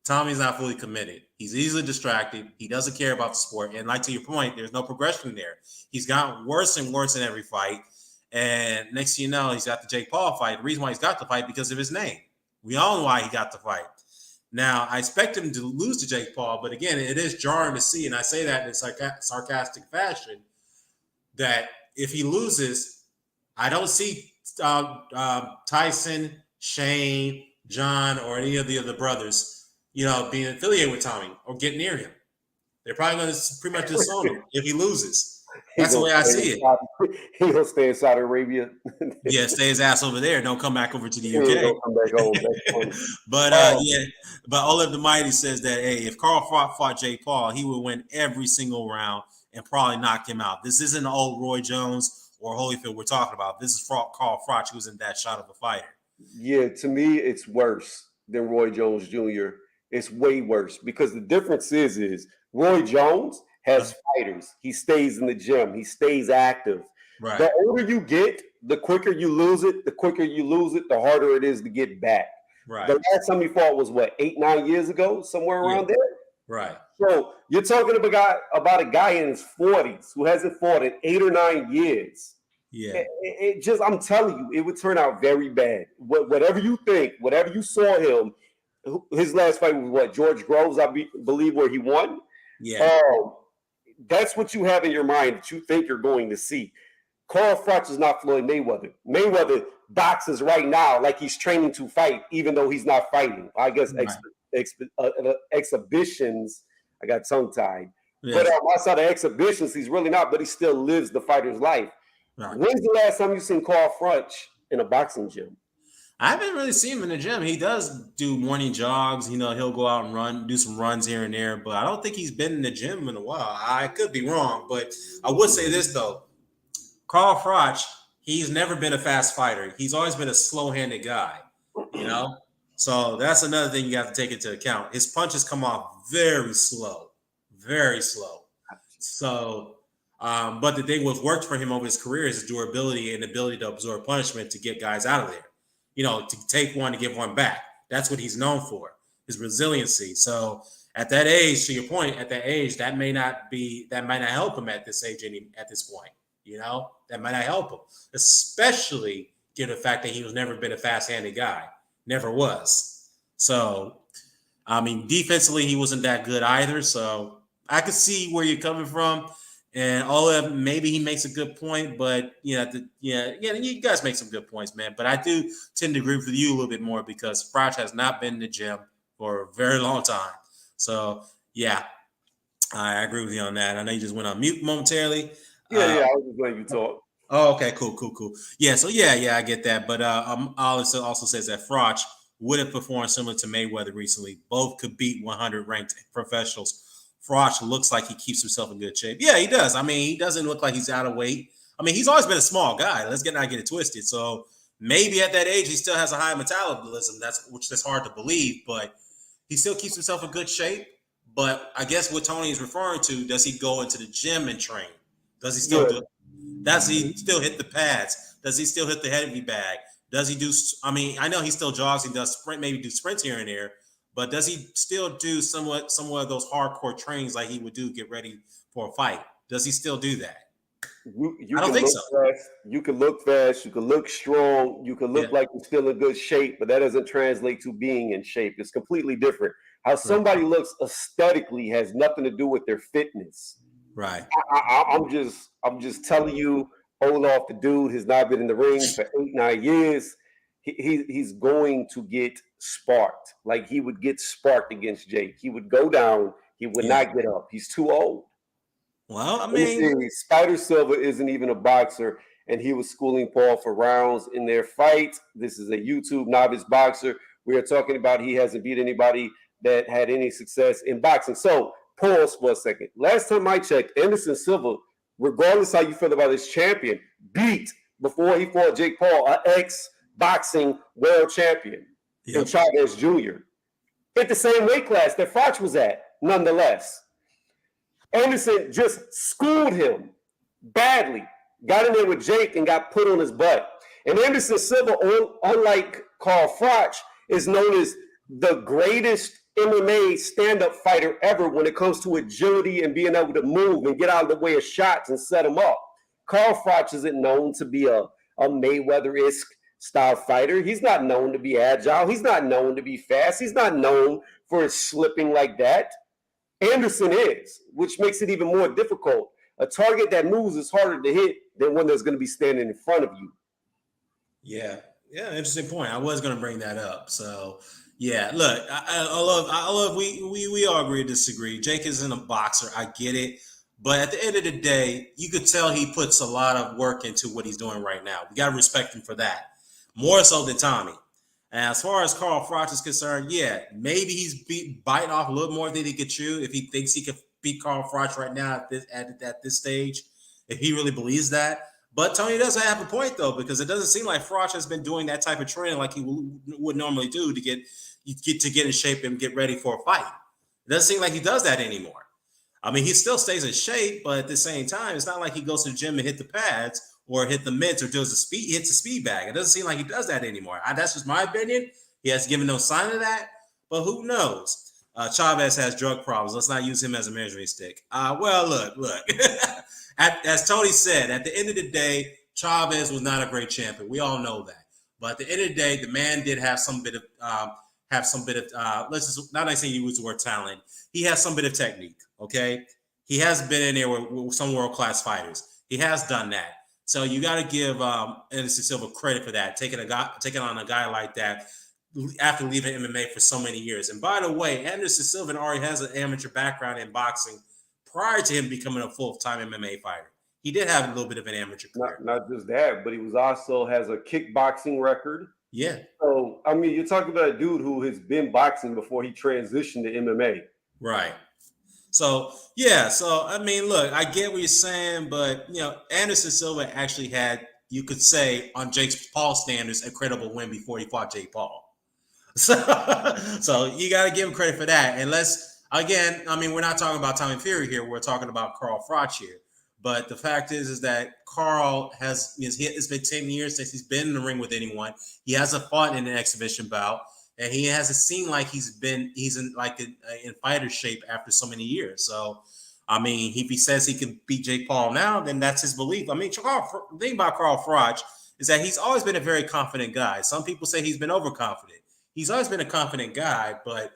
Tommy's not fully committed. He's easily distracted. He doesn't care about the sport. And like to your point, there's no progression there. He's gotten worse and worse in every fight. And next thing you know, he's got the Jake Paul fight. The reason why he's got the fight because of his name. We all know why he got the fight. Now, I expect him to lose to Jake Paul, but again, it is jarring to see, and I say that in a sarcastic fashion, that if he loses, I don't see Tyson, Shane, John, or any of the other brothers being affiliated with Tommy or get near him. They're probably going to pretty much disown him if he loses. That's the way I see it. He'll stay in Saudi Arabia. Yeah, stay his ass over there. Don't come back over to the UK. He'll come back home. But but Olev the Mighty says that if Carl fought Jake Paul, he would win every single round and probably knock him out. This isn't the old Roy Jones or Holyfield we're talking about. This is Carl Froch, who's in that shot of a fighter. Yeah, to me, it's worse than Roy Jones Jr. It's way worse because the difference is Roy Jones has fighters. He stays in the gym. He stays active. Right. The older you get, the quicker you lose it. The quicker you lose it, the harder it is to get back. Right. The last time he fought was 8-9 years ago, somewhere around there. Right. So you're talking about a guy in his 40s who hasn't fought in 8 or 9 years. Yeah. It just, I'm telling you, it would turn out very bad. Whatever you think, whatever you saw him, his last fight was George Groves, I believe, where he won. Yeah. That's what you have in your mind that you think you're going to see. Carl Froch is not Floyd Mayweather. Mayweather boxes right now like he's training to fight, even though he's not fighting. I guess exhibitions, I got tongue-tied. Yes. But outside of exhibitions, he's really not, but he still lives the fighter's life. Right. When's the last time you seen Carl Froch in a boxing gym? I haven't really seen him in the gym. He does do morning jogs. He'll go out and do some runs here and there, but I don't think he's been in the gym in a while. I could be wrong, but I would say this, though. Carl Froch, he's never been a fast fighter. He's always been a slow-handed guy, So that's another thing you have to take into account. His punches come off very slow, very slow. So, but the thing what's worked for him over his career is his durability and ability to absorb punishment to get guys out of there. To take one to give one back. That's what he's known for, his resiliency. So at that age, to your point, that might not help him at this age at this point. That might not help him, especially given the fact that he was never been a fast-handed guy, never was. So, defensively, he wasn't that good either. So I could see where you're coming from. And Olev, maybe he makes a good point, but you guys make some good points, man. But I do tend to agree with you a little bit more because Froch has not been in the gym for a very long time. So yeah, I agree with you on that. I know you just went on mute momentarily. Yeah, I was just letting you talk. Oh, okay, cool. Yeah, so yeah, I get that. But Olive also says that Froch would have performed similar to Mayweather recently. Both could beat 100 ranked professionals. Froch looks like he keeps himself in good shape. Yeah, he does. He doesn't look like he's out of weight. He's always been a small guy. Let's not get it twisted. So maybe at that age he still has a high metabolism. That's hard to believe, but he still keeps himself in good shape. But I guess what Tony is referring to, does he go into the gym and train? Does he still does he still hit the pads? Does he still hit the heavy bag? Does he do I know he still jogs, he does maybe do sprints here and there. But does he still do somewhat of those hardcore trainings like he would do get ready for a fight? Does he still do that? You I don't can think look so. fast, you can look fast, you can look strong, you can Yeah, look like you're still in good shape, but that doesn't translate to being in shape. It's completely different. How right, somebody looks aesthetically has nothing to do with their fitness. right. I'm just telling you, Olaf, the dude has not been in the ring for 8, 9 years. He's going to get sparked. Like he would get sparked against Jake. He would go down. He would Yeah. not get up. He's too old. Well, I Let me mean, see. Spider Silver isn't even a boxer, and he was schooling Paul for rounds in their fight. This is a YouTube novice boxer. We are talking about he hasn't beat anybody that had any success in boxing. So, pause for a second. Last time I checked, Anderson Silva, regardless how you feel about his champion, beat before he fought Jake Paul, an ex-boxing world champion in yep. Chavez Jr. at the same weight class that Foch was at, nonetheless. Anderson just schooled him badly, got in there with Jake and got put on his butt. And Anderson Silva, unlike Carl Froch, is known as the greatest MMA stand-up fighter ever when it comes to agility and being able to move and get out of the way of shots and set them up. Carl Froch isn't known to be a Mayweather-esque style fighter. He's not known to be agile. He's not known to be fast. He's not known for his slipping like that. Anderson is, which makes it even more difficult. A target that moves is harder to hit than one that's going to be standing in front of you. Yeah, yeah, interesting point. I was going to bring that up. So, yeah, look, I love. We all agree to disagree. Jake isn't a boxer. I get it, but at the end of the day, you could tell he puts a lot of work into what he's doing right now. We got to respect him for that, more so than Tommy. And as far as Carl Froch is concerned, yeah, maybe he's biting off a little more than he could chew if he thinks he could beat Carl Froch right now at this stage, if he really believes that. But Tony doesn't have a point though, because it doesn't seem like Froch has been doing that type of training like he would normally do to get in shape and get ready for a fight. It doesn't seem like he does that anymore. I mean, he still stays in shape, but at the same time, it's not like he goes to the gym and hit the pads or hit the mitts or hits the speed bag. It doesn't seem like he does that anymore. That's just my opinion. He has given no sign of that, but who knows? Chavez has drug problems. Let's not use him as a measuring stick. Well, look. As Tony said, at the end of the day, Chavez was not a great champion. We all know that. But at the end of the day, the man did have some bit of let's just not saying you use the word talent. He has some bit of technique. Okay, he has been in there with some world class fighters. He has done that. So you got to give Anderson Silva credit for that, taking on a guy like that after leaving MMA for so many years. And by the way, Anderson Silva already has an amateur background in boxing prior to him becoming a full-time MMA fighter. He did have a little bit of an amateur career. Not just that, but he was also has a kickboxing record. Yeah. So I mean, you're talking about a dude who has been boxing before he transitioned to MMA. Right. So yeah, so I mean, look, I get what you're saying, but Anderson Silva actually had, you could say, on Jake Paul standards, a credible win before he fought Jake Paul. So you got to give him credit for that. And again, I mean, we're not talking about Tommy Fury here. We're talking about Carl Froch here. But the fact is that Carl it's been 10 years since he's been in the ring with anyone. He hasn't fought in an exhibition bout. And he hasn't seemed like he's in fighter shape after so many years. So, I mean, if he says he can beat Jake Paul now, then that's his belief. I mean, the thing about Carl Froch is that he's always been a very confident guy. Some people say he's been overconfident. He's always been a confident guy, but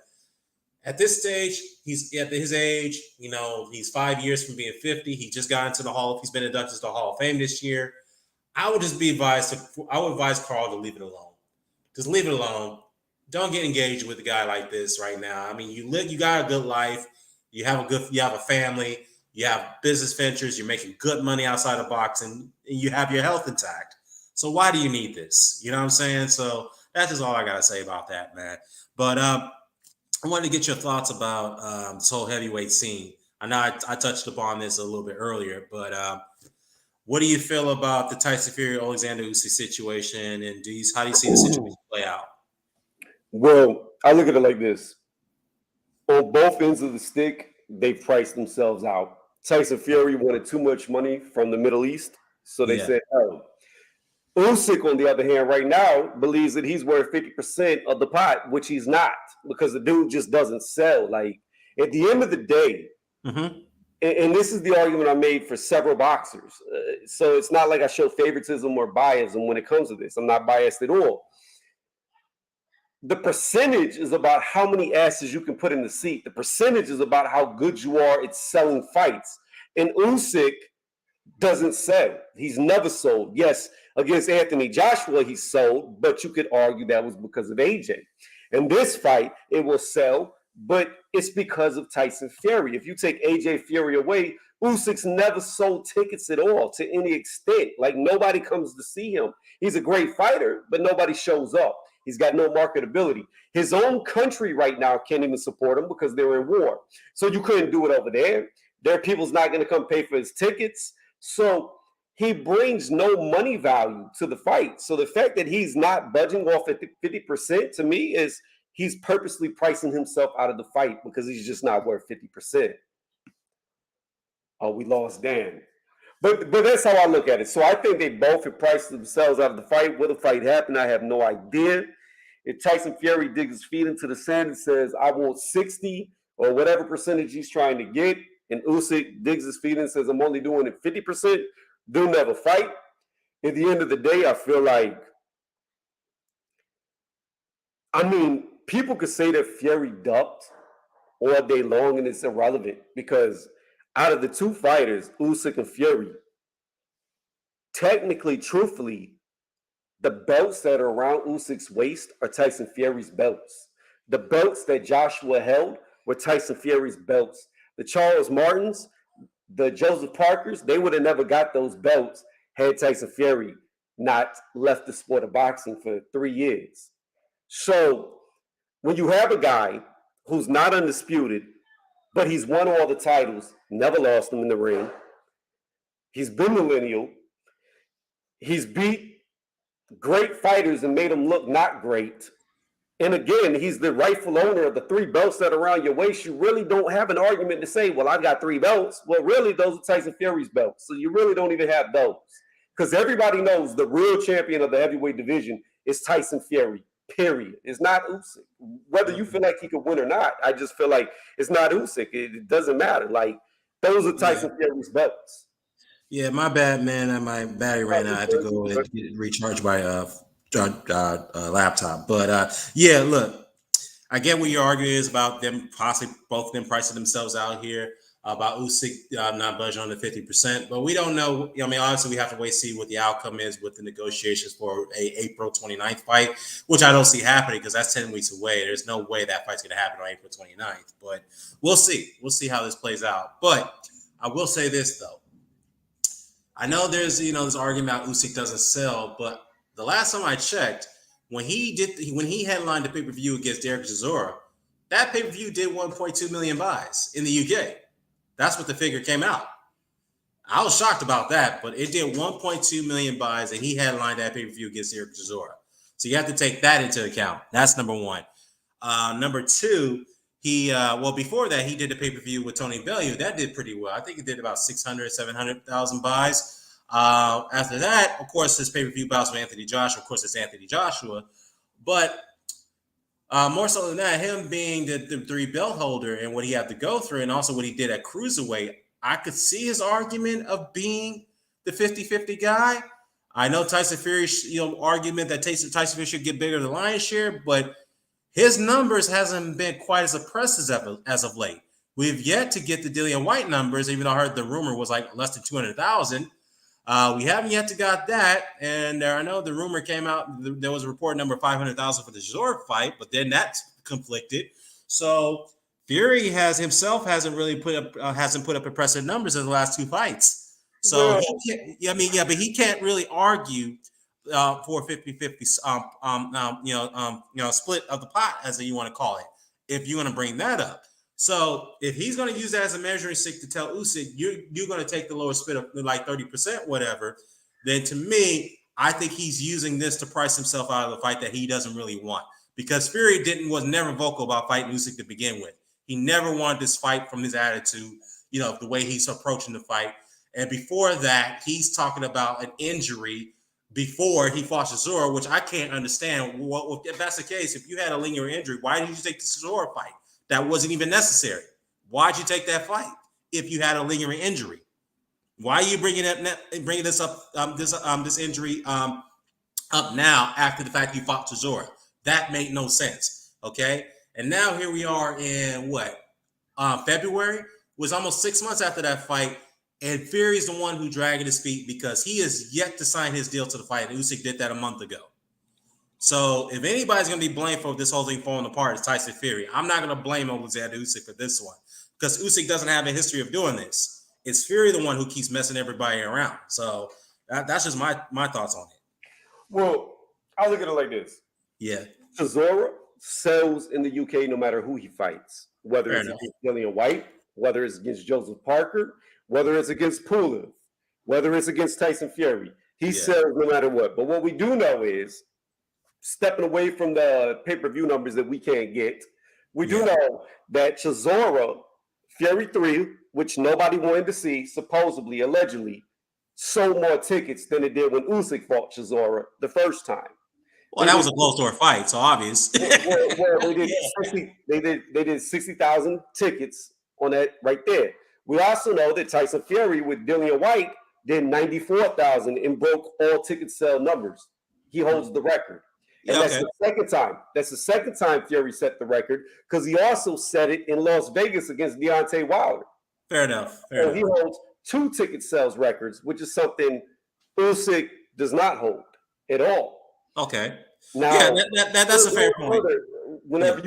at this stage, he's at his age, he's 5 years from being 50. He just got into he's been inducted to the Hall of Fame this year. I would advise Carl to leave it alone. Just leave it alone. Don't get engaged with a guy like this right now. I mean, you got a good life. You have a family. You have business ventures. You're making good money outside of boxing, and you have your health intact. So why do you need this? You know what I'm saying? So that's just all I got to say about that, man. But I wanted to get your thoughts about this whole heavyweight scene. I know I touched upon this a little bit earlier, but what do you feel about the Tyson Fury Alexander Usyk situation, and how do you see the situation play out? Well, I look at it like this. On both ends of the stick, they priced themselves out. Tyson Fury wanted too much money from the Middle East, so they said, oh. Usyk, on the other hand, right now, believes that he's worth 50% of the pot, which he's not, because the dude just doesn't sell. Like, at the end of the day, and this is the argument I made for several boxers. So it's not like I show favoritism or biasm when it comes to this. I'm not biased at all. The percentage is about how many asses you can put in the seat. The percentage is about how good you are at selling fights. And Usyk doesn't sell. He's never sold. Yes, against Anthony Joshua, he sold, but you could argue that was because of AJ. In this fight, it will sell, but it's because of Tyson Fury. If you take AJ Fury away, Usyk's never sold tickets at all to any extent. Like, nobody comes to see him. He's a great fighter, but nobody shows up. He's got no marketability. His own country right now can't even support him because they're in war. So you couldn't do it over there. Their people's not going to come pay for his tickets. So he brings no money value to the fight. So the fact that he's not budging off at 50% to me is he's purposely pricing himself out of the fight because he's just not worth 50%. Oh, we lost Dan. But that's how I look at it. So I think they both have priced themselves out of the fight. Will the fight happen? I have no idea. If Tyson Fury digs his feet into the sand and says, I want 60 or whatever percentage he's trying to get, and Usyk digs his feet and says, I'm only doing it 50%, they'll never fight. At the end of the day, I feel like, people could say that Fury ducked all day long and it's irrelevant because out of the two fighters, Usyk and Fury, technically, truthfully, the belts that are around Usyk's waist are Tyson Fury's belts. The belts that Joshua held were Tyson Fury's belts. The Charles Martins, the Joseph Parkers, they would have never got those belts had Tyson Fury not left the sport of boxing for 3 years. So when you have a guy who's not undisputed, but he's won all the titles, never lost them in the ring, he's been millennial, he's beat great fighters and made them look not great, and again, he's the rightful owner of the 3 belts that are around your waist, you really don't have an argument to say, well, I've got 3 belts. Well, really, those are Tyson Fury's belts. So you really don't even have those. Because everybody knows the real champion of the heavyweight division is Tyson Fury, period. It's not Usyk. Whether you feel like he could win or not, I just feel like it's not Usyk. It doesn't matter. Like, those are Tyson Fury's belts. Yeah, my bad, man. My battery ran out. I had to go and get recharged my laptop. But yeah, look, I get what your argument is about them possibly both of them pricing themselves out here, about Usyk not budging on the 50%. But we don't know. I mean, obviously, we have to wait and see what the outcome is with the negotiations for a April 29th fight, which I don't see happening because that's 10 weeks away. There's no way that fight's going to happen on April 29th. But we'll see. We'll see how this plays out. But I will say this, though. I know there's this argument about Usyk doesn't sell, but the last time I checked, when he headlined the pay-per-view against Derek Chisora, that pay-per-view did 1.2 million buys in the UK. That's what the figure came out. I was shocked about that, but it did 1.2 million buys, and he headlined that pay-per-view against Derek Chisora. So you have to take that into account. That's number one. Number two, before that, he did the pay-per-view with Tony Bellew. That did pretty well. I think it did about 600, 700,000 buys. After that, of course, his pay-per-view bouts with Anthony Joshua. Of course, it's Anthony Joshua. But more so than that, him being the 3 belt holder and what he had to go through, and also what he did at Cruiserweight, I could see his argument of being the 50-50 guy. I know Tyson Fury's argument that Tyson Fury should get bigger than the lion's share, but his numbers hasn't been quite as impressive as of late. We've yet to get the Dillian White numbers, even though I heard the rumor was like less than 200,000. We haven't yet to got that, and I know the rumor came out. There was a report number 500,000 for the Chisora fight, but then that conflicted. So Fury hasn't put up impressive numbers in the last 2 fights. So he can't really argue for 50-50 split of the pot, as you want to call it, if you want to bring that up. So if he's going to use that as a measuring stick to tell Usyk, you're going to take the lower split of like 30%, whatever, then to me, I think he's using this to price himself out of the fight that he doesn't really want. Because Fury was never vocal about fighting Usyk to begin with. He never wanted this fight from his attitude, the way he's approaching the fight. And before that, he's talking about an injury before he fought Chisora, which I can't understand. Well, if that's the case, if you had a lingering injury, why did you take the Chisora fight? That wasn't even necessary. Why'd you take that fight if you had a lingering injury. Why are you bringing this up this injury up now after the fact you fought Chisora? That made no sense. Okay, and now here we are in what February, was almost 6 months after that fight, and Fury's the one who dragging his feet because he is yet to sign his deal to the fight. Usyk did that a month ago. So if anybody's going to be blamed for this whole thing falling apart, it's Tyson Fury. I'm not going to blame Alexander Usyk for this one because Usyk doesn't have a history of doing this. It's Fury the one who keeps messing everybody around. So that's just my thoughts on it. Well, I look at it like this. Yeah. Chisora sells in the UK no matter who he fights, whether it's against Dillian White, whether it's against Joseph Parker, whether it's against Pulev, whether it's against Tyson Fury. He sells no matter what. But what we do know is, stepping away from the pay-per-view numbers that we can't get, we do know that Chisora, Fury 3, which nobody wanted to see, supposedly, allegedly, sold more tickets than it did when Usyk fought Chisora the first time. Well, that was a closed-door fight, so obvious. well, they did 60,000 tickets on that right there. We also know that Tyson Fury with Dillian White did 94,000 and broke all ticket sale numbers. He holds the record. And that's the second time. That's the second time Fury set the record because he also set it in Las Vegas against Deontay Wilder. Fair enough. He holds 2 ticket sales records, which is something Usyk does not hold at all. Okay. Now, that's a fair point. Whenever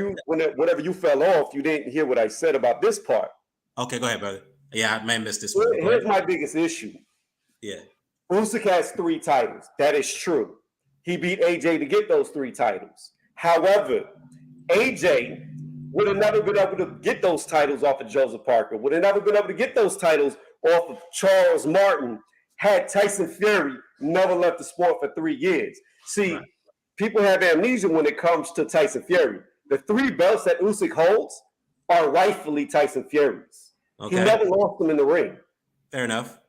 you fell off, you didn't hear what I said about this part. Okay, go ahead, brother. Yeah, I may have missed this one. Here's my biggest issue. Yeah. Usyk has 3 titles. That is true. He beat AJ to get those 3 titles. However, AJ would have never been able to get those titles off of Joseph Parker, would have never been able to get those titles off of Charles Martin had Tyson Fury never left the sport for 3 years. See, people have amnesia when it comes to Tyson Fury. The 3 belts that Usyk holds are rightfully Tyson Fury's. Okay. He never lost them in the ring. Fair enough.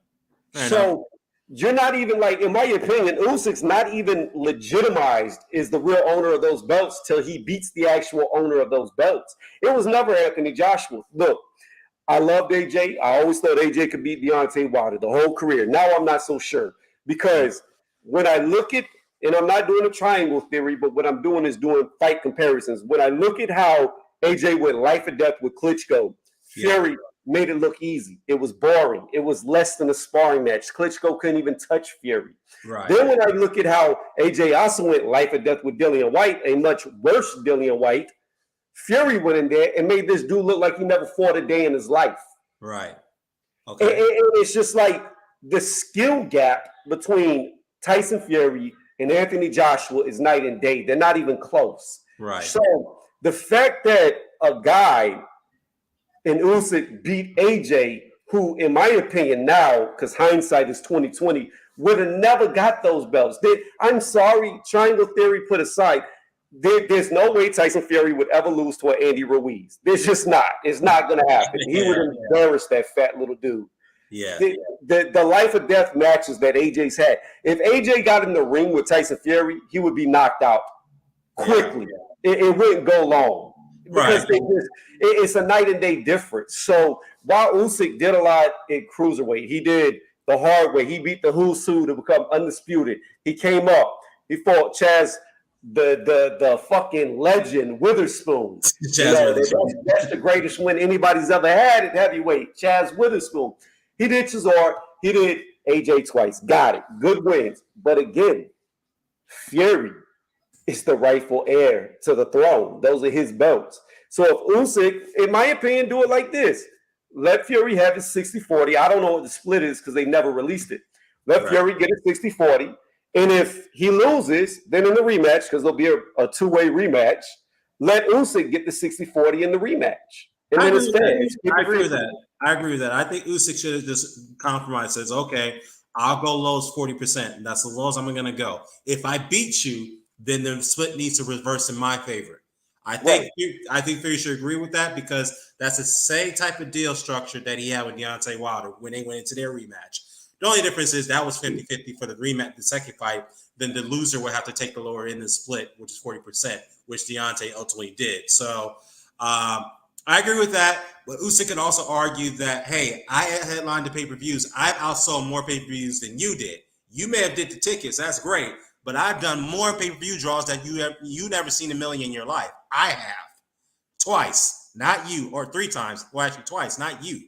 You're not even in my opinion, Usyk's not even legitimized as the real owner of those belts till he beats the actual owner of those belts. It was never Anthony Joshua. Look, I loved AJ. I always thought AJ could beat Deontay Wilder the whole career. Now I'm not so sure because when I look at, and I'm not doing a triangle theory, but what I'm doing is doing fight comparisons. When I look at how AJ went life or death with Klitschko, Fury made it look easy. It was boring. It was less than a sparring match. Klitschko couldn't even touch Fury. Right. Then when I look at how AJ also went life or death with Dillian White, a much worse Dillian White, Fury went in there and made this dude look like he never fought a day in his life. Right. Okay. And it's just like the skill gap between Tyson Fury and Anthony Joshua is night and day. They're not even close. Right. So the fact that a guy and Usyk beat AJ, who, in my opinion, now, because hindsight is 2020, would have never got those belts. I'm sorry, triangle theory put aside, there's no way Tyson Fury would ever lose to an Andy Ruiz. There's just not. It's not going to happen. He would embarrass that fat little dude. Yeah. The life or death matches that AJ's had. If AJ got in the ring with Tyson Fury, he would be knocked out quickly. Yeah. It wouldn't go long. Because it's a night and day difference. So while Usyk did a lot at cruiserweight, he did the hard way. He beat the who's who to become undisputed. He came up. He fought Chaz, the fucking legend Witherspoon. That's the greatest win anybody's ever had at heavyweight. Chaz Witherspoon. He did Chisora. He did AJ twice. Got it. Good wins. But again, Fury is the rightful heir to the throne. Those are his belts. So if Usyk, in my opinion, do it like this. Let Fury have his 60-40. I don't know what the split is because they never released it. Let Fury get a 60-40. And if he loses, then in the rematch, because there'll be a two-way rematch, let Usyk get the 60-40 in the rematch. And I agree with that. I agree with that. I think Usyk should have just compromised. Says, okay, I'll go lowest 40%. That's the lowest I'm going to go. If I beat you, then the split needs to reverse in my favor. I think Fury should agree with that because that's the same type of deal structure that he had with Deontay Wilder when they went into their rematch. The only difference is that was 50-50 for the rematch, the second fight. Then the loser would have to take the lower end of the split, which is 40%, which Deontay ultimately did. So I I agree with that. But Usyk can also argue that, hey, I headlined the pay-per-views. I've outsold more pay-per-views than you did. You may have did the tickets. That's great. But I've done more pay-per-view draws that you never seen a million in your life. I have. Twice. Not you. Or 3 times. Well, actually twice. Not you.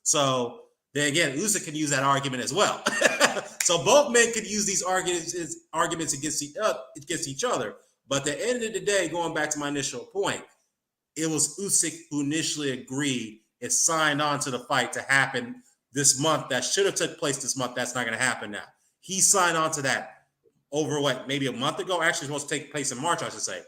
So then again, Usyk can use that argument as well. So both men could use these arguments against each other. But at the end of the day, going back to my initial point, it was Usyk who initially agreed and signed on to the fight to happen this month. That should have took place this month. That's not going to happen now. He signed on to that over maybe a month ago? Actually, it's supposed to take place in March, I should say.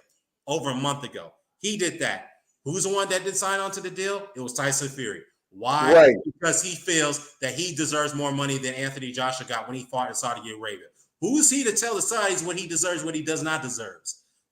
Over a month ago. He did that. Who's the one that did sign on to the deal? It was Tyson Fury. Why? Right. Because he feels that he deserves more money than Anthony Joshua got when he fought in Saudi Arabia. Who's he to tell the Saudis what he deserves, what he does not deserve?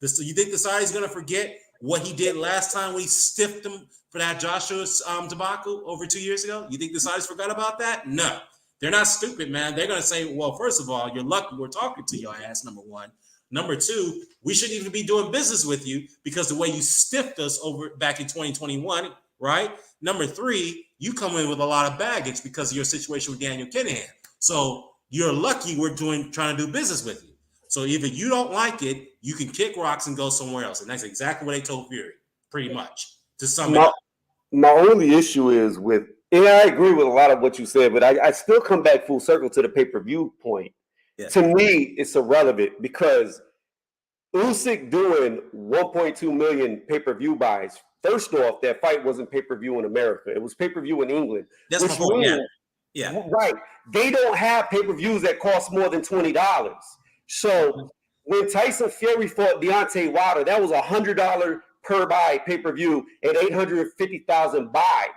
You think the Saudis going to forget what he did last time when he stiffed them for that Joshua debacle over 2 years ago? You think the Saudis forgot about that? No. They're not stupid, man. They're going to say, well, first of all, you're lucky we're talking to your ass, number one. Number two, we shouldn't even be doing business with you because the way you stiffed us over back in 2021, right? Number three, you come in with a lot of baggage because of your situation with Daniel Kinahan. So you're lucky we're trying to do business with you. So either you don't like it, you can kick rocks and go somewhere else. And that's exactly what they told Fury, pretty much, to sum it up. My only issue is and I agree with a lot of what you said, but I still come back full circle to the pay-per-view point. Yeah. To me, it's irrelevant because Usyk doing 1.2 million pay-per-view buys. First off, that fight wasn't pay-per-view in America. It was pay-per-view in England. That's my point, yeah. Right. They don't have pay-per-views that cost more than $20. So when Tyson Fury fought Deontay Wilder, that was $100 per buy pay-per-view and 850,000 buys.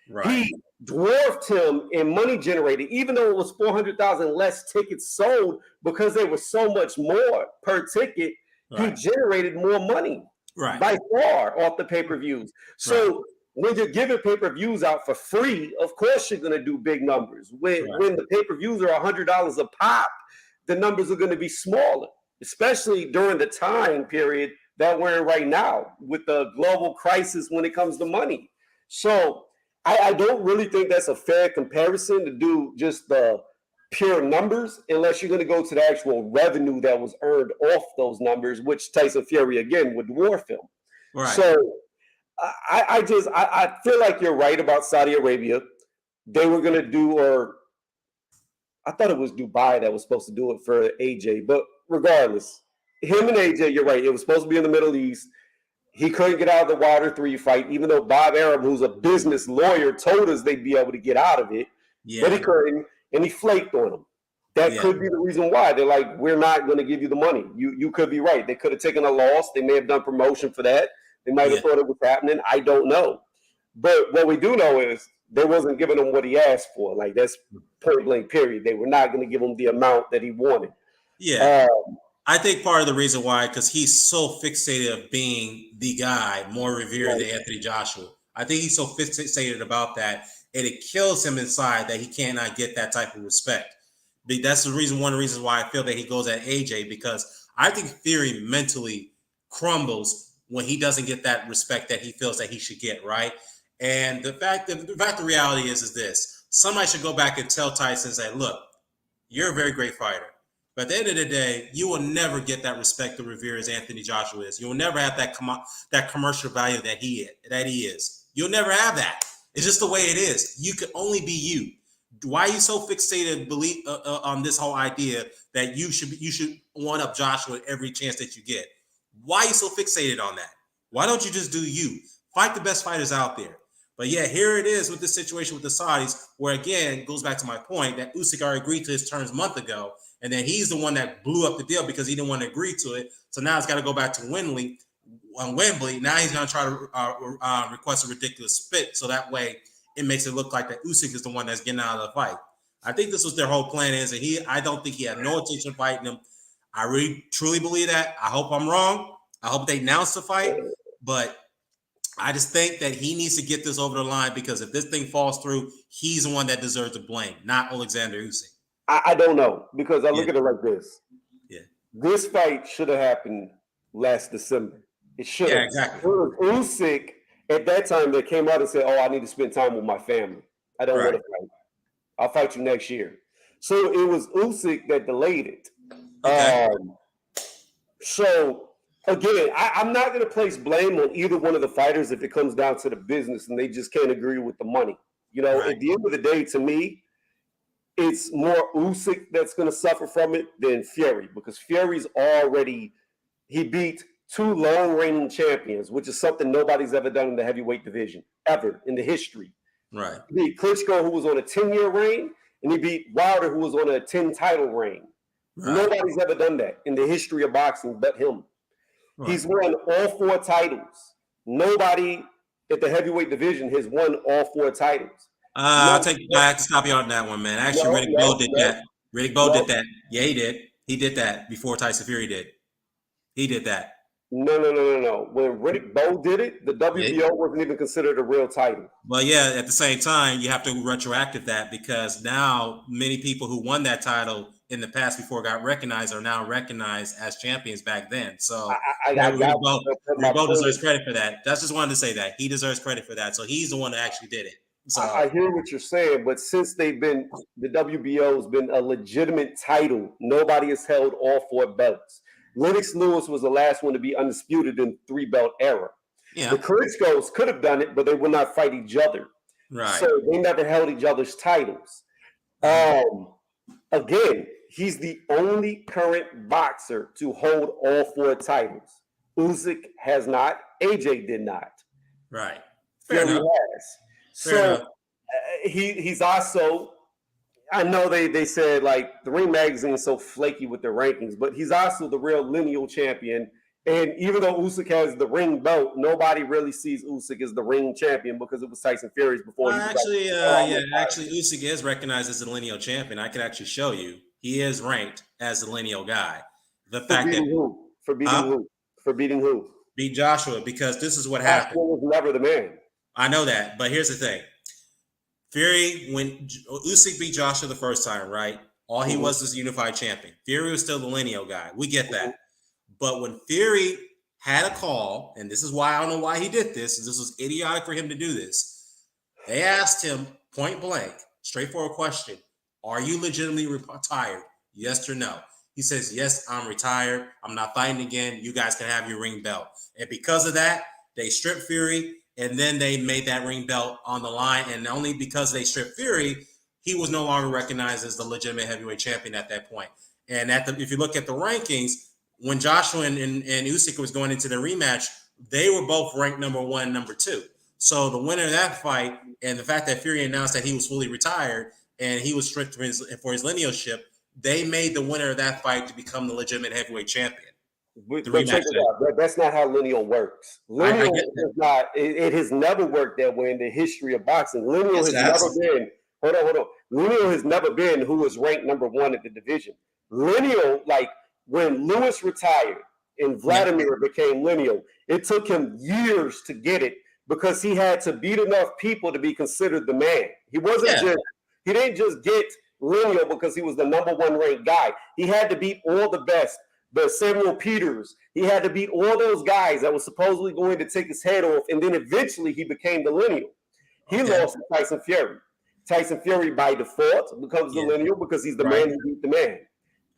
Right. He dwarfed him in money generated, even though it was 400,000 less tickets sold because they were so much more per ticket. Right. He generated more money by far off the pay-per-views. So when you're giving pay-per-views out for free, of course you're going to do big numbers. When the pay-per-views are $100 a pop, the numbers are going to be smaller, especially during the time period that we're in right now with the global crisis when it comes to money. So I don't really think that's a fair comparison to do just the pure numbers, unless you're going to go to the actual revenue that was earned off those numbers, which Tyson Fury, again, would dwarf him. Right. So I feel like you're right about Saudi Arabia. They were going to do, or I thought it was Dubai that was supposed to do it for AJ, but regardless, him and AJ, you're right. It was supposed to be in the Middle East. He couldn't get out of the Wilder 3 fight, even though Bob Arum, who's a business lawyer, told us they'd be able to get out of it. Yeah. But he couldn't, and he flaked on him. That could be the reason why. They're like, we're not going to give you the money. You could be right. They could have taken a loss. They may have done promotion for that. They might have thought it was happening. I don't know. But what we do know is they wasn't giving him what he asked for. Like, that's point blank, period. They were not going to give him the amount that he wanted. Yeah. I think part of the reason why, because he's so fixated of being the guy, more revered than Anthony Joshua. I think he's so fixated about that, and it kills him inside that he cannot get that type of respect. That's the reason, one of the reasons why I feel that he goes at AJ, because I think Theory mentally crumbles when he doesn't get that respect that he feels that he should get, right? And the reality is this. Somebody should go back and tell Tyson, say, look, you're a very great fighter. But at the end of the day, you will never get that respect to revere as Anthony Joshua is. You will never have that commercial value that he is. You'll never have that. It's just the way it is. You can only be you. Why are you so fixated on this whole idea that you should one up Joshua every chance that you get? Why are you so fixated on that? Why don't you just do you? Fight the best fighters out there. But yeah, here it is with the situation with the Saudis, where again, it goes back to my point that Usyk already agreed to his terms a month ago. And then he's the one that blew up the deal because he didn't want to agree to it. So now it's got to go back to Wembley. Now he's going to try to request a ridiculous spit. So that way it makes it look like that Usyk is the one that's getting out of the fight. I think this was their whole plan is. And I don't think he had no intention of fighting him. I really, truly believe that. I hope I'm wrong. I hope they announce the fight. But I just think that he needs to get this over the line, because if this thing falls through, he's the one that deserves the blame, not Alexander Usyk. I don't know, because I look at it like this. Yeah. This fight should have happened last December. It should have. Yeah, exactly. Usyk At that time, they came out and said, "Oh, I need to spend time with my family. I don't want Right. to fight. I'll fight you next year." So it was Usyk that delayed it. Okay. So again, I'm not going to place blame on either one of the fighters if it comes down to the business and they just can't agree with the money. Right. At the end of the day, to me, it's more Usyk that's going to suffer from it than Fury because Fury's already he beat two long reigning champions, which is something nobody's ever done in the heavyweight division ever in the history. Right. He beat Klitschko, who was on a 10-year reign, and he beat Wilder, who was on a 10 title reign. Right. Nobody's ever done that in the history of boxing but him. Right. He's won all 4 titles. Nobody at the heavyweight division has won all 4 titles. I have to stop you on that one, man. Actually, Riddick Bowe did that. Riddick Bowe did that. Yeah, he did. He did that before Tyson Fury did. He did that. No. When Riddick Bowe did it, the WBO wasn't even considered a real title. Well, yeah, at the same time, you have to retroactive that because now many people who won that title in the past before got recognized are now recognized as champions back then. So Riddick Bowe deserves credit for that. That's just wanted to say that. He deserves credit for that. So he's the one that actually did it. So I hear what you're saying, but since the WBO's been a legitimate title, nobody has held all 4 belts. Lennox Lewis was the last one to be undisputed in 3-belt era. Yeah. The Klitschko's could have done it, but they would not fight each other. Right. So they never held each other's titles. Again, he's the only current boxer to hold all 4 titles. Usyk has not. AJ did not. Right. Fair enough. So he's also, I know they said like the Ring Magazine is so flaky with their rankings, but he's also the real lineal champion. And even though Usyk has the ring belt, nobody really sees Usyk as the ring champion because it was Tyson Fury's before. Actually, Usyk is recognized as the lineal champion. I can actually show you. He is ranked as the lineal guy. The fact that for beating who? Beat Joshua, because this is what happened. Joshua was never the man. I know that, but here's the thing. Fury, when Usyk beat Joshua the first time, right? All he was a unified champion. Fury was still the lineal guy. We get that. But when Fury had a call, and this is why I don't know why he did this. This was idiotic for him to do this. They asked him point blank, straightforward question. Are you legitimately retired? Yes or no? He says, yes, I'm retired. I'm not fighting again. You guys can have your ring belt. And because of that, they stripped Fury, and then they made that ring belt on the line. And only because they stripped Fury, he was no longer recognized as the legitimate heavyweight champion at that point. And if you look at the rankings, when Joshua and Usyk was going into the rematch, they were both ranked number 1 and number 2. So the winner of that fight, and the fact that Fury announced that he was fully retired and he was stripped for his linealship, they made the winner of that fight to become the legitimate heavyweight champion. But check it out. That's not how lineal works. Lineal is not. It has never worked that way in the history of boxing. Lineal has never been. Hold on. Lineal has never been who was ranked number 1 at the division. Lineal, like when Lewis retired and Vladimir became lineal, it took him years to get it because he had to beat enough people to be considered the man. He wasn't he didn't just get lineal because he was the number 1 ranked guy. He had to beat all the best. The Samuel Peters, he had to beat all those guys that was supposedly going to take his head off, and then eventually he became the lineal. He lost to Tyson Fury. Tyson Fury by default becomes the lineal because he's the man who beat the man.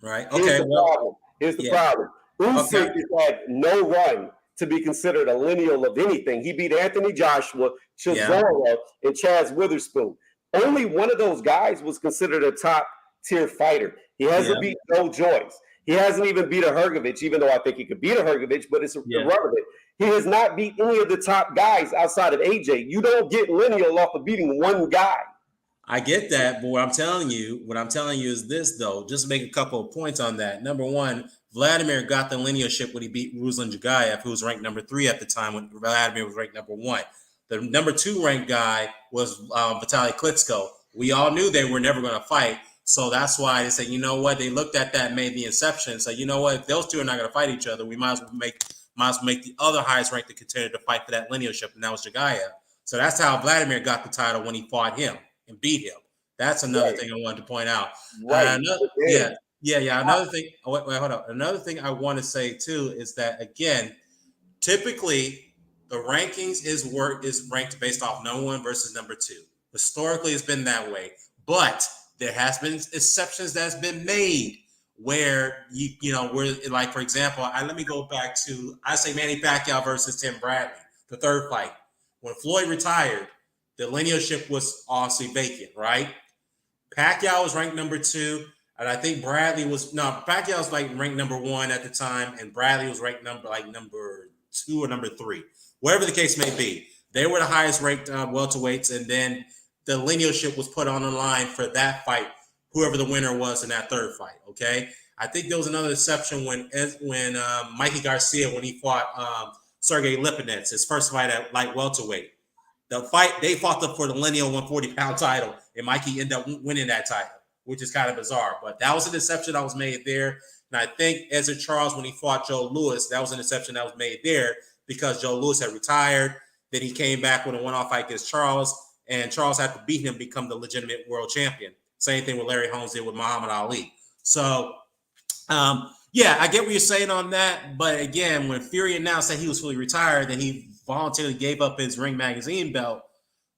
Right. Here's the problem. Usyk has had no run to be considered a lineal of anything. He beat Anthony Joshua, Chisora, and Chaz Witherspoon. Only one of those guys was considered a top-tier fighter. He hasn't beat Joe Joyce. He hasn't even beat a Hrgovic, even though I think he could beat a Hrgovic, but it's irrelevant. He has not beat any of the top guys outside of AJ. You don't get lineal off of beating one guy. I get that, but what I'm telling you is this, though. Just to make a couple of points on that. Number 1, Vladimir got the linealship when he beat Ruslan Jagayev, who was ranked number 3 at the time when Vladimir was ranked number 1. The number 2 ranked guy was Vitaly Klitschko. We all knew they were never going to fight. So that's why they said, you know what? They looked at that, made the inception, and said, you know what? If those two are not going to fight each other, we might as well make the other highest ranked contender to fight for that linealship, and that was Jagayev. So that's how Vladimir got the title when he fought him and beat him. That's another thing I wanted to point out. Another thing. Wait, hold on. Another thing I want to say too is that again, typically the rankings is ranked based off number 1 versus number 2. Historically, it's been that way, but there has been exceptions that's been made where where, like, for example, let me go back to, I say Manny Pacquiao versus Tim Bradley, the third fight. When Floyd retired, the linealship was obviously vacant, right? Pacquiao was ranked number 2, and I think Pacquiao was like ranked number 1 at the time, and Bradley was ranked number 2 or number 3, whatever the case may be. They were the highest ranked welterweights, and then the linealship was put on the line for that fight, whoever the winner was in that third fight. Okay, I think there was another exception when Mikey Garcia, when he fought Sergey Lipinets, his first fight at light welterweight. The fight, they fought for the lineal 140-pound title, and Mikey ended up winning that title, which is kind of bizarre. But that was an exception that was made there. And I think Ezra Charles, when he fought Joe Louis, that was an exception that was made there because Joe Louis had retired. Then he came back with a one-off fight against Charles, and Charles had to beat him to become the legitimate world champion. Same thing with Larry Holmes did with Muhammad Ali. So, yeah, I get what you're saying on that. But again, when Fury announced that he was fully retired, then he voluntarily gave up his Ring Magazine belt.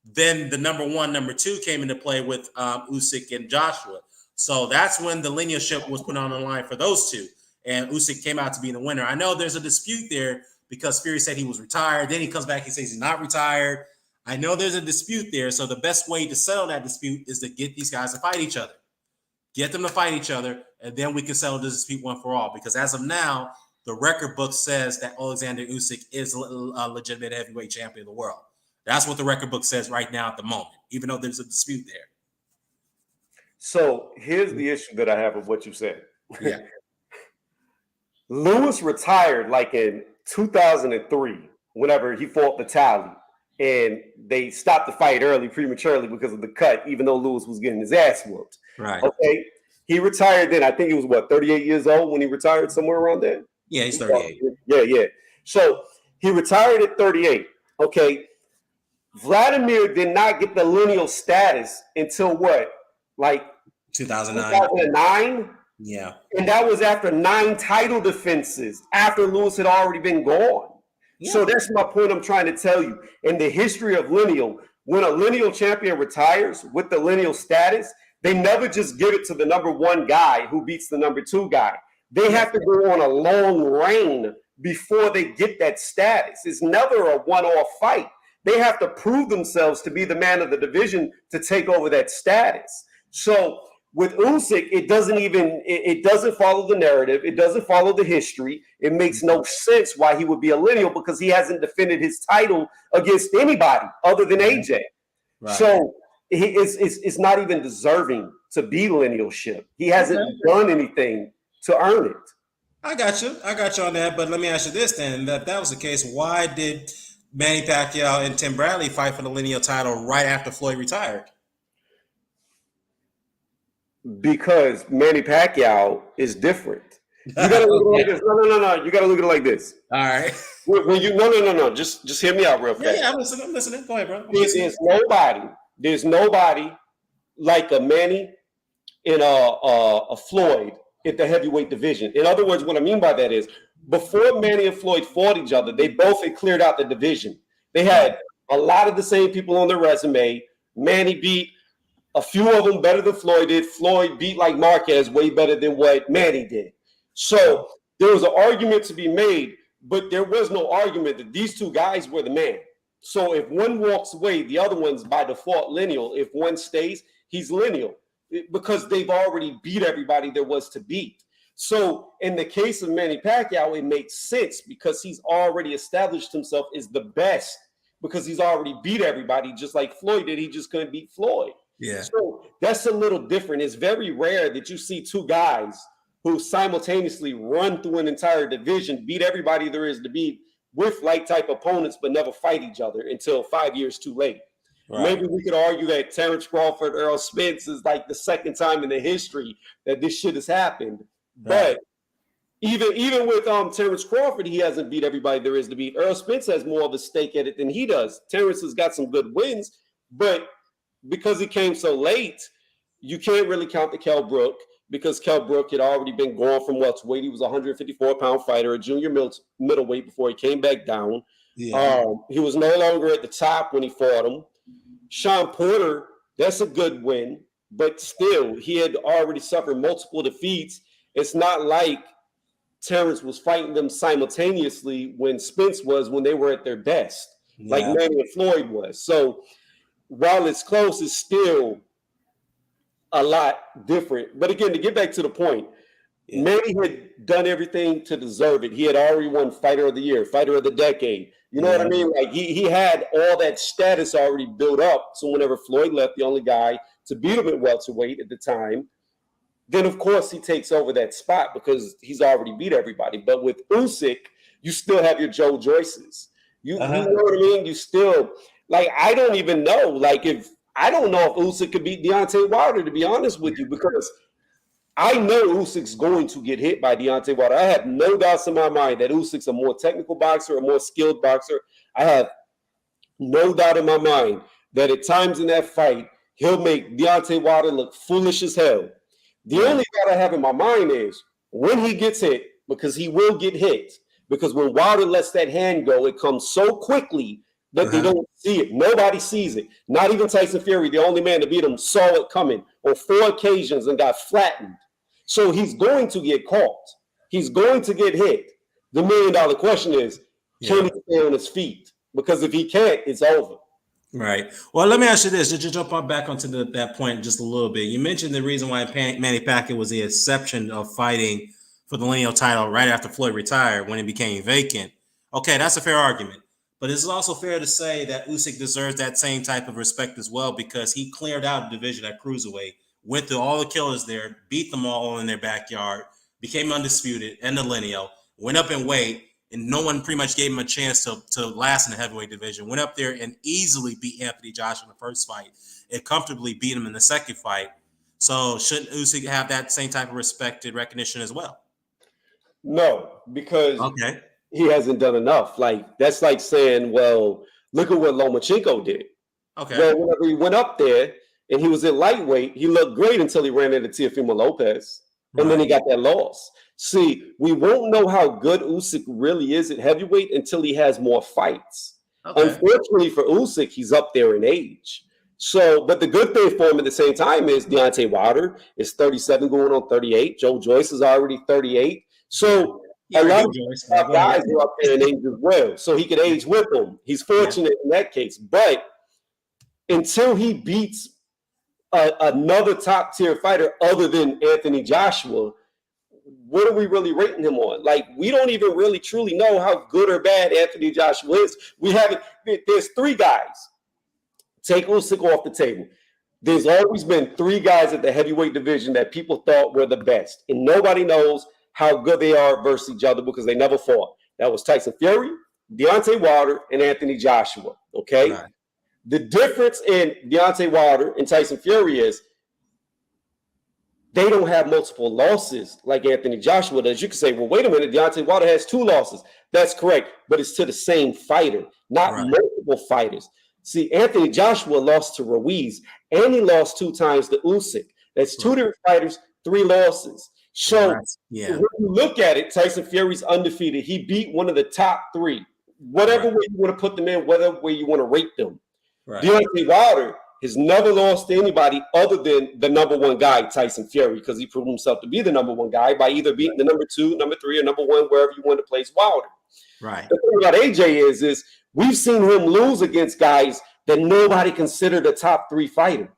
Then the number 1, number 2 came into play with Usyk and Joshua. So that's when the linealship was put on the line for those two. And Usyk came out to be the winner. I know there's a dispute there because Fury said he was retired. Then he comes back, he says he's not retired. I know there's a dispute there. So the best way to settle that dispute is to get these guys to fight each other. Get them to fight each other, and then we can settle this dispute one for all. Because as of now, the record book says that Alexander Usyk is a legitimate heavyweight champion of the world. That's what the record book says right now at the moment, even though there's a dispute there. So here's the issue that I have with what you said. Yeah. Lewis retired like in 2003, whenever he fought the Tally, and they stopped the fight prematurely because of the cut, even though Lewis was getting his ass whooped. Right. Okay. He retired then. I think he was 38 years old when he retired, somewhere around there? Yeah, he's 38. Yeah. So he retired at 38. Okay. Vladimir did not get the lineal status until what? Like 2009? Yeah. And that was after 9 title defenses, after Lewis had already been gone. Yeah. So that's my point I'm trying to tell you. In the history of lineal, when a lineal champion retires with the lineal status, they never just give it to the number 1 guy who beats the number 2 guy. They have to go on a long reign before they get that status. It's never a one-off fight. They have to prove themselves to be the man of the division to take over that status. So with Usyk, it doesn't follow the narrative. It doesn't follow the history. It makes no sense why he would be a lineal because he hasn't defended his title against anybody other than AJ. Right. So he is not even deserving to be linealship. He hasn't done anything to earn it. I got you on that. But let me ask you this then: if that was the case, why did Manny Pacquiao and Tim Bradley fight for the lineal title right after Floyd retired? Because Manny Pacquiao is different. You gotta look at it like this. No. You gotta look at it like this. All right. When you no. Just hear me out real fast. Yeah, I'm listening. Go ahead, bro. There's nobody like a Manny and a Floyd in the heavyweight division. In other words, what I mean by that is before Manny and Floyd fought each other, they both had cleared out the division. They had a lot of the same people on their resume. Manny beat a few of them better than Floyd did. Floyd beat like Marquez way better than what Manny did. So there was an argument to be made, but there was no argument that these two guys were the man. So if one walks away, the other one's by default lineal. If one stays, he's lineal because they've already beat everybody there was to beat. So in the case of Manny Pacquiao, it makes sense because he's already established himself as the best because he's already beat everybody just like Floyd did. He just couldn't beat Floyd. Yeah. So that's a little different. It's very rare that you see two guys who simultaneously run through an entire division, beat everybody there is to beat with like type opponents, but never fight each other until 5 years too late. Right. Maybe we could argue that Terrence Crawford, Errol Spence is like the second time in the history that this shit has happened. Right. But even with Terrence Crawford, he hasn't beat everybody there is to beat. Errol Spence has more of a stake at it than he does. Terrence has got some good wins, but because he came so late, you can't really count the Kell Brook because Kell Brook had already been gone from welterweight. He was a 154-pound fighter, a junior middleweight before he came back down. Yeah. He was no longer at the top when he fought him. Sean Porter, that's a good win, but still, he had already suffered multiple defeats. It's not like Terrence was fighting them simultaneously when Spence was when they were at their best, like Yeah. Manny and Floyd was. So while it's close, it's still a lot different. But again, to get back to the point, Yeah. Manny had done everything to deserve it. He had already won Fighter of the Year, Fighter of the Decade. You know what I Yeah. mean? Like he had all that status already built up. So whenever Floyd left, the only guy to beat him at welterweight at the time, then of course he takes over that spot because he's already beat everybody. But with Usyk, you still have your Joe Joyces. You know what I mean? You still like I don't even know. Like if I don't know if Usyk could beat Deontay Wilder, to be honest with you, because I know Usyk's going to get hit by Deontay Wilder. I have no doubts in my mind that Usyk's a more technical boxer, a more skilled boxer. I have no doubt in my mind that at times in that fight, he'll make Deontay Wilder look foolish as hell. The only doubt I have in my mind is when he gets hit, because he will get hit, because when Wilder lets that hand go, it comes so quickly that they don't see it. Nobody sees it. Not even Tyson Fury, the only man to beat him, saw it coming on 4 occasions and got flattened. So he's going to get caught. He's going to get hit. The $1 million question is, can he stay on his feet? Because if he can't, it's over. Right. Well, let me ask you this. Just jump on back onto that point just a little bit. You mentioned the reason why Manny Pacquiao was the exception of fighting for the lineal title right after Floyd retired when it became vacant. Okay, that's a fair argument. But it's also fair to say that Usyk deserves that same type of respect as well because he cleared out the division at cruiserweight, went through all the killers there, beat them all in their backyard, became undisputed and the lineal, went up in weight, and no one pretty much gave him a chance to last in the heavyweight division. Went up there and easily beat Anthony Joshua in the first fight and comfortably beat him in the second fight. So shouldn't Usyk have that same type of respected recognition as well? No, because Okay. he hasn't done enough. Like that's like saying, well, look at what Lomachenko did. Okay. Well, whenever he went up there and he was in lightweight, he looked great until he ran into Teofimo Lopez, and then he got that loss. See, we won't know how good Usyk really is at heavyweight until he has more fights. Okay. Unfortunately for Usyk, he's up there in age. So, but the good thing for him at the same time is Deontay Wilder is 37 going on 38. Joe Joyce is already 38. So a lot of top guys are up there in age as well. So he could age with them. He's fortunate in that case. But until he beats another top tier fighter other than Anthony Joshua, what are we really rating him on? Like, we don't even really truly know how good or bad Anthony Joshua is. We haven't, there's 3 guys. Take Usyk off the table. There's always been 3 guys at the heavyweight division that people thought were the best. And nobody knows how good they are versus each other because they never fought. That was Tyson Fury, Deontay Wilder, and Anthony Joshua. Okay? Right. The difference in Deontay Wilder and Tyson Fury is they don't have multiple losses like Anthony Joshua does. You can say, well, wait a minute, Deontay Wilder has 2 losses. That's correct, but it's to the same fighter, not multiple fighters. See, Anthony Joshua lost to Ruiz, and he lost 2 times to Usyk. That's 2 different fighters, 3 losses. So when you look at it, Tyson Fury's undefeated. He beat one of the top 3. Whatever way you want to put them in, whatever way you want to rate them. Deontay Wilder has never lost to anybody other than the number 1 guy, Tyson Fury, because he proved himself to be the number 1 guy by either beating the number 2, number 3, or number 1, wherever you want to place Wilder. Right. The thing about AJ is we've seen him lose against guys that nobody considered a top 3 fighter.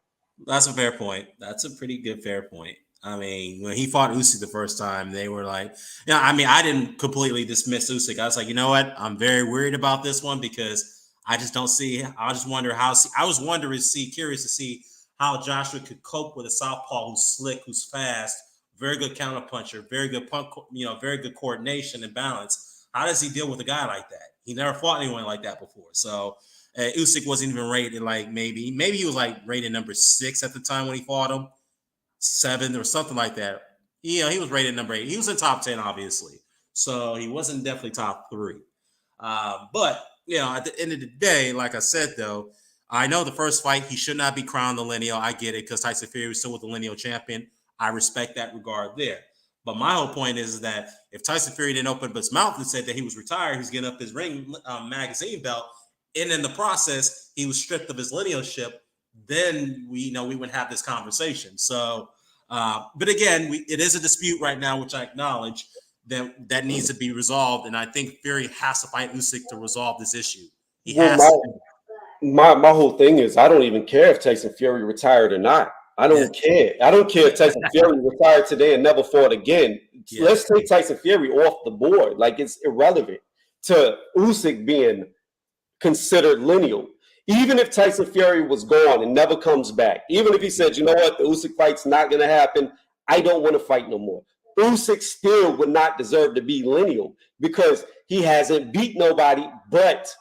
That's a fair point. That's a pretty good fair point. I mean, when he fought Usyk the first time, they were like, I mean, I didn't completely dismiss Usyk. I was like, you know what? I'm very worried about this one because I just don't see. I just wonder how. I was curious to see how Joshua could cope with a southpaw who's slick, who's fast, very good counterpuncher, very good very good coordination and balance. How does he deal with a guy like that? He never fought anyone like that before. So Usyk wasn't even rated like maybe he was like rated number 6 at the time when he fought him, 7 or something like that. He was rated number 8. He was in top 10, obviously. So he wasn't definitely top 3. But at the end of the day, like I said, though, I know the first fight, he should not be crowned the lineal. I get it because Tyson Fury was still with the lineal champion. I respect that regard there. But my whole point is that if Tyson Fury didn't open up his mouth and said that he was retired, he's getting up his ring magazine belt, and in the process he was stripped of his linealship, then we wouldn't have this conversation. So, but again, it is a dispute right now, which I acknowledge that needs to be resolved, and I think Fury has to fight Usyk to resolve this issue. He has to. My whole thing is I don't even care if Tyson Fury retired or not. I don't care. I don't care if Tyson Fury retired today and never fought again. Yeah. Let's take Tyson Fury off the board. Like, it's irrelevant to Usyk being considered lineal. Even if Tyson Fury was gone and never comes back, even if he said, you know what, the Usyk fight's not going to happen, I don't want to fight no more. Usyk still would not deserve to be lineal because he hasn't beat nobody but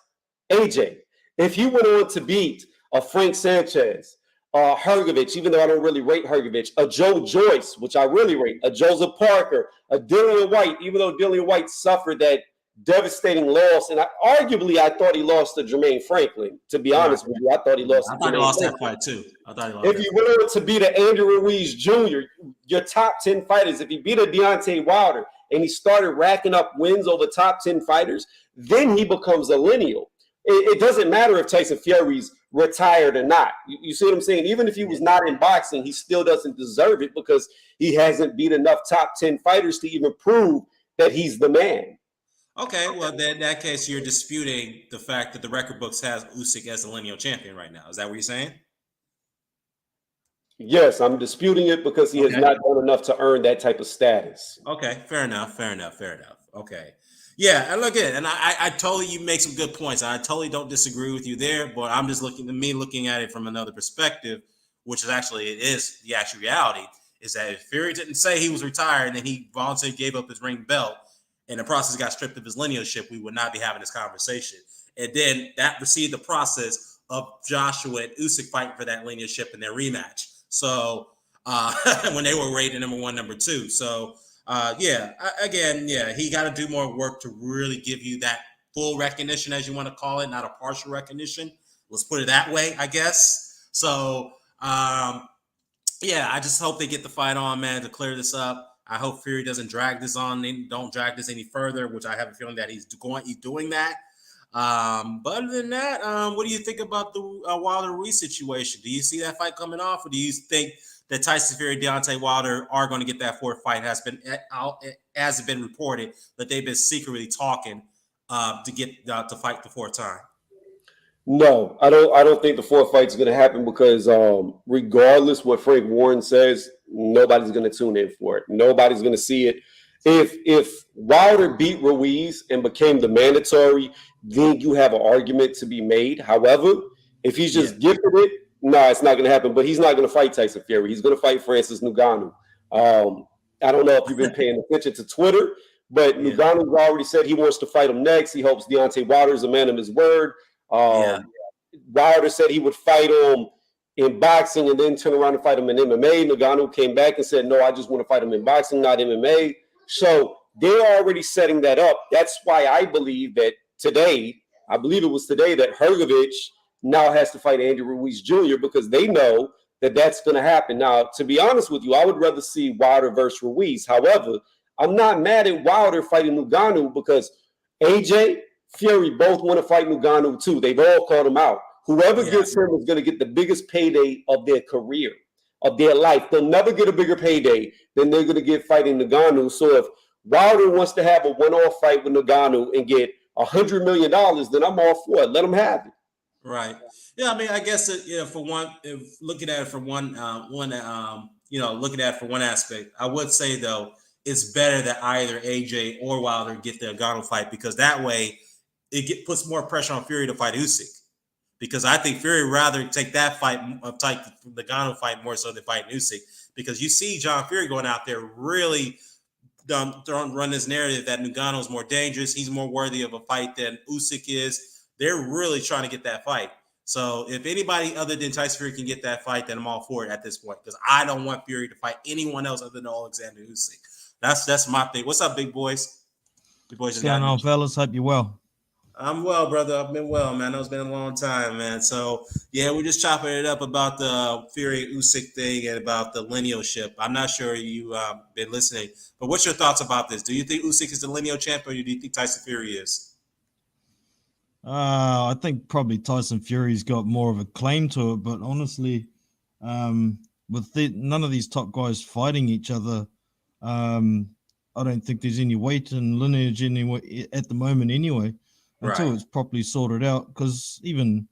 AJ. If he went on to beat a Frank Sanchez, Hrgovic, even though I don't really rate Hrgovic, a Joe Joyce, which I really rate, a Joseph Parker, a Dillian White, even though Dillian White suffered that devastating loss, and arguably I thought he lost to Jermaine Franklin. To be honest with you, I thought he lost. I thought he lost that fight too. If you went on to beat an Andy Ruiz Jr., your top 10 fighters, if he beat a Deontay Wilder and he started racking up wins over top 10 fighters, then he becomes a lineal. It doesn't matter if Tyson Fury's retired or not. You see what I'm saying? Even if he was not in boxing, he still doesn't deserve it because he hasn't beat enough top 10 fighters to even prove that he's the man. Okay, well, in that case, you're disputing the fact that the record books has Usyk as the lineal champion right now. Is that what you're saying? Yes, I'm disputing it because he has not done enough to earn that type of status. Okay, fair enough. Okay. Yeah, and look at it. And I totally, you make some good points. I totally don't disagree with you there, but I'm just looking at it from another perspective, which is actually, it is the actual reality, is that if Fury didn't say he was retired and then he voluntarily gave up his ring belt and the process got stripped of his linealship, we would not be having this conversation. And then that preceded the process of Joshua and Usyk fighting for that linealship in their rematch. So when they were rated number 1, number 2. So he got to do more work to really give you that full recognition, as you want to call it, not a partial recognition. Let's put it that way, I guess. So, I just hope they get the fight on, man, to clear this up. I hope Fury doesn't drag this on. Don't drag this any further, which I have a feeling that he's doing that. But other than that, what do you think about the Wilder Ruiz situation? Do you see that fight coming off, or do you think that Tyson Fury and Deontay Wilder are going to get that 4th fight? Has it been reported that they've been secretly talking to get to fight the 4th time? No, I don't think the 4th fight is going to happen because regardless what Frank Warren says, nobody's going to tune in for it. Nobody's going to see it. If Wilder beat Ruiz and became the mandatory, then you have an argument to be made. However, if he's just gifted it, no, it's not going to happen. But he's not going to fight Tyson Fury. He's going to fight Francis Ngannou. I don't know if you've been paying attention to Twitter, but Ngannou's already said he wants to fight him next. He hopes Deontay Wilder's a man of his word. Wilder said he would fight him in boxing and then turn around and fight him in MMA. Ngannou came back and said, no, I just want to fight him in boxing, not MMA. So they're already setting that up. That's why I believe that today, I believe it was today, that Hrgovic now has to fight Andy Ruiz Jr. because they know that that's going to happen. Now, to be honest with you, I would rather see Wilder versus Ruiz. However, I'm not mad at Wilder fighting Ngannou because AJ, Fury both want to fight Ngannou too. They've all called him out. Whoever gets him is going to get the biggest payday of their career, of their life. They'll never get a bigger payday than they're going to get fighting Ngannou. So if Wilder wants to have a one-off fight with Ngannou and get $100 million, then I'm all for it. Let him have it. Right. Yeah. I mean, I guess for one, if looking at it from one aspect, I would say though it's better that either AJ or Wilder get the Ngannou fight because that way it puts more pressure on Fury to fight Usyk. Because I think Fury would rather take that fight, take the Ngannou fight more so than fight Usyk. Because you see John Fury going out there really run this narrative that Ngannou is more dangerous. He's more worthy of a fight than Usyk is. They're really trying to get that fight. So if anybody other than Tyson Fury can get that fight, then I'm all for it at this point. Because I don't want Fury to fight anyone else other than Alexander Usyk. That's my thing. What's up, big boys? Big boys. What's going on, fellas? Hope you're well. I'm well, brother. I've been well, man. I know it's been a long time, man. So yeah, we're just chopping it up about the Fury Usyk thing and about the linealship. I'm not sure you been listening, but what's your thoughts about this? Do you think Usyk is the lineal champion, or do you think Tyson Fury is? I think probably Tyson Fury's got more of a claim to it, but honestly, none of these top guys fighting each other, um, I don't think there's any weight and lineage anyway at the moment anyway, Right. until it's properly sorted out. Because even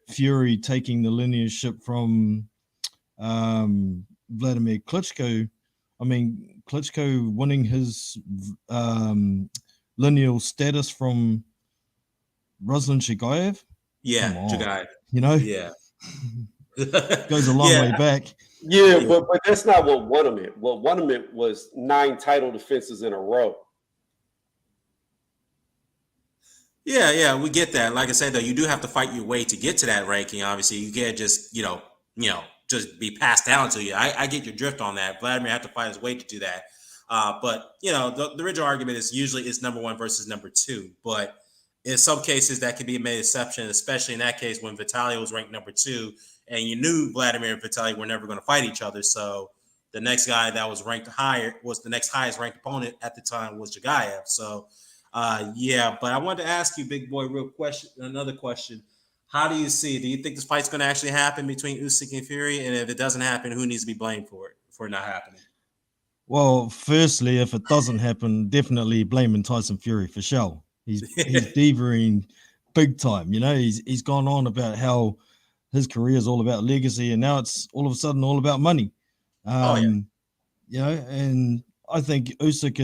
Fury taking the lineageship from Vladimir Klitschko, I mean Klitschko winning his lineal status from Ruslan Shigaev. Yeah, Come on, Jagai. you know, Yeah. goes a long way Yeah. back. Yeah, Yeah. but that's not what won him it. What won him it was 9 title defenses in a row. Yeah, we get that. Like I said, though, you do have to fight your way to get to that ranking. Obviously, you can't just, just be passed down to you. I get your drift on that. Vladimir had to fight his way to do that. But the original argument is usually it's number one versus number two. But in some cases, that can be a made exception, especially in that case when Vitaly was ranked number two, and you knew Vladimir and Vitaly were never going to fight each other. So the next guy that was ranked higher was the next highest ranked opponent at the time was Jagayev. So yeah, but I wanted to ask you, big boy, real question. Another question: how do you see? Do you think this fight's going to actually happen between Usyk and Fury? And if it doesn't happen, who needs to be blamed for it not happening? Well, firstly, if it doesn't happen, definitely blaming Tyson Fury for sure. He's divaing big time. You know, he's gone on about how his career is all about legacy, and now it's all of a sudden all about money. Oh yeah, You know, and I think Usyk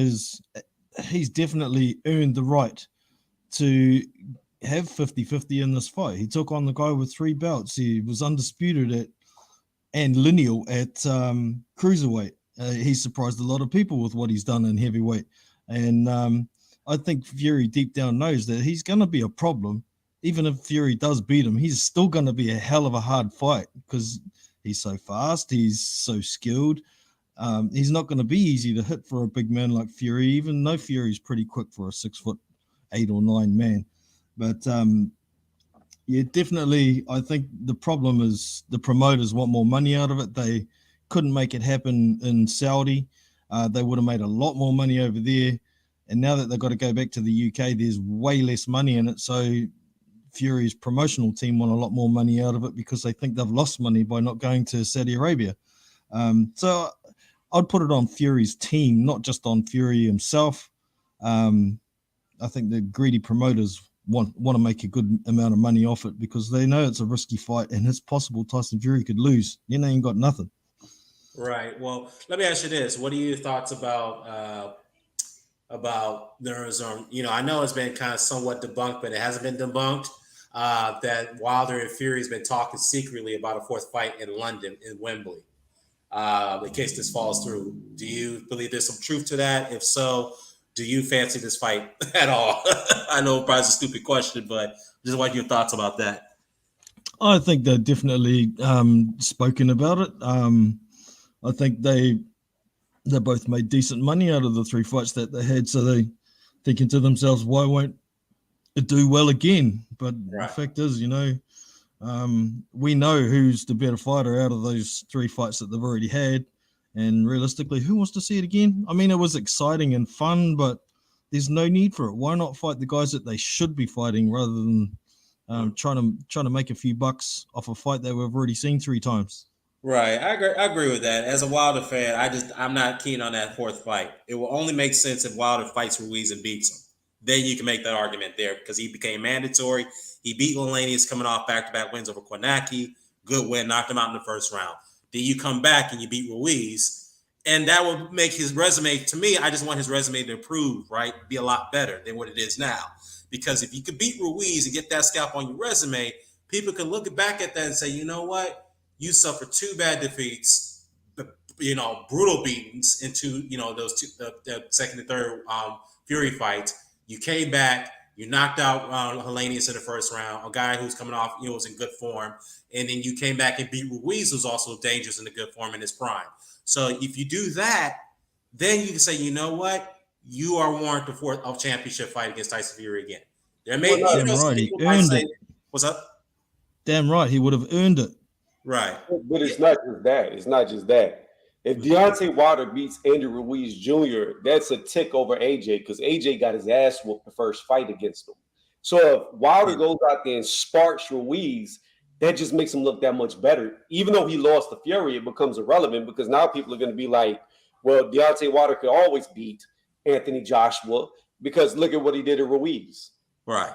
he's definitely earned the right to have 50-50 in this fight. He took on the guy with 3 belts. He was undisputed at and lineal at cruiserweight. He surprised a lot of people with what he's done in heavyweight. And I think Fury deep down knows that he's going to be a problem. Even if Fury does beat him, he's still going to be a hell of a hard fight because he's so fast, he's so skilled. He's not going to be easy to hit for a big man like Fury, even though Fury's pretty quick for a 6'8" or 9" man. But yeah, definitely. I think the problem is the promoters want more money out of it. They couldn't make it happen in Saudi. They would have made a lot more money over there. And now that they've got to go back to the UK, there's way less money in it. So Fury's promotional team want a lot more money out of it because they think they've lost money by not going to Saudi Arabia. So I'd put it on Fury's team, not just on Fury himself. I think the greedy promoters want to make a good amount of money off it because they know it's a risky fight and it's possible Tyson Fury could lose. You know, ain't got nothing. right. Well, let me ask you this: what are your thoughts about there's I know it's been kind of somewhat debunked, but it hasn't been debunked. That Wilder and Fury has been talking secretly about a fourth fight in London in Wembley. In case this falls through, do you believe there's some truth to that? If so, do you fancy this fight at all? I know it probably is a stupid question, but just what your thoughts about that? I think they've definitely spoken about it. I think they both made decent money out of the 3 fights that they had, so they thinking to themselves, why won't it do well again? But Right. the fact is, we know who's the better fighter out of those 3 fights that they've already had. And realistically, who wants to see it again? I mean, it was exciting and fun, but there's no need for it. Why not fight the guys that they should be fighting rather than trying to make a few bucks off a fight that we've already seen 3 times? Right, I agree with that. As a Wilder fan, I'm not keen on that fourth fight. It will only make sense if Wilder fights Ruiz and beats him. Then you can make that argument there because he became mandatory. He beat Lelanius coming off back-to-back wins over Kornacki. Good win, knocked him out in the first round. Then you come back and you beat Ruiz, and that will make his resume. To me, I just want his resume to improve, right? Be a lot better than what it is now. Because if you could beat Ruiz and get that scalp on your resume, people can look back at that and say, you know what? You suffered 2 bad defeats, brutal beatings into, those two, the second and third Fury fights. You came back, you knocked out Helenius in the first round, a guy who's coming off, was in good form. And then you came back and beat Ruiz, who's also dangerous in the good form in his prime. So if you do that, then you can say, you know what? You are warranted for a championship fight against Tyson Fury again. There Well, may, not, Damn some right, he people might earned say, it. "What's up?" Damn right, he would have earned it. Right. but Yeah. it's not just that. It's not just that. If Deontay Wilder beats Andy Ruiz Jr., that's a tick over AJ because AJ got his ass whooped the first fight against him. So if Wilder goes out there and sparks Ruiz, that just makes him look that much better. Even though he lost to Fury, it becomes irrelevant because now people are going to be like, well, Deontay Wilder could always beat Anthony Joshua because look at what he did to Ruiz. Right.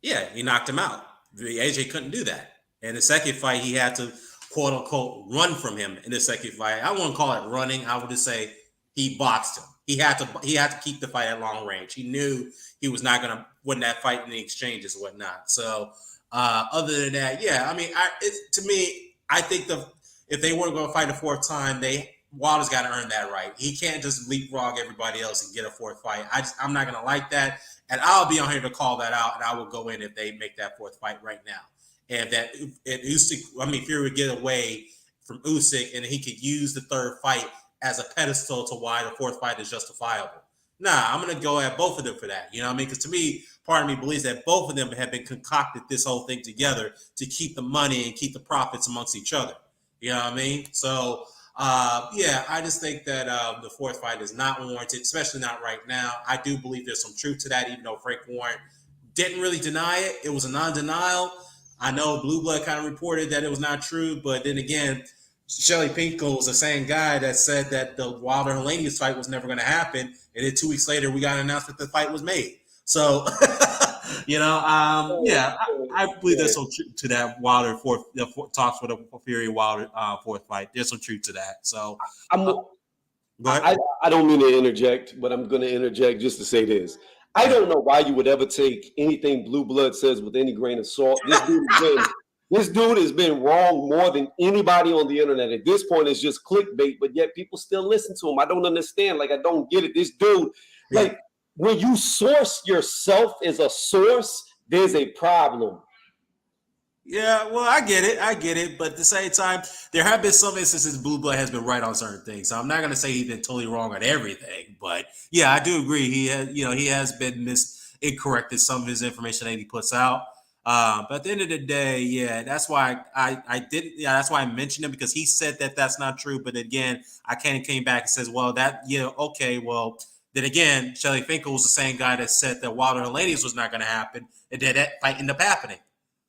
Yeah, he knocked him out. The AJ couldn't do that. And the second fight, he had to quote unquote run from him in the second fight. I wouldn't call it running. I would just say he boxed him. He had to keep the fight at long range. He knew he was not going to win that fight in the exchanges and whatnot. So other than that, yeah, I mean, to me, I think if they were going to fight a fourth time, Wilder's got to earn that right. He can't just leapfrog everybody else and get a fourth fight. I'm not going to like that. And I'll be on here to call that out, and I will go in if they make that fourth fight right now. And that if Fury would get away from Usyk, and he could use the third fight as a pedestal to why the fourth fight is justifiable. Nah, I'm going to go at both of them for that. You know what I mean? Because to me, part of me believes that both of them have been concocted this whole thing together to keep the money and keep the profits amongst each other. You know what I mean? So, yeah, I just think that the fourth fight is not warranted, especially not right now. I do believe there's some truth to that, even though Frank Warren didn't really deny it. It was a non-denial. I know Blue Blood kind of reported that it was not true, but then again, Shelly Pinko was the same guy that said that the Wilder Helenius fight was never going to happen, and then 2 weeks later, we got announced that the fight was made. So, yeah, I believe there's some truth to that Wilder talks with a Fury Wilder fourth fight. There's some truth to that. So, I don't mean to interject, but I'm going to interject just to say this. I don't know why you would ever take anything Blue Blood says with any grain of salt. This dude has been wrong more than anybody on the internet. At this point, it's just clickbait, but yet people still listen to him. I don't understand. Like, I don't get it. This dude, like, when you source yourself as a source, there's a problem. Yeah, well, I get it. But at the same time, there have been some instances Blue Blood has been right on certain things. So I'm not going to say he's been totally wrong on everything. But yeah, I do agree. He has been incorrect in some of his information that he puts out. But at the end of the day, yeah, that's why that's why I mentioned him, because he said that that's not true. But again, I came back and says, well, okay, well, then again, Shelly Finkel was the same guy that said that Wilder Helenius was not going to happen, and then that fight ended up happening.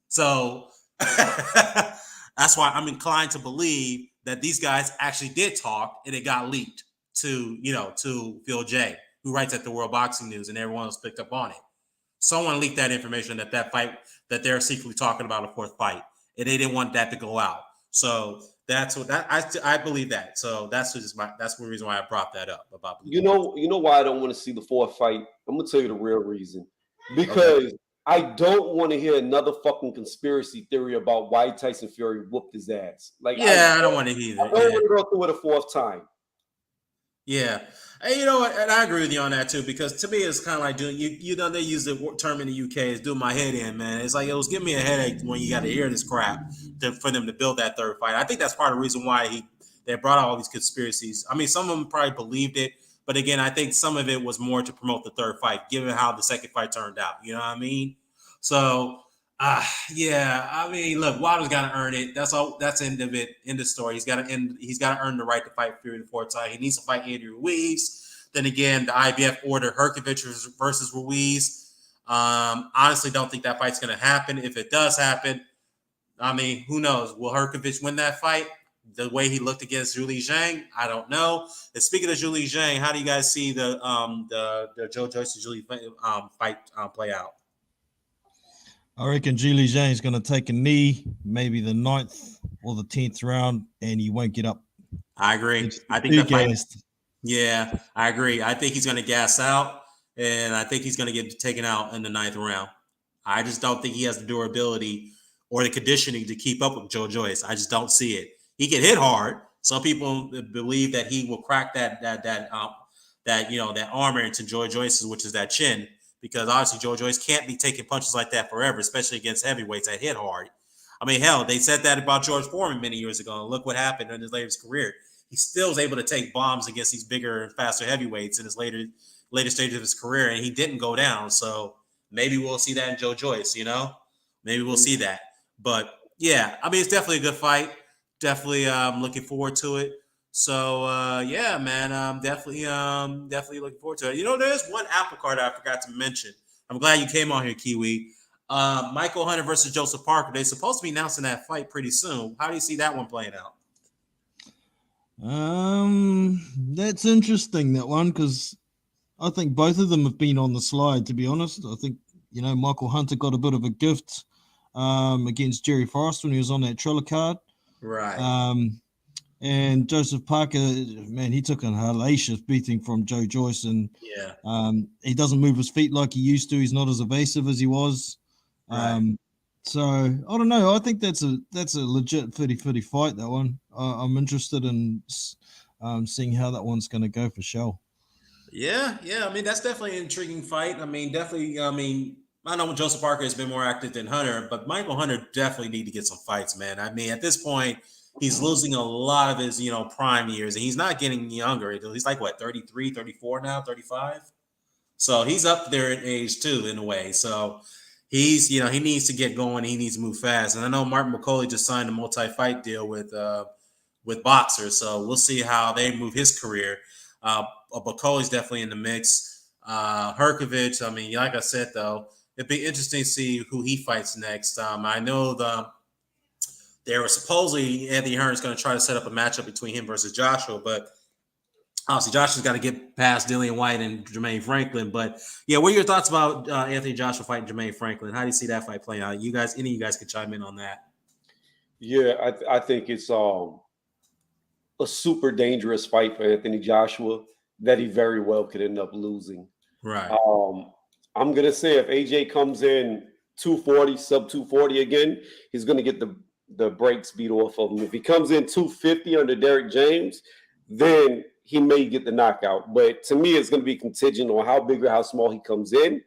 So that's why I'm inclined to believe that these guys actually did talk, and it got leaked to Phil J, who writes at the World Boxing News, and everyone else picked up on it. Someone leaked that information that fight, that they're secretly talking about a fourth fight, and they didn't want that to go out. So that's what I believe that. So that's the reason why I brought that up about. You know why I don't want to see the fourth fight? I'm gonna tell you the real reason. Because okay, I don't want to hear another fucking conspiracy theory about why Tyson Fury whooped his ass. Like, yeah, I don't want to either. I don't want to go through it a fourth time. Yeah. And you know what? And I agree with you on that too, because to me, it's kind of like doing, they use the term in the UK is doing my head in, man. It's like, it was giving me a headache when you got to hear this crap for them to build that third fight. I think that's part of the reason why they brought out all these conspiracies. I mean, some of them probably believed it, but again, I think some of it was more to promote the third fight, given how the second fight turned out. You know what I mean? So, yeah, I mean, look, Wilder's got to earn it. That's all. That's the end of it. End of story. He's got to earn the right to fight Fury the fourth time. He needs to fight Andy Ruiz. Then again, the IBF ordered Hrgovic versus Ruiz. Honestly, don't think that fight's going to happen. If it does happen, I mean, who knows? Will Hrgovic win that fight? The way he looked against Zhilei Zhang, I don't know. And speaking of Zhilei Zhang, how do you guys see the Joe Joyce and Zhilei fight play out? I reckon Zhilei Zhang is going to take a knee, maybe the 9th or the 10th round, and he won't get up. I agree. I think that fight. Yeah, I agree. I think he's going to gas out, and I think he's going to get taken out in the 9th round. I just don't think he has the durability or the conditioning to keep up with Joe Joyce. I just don't see it. He can hit hard. Some people believe that he will crack that armor into Joe Joyce's, which is that chin. Because obviously Joe Joyce can't be taking punches like that forever, especially against heavyweights that hit hard. I mean, hell, they said that about George Foreman many years ago. And look what happened in his latest career. He still was able to take bombs against these bigger and faster heavyweights in his later stages of his career, and he didn't go down. So maybe we'll see that in Joe Joyce. Maybe we'll see that. But yeah, I mean, it's definitely a good fight. Definitely looking forward to it. So yeah, man, definitely looking forward to it. There's one apple card I forgot to mention. I'm glad you came on here, Kiwi. Michael Hunter versus Joseph Parker. They're supposed to be announcing that fight pretty soon. How do you see that one playing out? That's interesting, that one, because I think both of them have been on the slide, to be honest. I think, Michael Hunter got a bit of a gift against Jerry Forrest when he was on that Triller card. Right. And Joseph Parker, man, he took a hellacious beating from Joe Joyce, and yeah, he doesn't move his feet like he used to. He's not as evasive as he was. Right. So I don't know. I think that's a legit 50-50 fight, that one. I'm interested in seeing how that one's going to go for sure. Yeah. I mean, that's definitely an intriguing fight. I mean, definitely. I mean, I know Joseph Parker has been more active than Hunter, but Michael Hunter definitely need to get some fights, man. I mean, at this point, he's losing a lot of his, prime years, and he's not getting younger. He's like, what, 33, 34 now, 35? So he's up there in age too, in a way. So he's, he needs to get going. He needs to move fast. And I know Martin McCauley just signed a multi-fight deal with boxers. So we'll see how they move his career. McCauley's definitely in the mix. Herkovich, I mean, like I said, though, it'd be interesting to see who he fights next. I know there was supposedly Anthony Hearn's going to try to set up a matchup between him versus Joshua, but obviously Joshua's got to get past Dillian White and Jermaine Franklin. But yeah, what are your thoughts about Anthony Joshua fighting Jermaine Franklin? How do you see that fight playing out? Any of you guys could chime in on that. Yeah, I think it's a super dangerous fight for Anthony Joshua that he very well could end up losing. Right. I'm gonna say if AJ comes in 240, sub 240 again, he's gonna get the brakes beat off of him. If he comes in 250 under Derek James, then he may get the knockout. But to me, it's going to be contingent on how big or how small he comes in.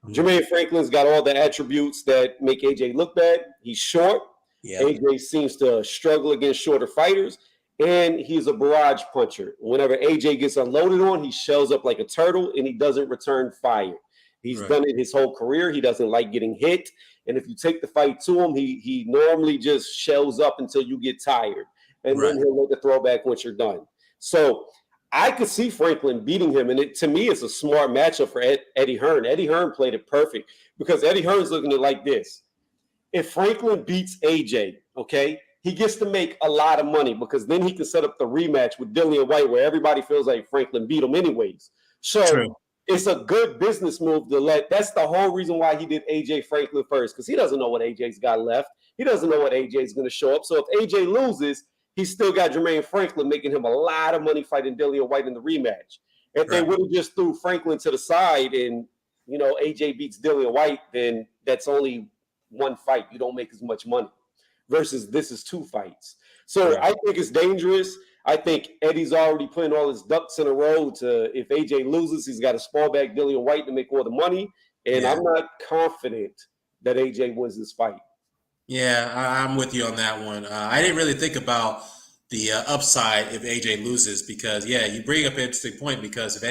Jermaine Franklin's got all the attributes that make AJ look bad. He's short. Yeah. AJ seems to struggle against shorter fighters, and he's a barrage puncher. Whenever AJ gets unloaded on, he shells up like a turtle, and he doesn't return fire. He's done it his whole career. He doesn't like getting hit. And if you take the fight to him, he normally just shells up until you get tired. And then he'll make a throwback once you're done. So I could see Franklin beating him. And to me, it's a smart matchup for Eddie Hearn. Eddie Hearn played it perfect because Eddie Hearn's looking at it like this. If Franklin beats AJ, okay, he gets to make a lot of money because then he can set up the rematch with Dillian White where everybody feels like Franklin beat him anyways. So it's a good business move to that's the whole reason why he did AJ Franklin first, because he doesn't know what AJ's got left. He doesn't know what AJ's going to show up. So if AJ loses, he's still got Jermaine Franklin making him a lot of money fighting Dillian White in the rematch. If they would have just threw Franklin to the side and, AJ beats Dillian White, then that's only one fight. You don't make as much money versus this is two fights. So I think it's dangerous. I think Eddie's already putting all his ducks in a row to, if AJ loses, he's got to spall back Dillian White to make all the money. And I'm not confident that AJ wins this fight. Yeah, I'm with you on that one. I didn't really think about the upside if AJ loses because, you bring up an interesting point because if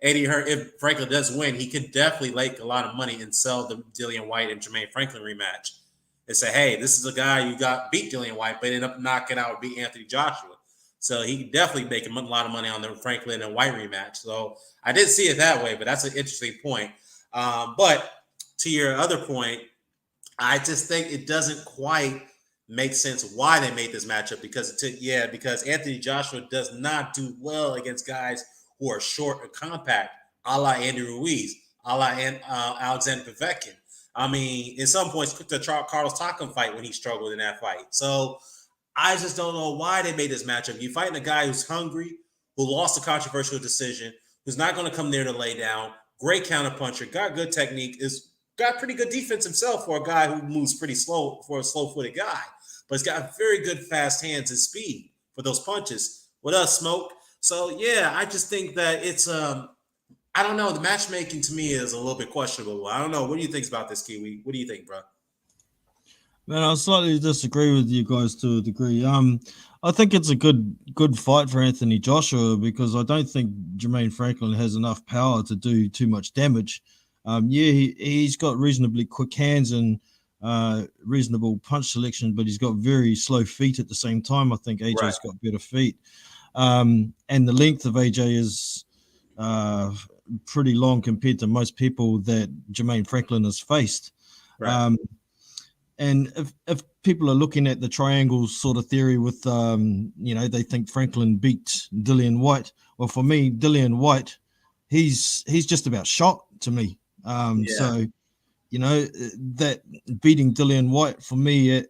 if Franklin does win, he could definitely make a lot of money and sell the Dillian White and Jermaine Franklin rematch and say, hey, this is a guy you got beat Dillian White, but ended up knocking out beat Anthony Joshua. So he can definitely make a lot of money on the Franklin and White rematch. So I did see it that way, but that's an interesting point. But to your other point, I just think it doesn't quite make sense why they made this matchup because Anthony Joshua does not do well against guys who are short and compact, a la Andy Ruiz, a la Alexander Povetkin. I mean, in some points, the Carlos Takam fight when he struggled in that fight. So I just don't know why they made this matchup. You're fighting a guy who's hungry, who lost a controversial decision, who's not going to come there to lay down, great counterpuncher, got good technique, got pretty good defense himself for a guy who moves pretty slow, for a slow-footed guy. But he's got very good fast hands and speed for those punches. What else, Smoke? So, I just think that it's I don't know. The matchmaking to me is a little bit questionable. I don't know. What do you think about this, Kiwi? What do you think, bro? Man, I slightly disagree with you guys to a degree. I think it's a good fight for Anthony Joshua because I don't think Jermaine Franklin has enough power to do too much damage. He's got reasonably quick hands and reasonable punch selection, but he's got very slow feet at the same time. I think AJ's got better feet. And the length of AJ is pretty long compared to most people that Jermaine Franklin has faced. Right. And if people are looking at the triangle sort of theory with, they think Franklin beat Dillian Whyte. Well, for me, Dillian Whyte, he's just about shot to me. So, that beating Dillian Whyte for me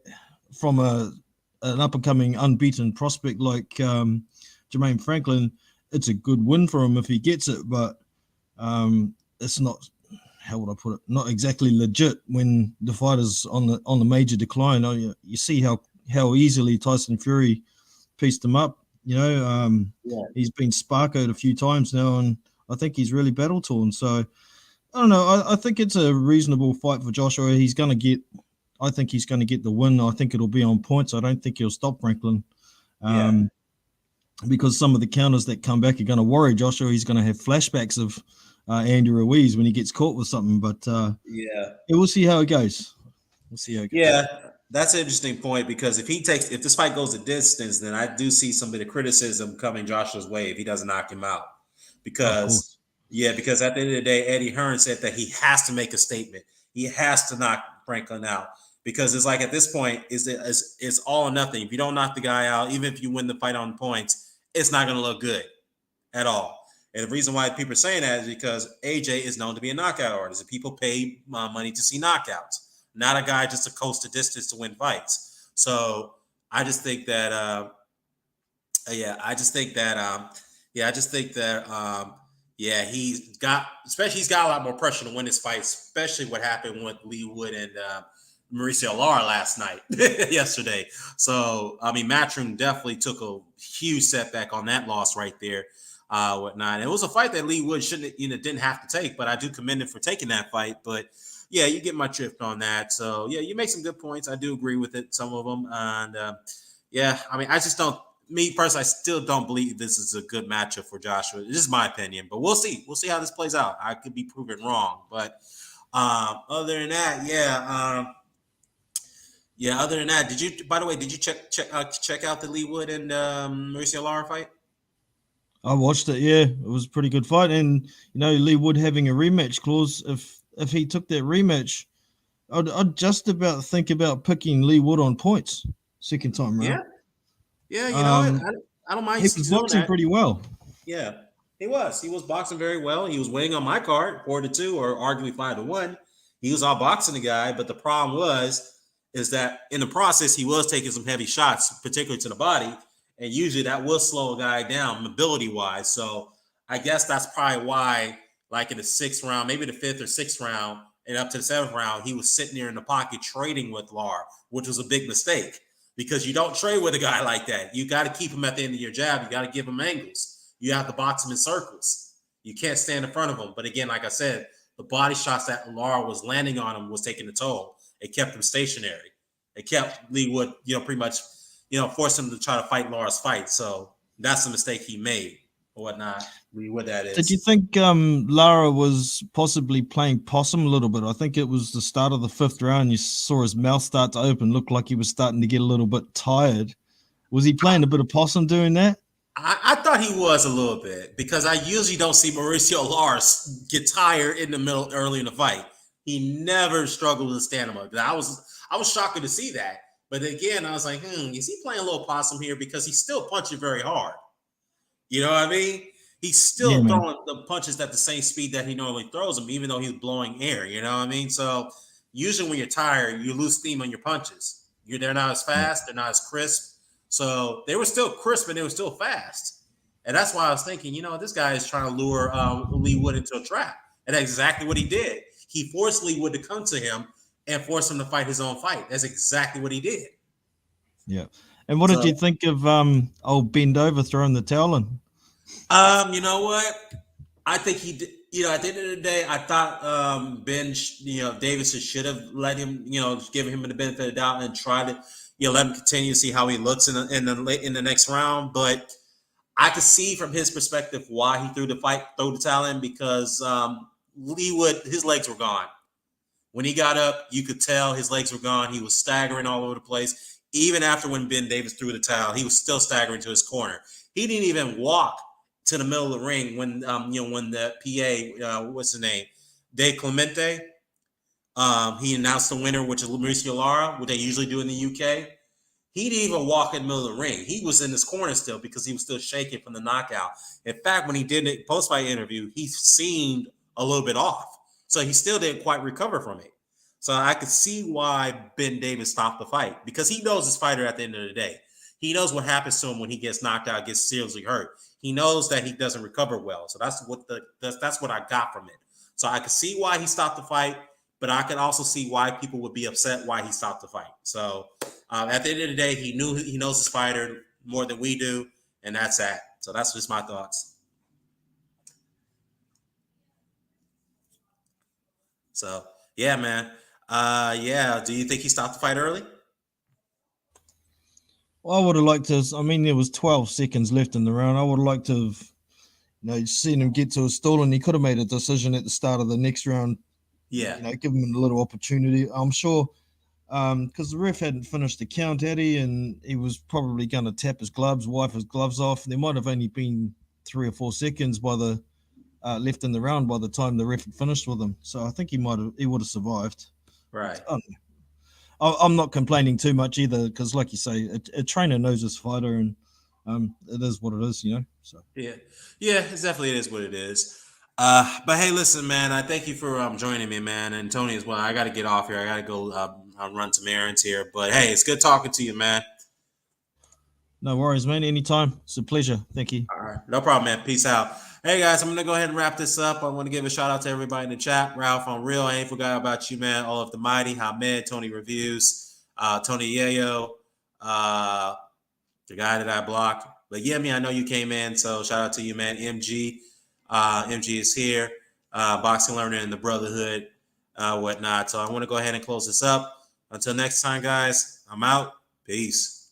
from an up-and-coming unbeaten prospect like Jermaine Franklin, it's a good win for him if he gets it, but it's not, how would I put it, not exactly legit when the fighter's on the major decline. You see how easily Tyson Fury pieced him up. He's been sparkoed a few times now, and I think he's really battle torn. So I don't know. I think it's a reasonable fight for Joshua. I think he's going to get the win. I think it'll be on points. I don't think he'll stop Franklin. Because some of the counters that come back are going to worry Joshua. He's going to have flashbacks of Andy Ruiz when he gets caught with something. But we'll see how it goes. Yeah, that's an interesting point, because if this fight goes a distance, then I do see some of the criticism coming Joshua's way if he doesn't knock him out. Because at the end of the day, Eddie Hearn said that he has to make a statement. He has to knock Franklin out, because it's like at this point, it's all or nothing. If you don't knock the guy out, even if you win the fight on points, it's not going to look good at all. And the reason why people are saying that is because AJ is known to be a knockout artist, and people pay money to see knockouts, not a guy just to coast the distance to win fights. So I just think that, he's got a lot more pressure to win this fight, especially what happened with Lee Wood and Mauricio Lara last night, yesterday. So, Matchroom definitely took a huge setback on that loss right there, whatnot. And it was a fight that Lee Wood didn't have to take, but I do commend him for taking that fight. But yeah, you get my drift on that. So yeah, you make some good points. I do agree with it, some of them. And I just don't. Me personally, I still don't believe this is a good matchup for Joshua. This is my opinion, but we'll see. We'll see how this plays out. I could be proven wrong, but other than that, other than that, did you check out the Lee Wood and Mauricio Lara fight? I watched it. Yeah, it was a pretty good fight, and Lee Wood having a rematch clause. If he took that rematch, I'd just about think about picking Lee Wood on points second time round. Yeah, I don't mind. He was boxing pretty well. Yeah, he was. He was boxing very well. He was winning on my card 4-2, or arguably 5-1. He was out boxing the guy, but the problem is that in the process he was taking some heavy shots, particularly to the body, and usually that will slow a guy down mobility wise. So I guess that's probably why, like in the 6th round, maybe the 5th or 6th round, and up to the 7th round, he was sitting there in the pocket trading with Lara, which was a big mistake. Because you don't trade with a guy like that. You got to keep him at the end of your jab. You got to give him angles. You have to box him in circles. You can't stand in front of him. But again, like I said, the body shots that Lara was landing on him was taking a toll. It kept him stationary. It kept Lee Wood, pretty much, forced him to try to fight Lara's fight. So that's the mistake he made or whatnot. Lee Wood, that is. Did you think Lara was possibly playing possum a little bit? I think it was the start of the 5th round. You saw his mouth start to open, looked like he was starting to get a little bit tired. Was he playing a bit of possum doing that? I thought he was a little bit, because I usually don't see Mauricio Lara get tired in the middle early in the fight. He never struggled with stamina. I was shocked to see that. But again, I was like, is he playing a little possum here? Because he's still punching very hard. You know what I mean? He's still throwing the punches at the same speed that he normally throws them, even though he's blowing air. You know what I mean? So usually when you're tired, you lose steam on your punches. They're not as fast. They're not as crisp. So they were still crisp and they were still fast. And that's why I was thinking, this guy is trying to lure Lee Wood into a trap. And that's exactly what he did. He forced Lee Wood to come to him and force him to fight his own fight. That's exactly what he did. Yeah. And what did you think of old Bend Over throwing the towel in? You know what? I think he did. At the end of the day, I thought Davis should have let him, given him the benefit of the doubt and try to, let him continue to see how he looks in the next round. But I could see from his perspective why he threw the towel in, because his legs were gone. When he got up, you could tell his legs were gone. He was staggering all over the place. Even after when Ben Davis threw the towel, he was still staggering to his corner. He didn't even walk to the middle of the ring when when the PA, what's his name, De Clemente, he announced the winner, which is Mauricio Lara, what they usually do in the UK. He didn't even walk in the middle of the ring. He was in his corner still because he was still shaking from the knockout. In fact, when he did the post-fight interview, he seemed a little bit off. So he still didn't quite recover from it. So I could see why Ben Davis stopped the fight, because he knows his fighter at the end of the day. He knows what happens to him when he gets knocked out, gets seriously hurt. He knows that he doesn't recover well. So that's what I got from it. So I could see why he stopped the fight, but I could also see why people would be upset why he stopped the fight. So at the end of the day, he knows his fighter more than we do, and that's that. So that's just my thoughts. So yeah, man. Do you think he stopped the fight early? Well, I would have liked to. I mean, there was 12 seconds left in the round. I would have liked to have, seen him get to a stall, and he could have made a decision at the start of the next round. Yeah. Give him a little opportunity. I'm sure, because the ref hadn't finished the count, had he? And he was probably going to tap his gloves, wipe his gloves off. There might have only been 3 or 4 seconds by the left in the round by the time the ref had finished with him. So I think he would have survived. Right. I'm not complaining too much either, because, like you say, a trainer knows his fighter, and it is what it is, So it definitely is what it is. But hey, listen, man, I thank you for joining me, man, and Tony as well. I got to get off here. I got to go run some errands here. But hey, it's good talking to you, man. No worries, man. Anytime. It's a pleasure. Thank you. All right, no problem, man. Peace out. Hey guys, I'm gonna go ahead and wrap this up. I want to give a shout out to everybody in the chat. Ralph on Real, I ain't forgot about you, man. All of the Mighty, Hamed, Tony Reviews, Tony Yayo, the guy that I blocked. But yeah, I know you came in, so shout out to you, man. MG, MG is here. Boxing Learner in the Brotherhood, whatnot. So I want to go ahead and close this up. Until next time, guys, I'm out. Peace.